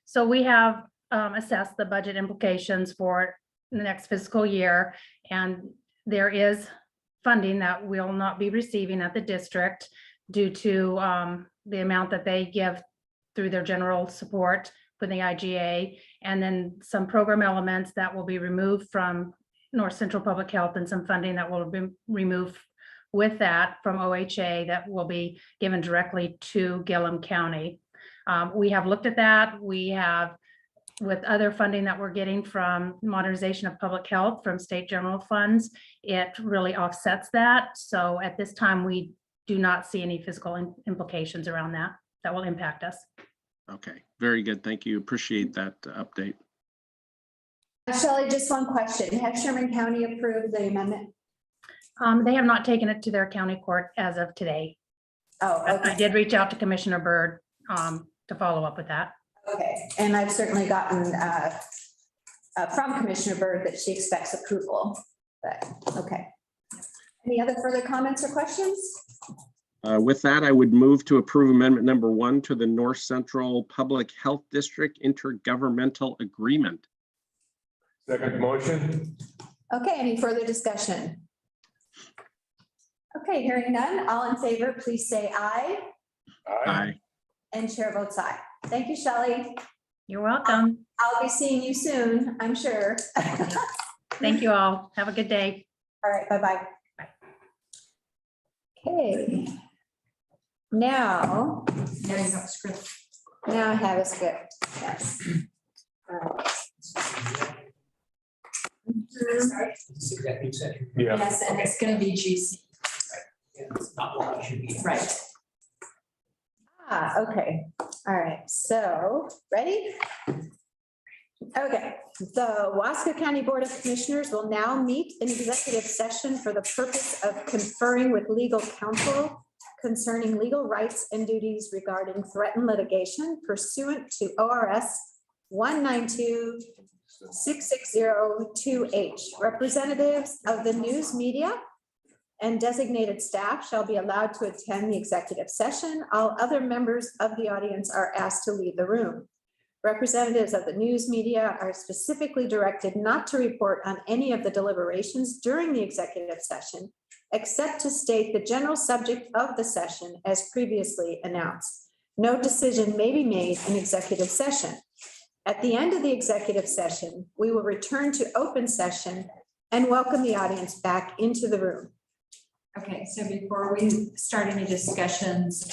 S19: So we have assessed the budget implications for the next fiscal year, and there is funding that we'll not be receiving at the district due to the amount that they give through their general support for the IGA, and then some program elements that will be removed from North Central Public Health, and some funding that will be removed with that from OHA that will be given directly to Gillum County. We have looked at that. We have, with other funding that we're getting from modernization of public health from state general funds, it really offsets that. So at this time, we do not see any fiscal implications around that will impact us.
S1: Okay, very good. Thank you. Appreciate that update.
S3: Shelley, just one question. Has Sherman County approved the amendment?
S19: They have not taken it to their county court as of today.
S3: Oh, okay.
S19: I did reach out to Commissioner Byrd to follow up with that.
S3: Okay, and I've certainly gotten from Commissioner Byrd that she expects approval, but okay. Any other further comments or questions?
S1: With that, I would move to approve amendment number 1 to the North Central Public Health District Intergovernmental Agreement.
S4: Second motion.
S3: Okay, any further discussion? Okay, hearing none, all in favor, please say aye.
S1: Aye.
S3: And chair votes aye. Thank you, Shelley.
S19: You're welcome.
S3: I'll be seeing you soon, I'm sure.
S19: Thank you all. Have a good day.
S3: All right, bye-bye.
S19: Bye.
S3: Okay. Now
S8: Now you have a script.
S3: I have a script, yes.
S8: Sorry?
S17: This executive session.
S4: Yeah.
S8: Yes, and it's gonna be GC.
S17: Yeah, it's not what it should be.
S8: Right.
S3: Okay, all right, so, ready? Okay, the Wasco County Board of Commissioners will now meet in executive session for the purpose of conferring with legal counsel concerning legal rights and duties regarding threatened litigation pursuant to ORS 192-660-2H. Representatives of the news media and designated staff shall be allowed to attend the executive session. All other members of the audience are asked to leave the room. Representatives of the news media are specifically directed not to report on any of the deliberations during the executive session, except to state the general subject of the session as previously announced. No decision may be made in executive session. At the end of the executive session, we will return to open session and welcome the audience back into the room.
S8: Okay, so before we start any discussions,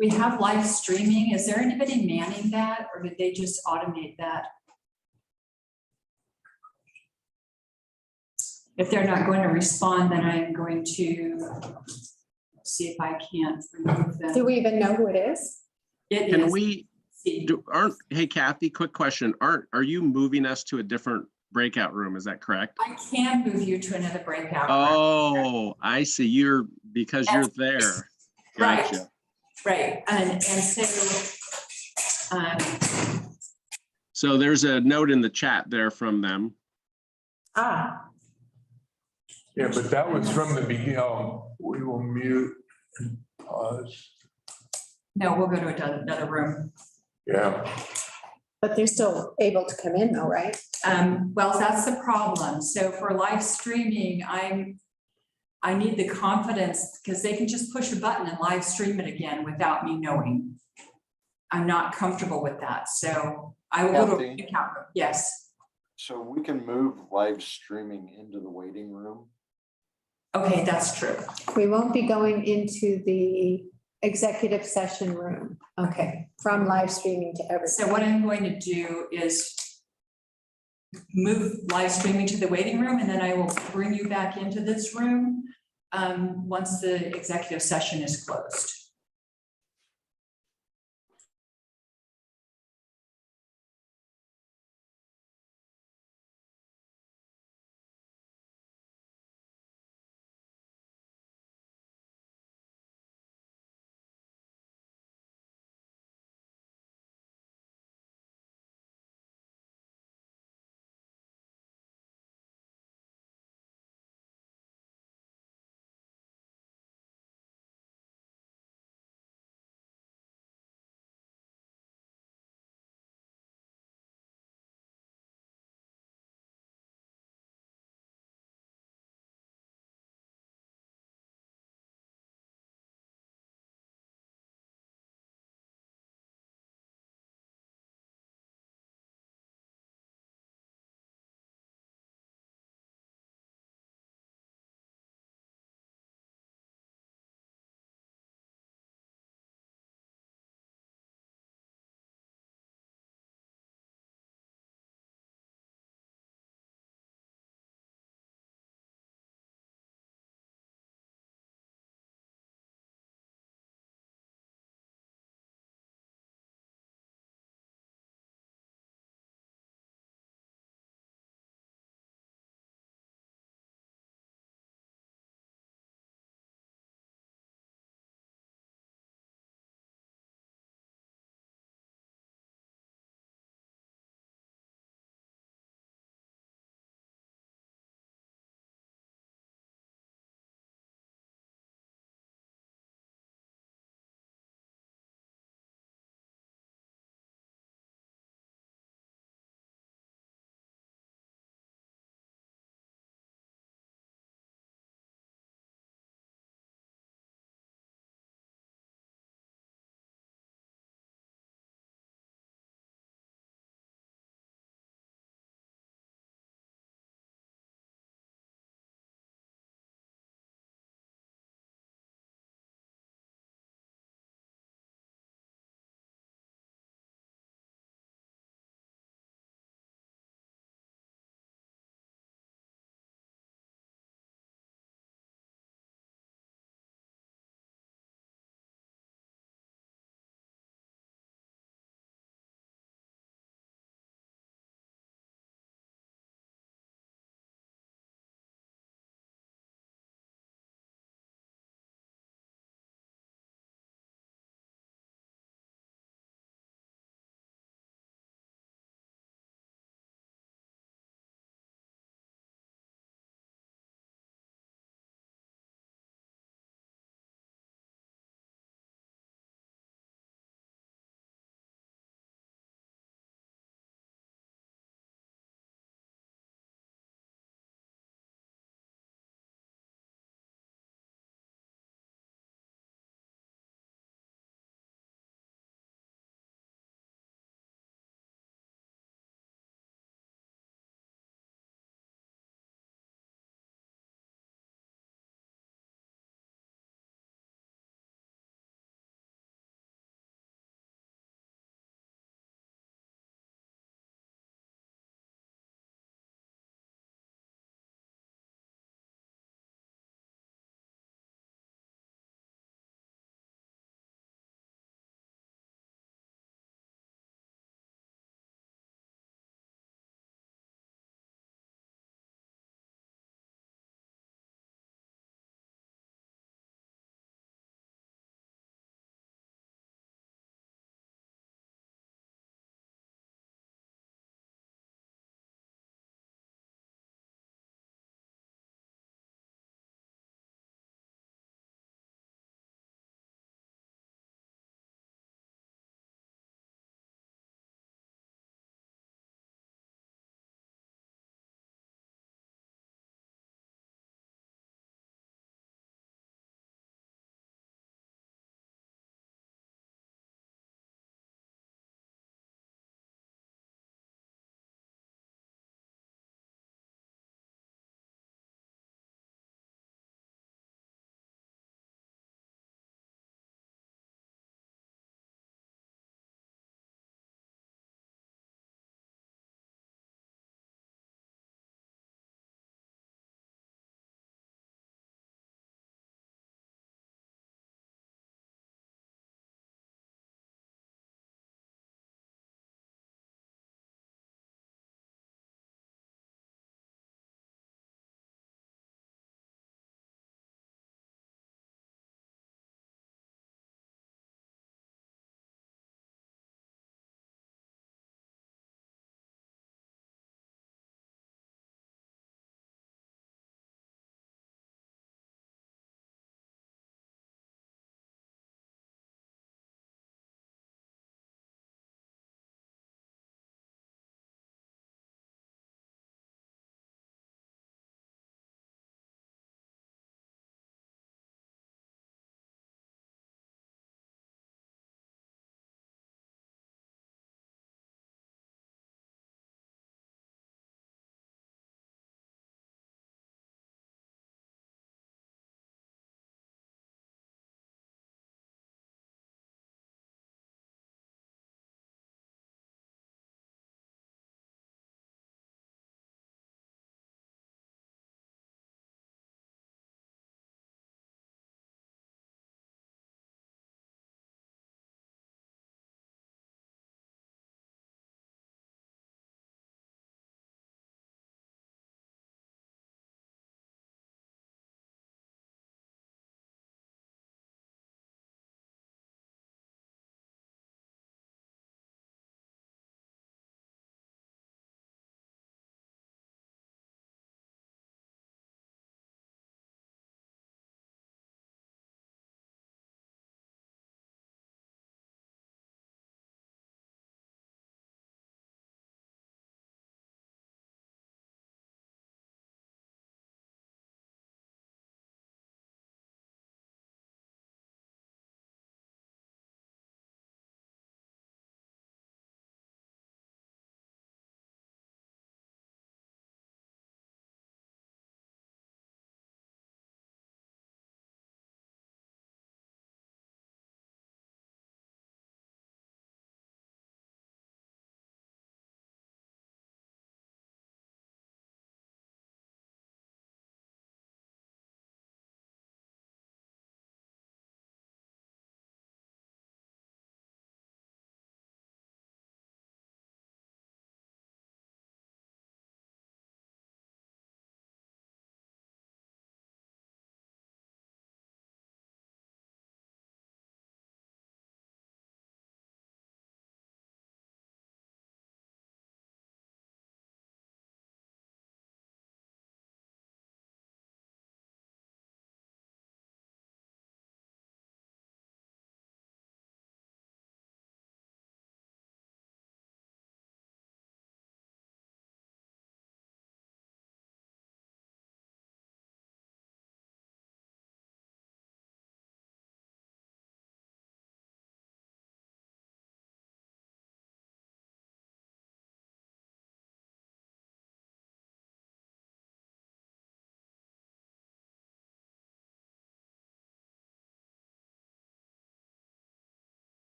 S8: we have live streaming. Is there anybody manning that, or did they just automate that? If they're not going to respond, then I'm going to see if I can't remove them.
S3: Do we even know who it is?
S8: It
S1: Can
S8: is.
S1: we, hey Kathy, quick question. Are you moving us to a different breakout room? Is that correct?
S8: I can move you to another breakout.
S1: Oh, I see. Because you're there.
S8: Right.
S1: Gotcha.
S8: Right, and so.
S1: So there's a note in the chat there from them.
S4: Yeah, but that was from the beginning. We will mute and pause.
S8: No, we'll go to another room.
S4: Yeah.
S3: But they're still able to come in though, right?
S8: Well, that's the problem. So for live streaming, I need the confidence, because they can just push a button and live stream it again without me knowing. I'm not comfortable with that. So I will go to a breakout room. Yes.
S18: So we can move live streaming into the waiting room?
S8: Okay, that's true.
S3: We won't be going into the executive session room. Okay, from live streaming to everything.
S8: So what I'm going to do is move live streaming to the waiting room, and then I will bring you back into this room once the executive session is closed.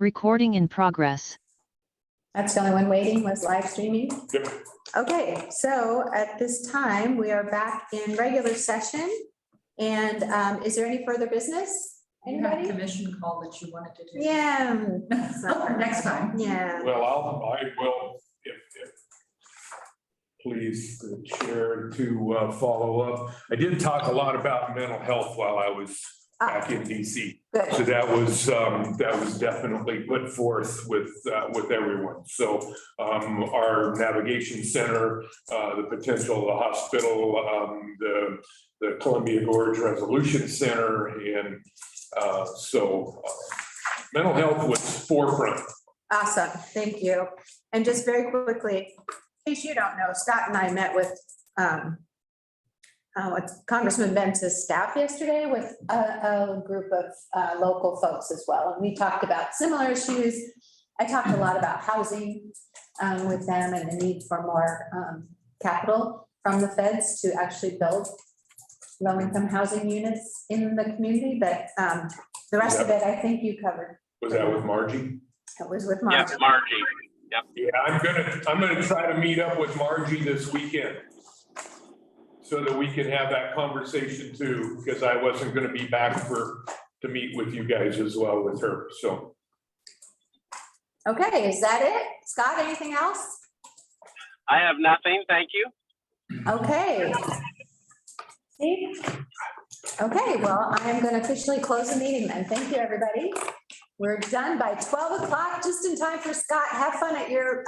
S20: Recording in progress.
S3: That's the only one waiting was live streaming.
S4: Yep.
S3: Okay, so at this time, we are back in regular session. And is there any further business?
S8: You had a
S3: Anybody?
S8: commission call that you wanted to do.
S3: Yeah.
S8: Next time.
S3: Yeah.
S4: Well, I will, if please, the chair to follow up. I did talk a lot about mental health while I was back in DC.
S3: Good.
S4: So that was definitely put forth with everyone. So our navigation center, the potential of the hospital, the Columbia Gorge Resolution Center, and mental health was forefront.
S3: Awesome, thank you. And just very quickly, in case you don't know, Scott and I met with Congressman Bentz's staff yesterday with a group of local folks as well. And we talked about similar issues. I talked a lot about housing with them and the need for more capital from the feds to actually build low-income housing units in the community, but the rest of it, I think you covered.
S4: Was that with Margie?
S3: It was with Margie.
S1: Yes, Margie. Yep.
S4: Yeah, I'm gonna try to meet up with Margie this weekend, so that we can have that conversation too, because I wasn't gonna be back to meet with you guys as well with her, so.
S3: Okay, is that it? Scott, anything else?
S1: I have nothing, thank you.
S3: Okay. Steve? Okay, well, I am going to officially close the meeting then. Thank you, everybody. We're done by 12 o'clock, just in time for Scott. Have fun at your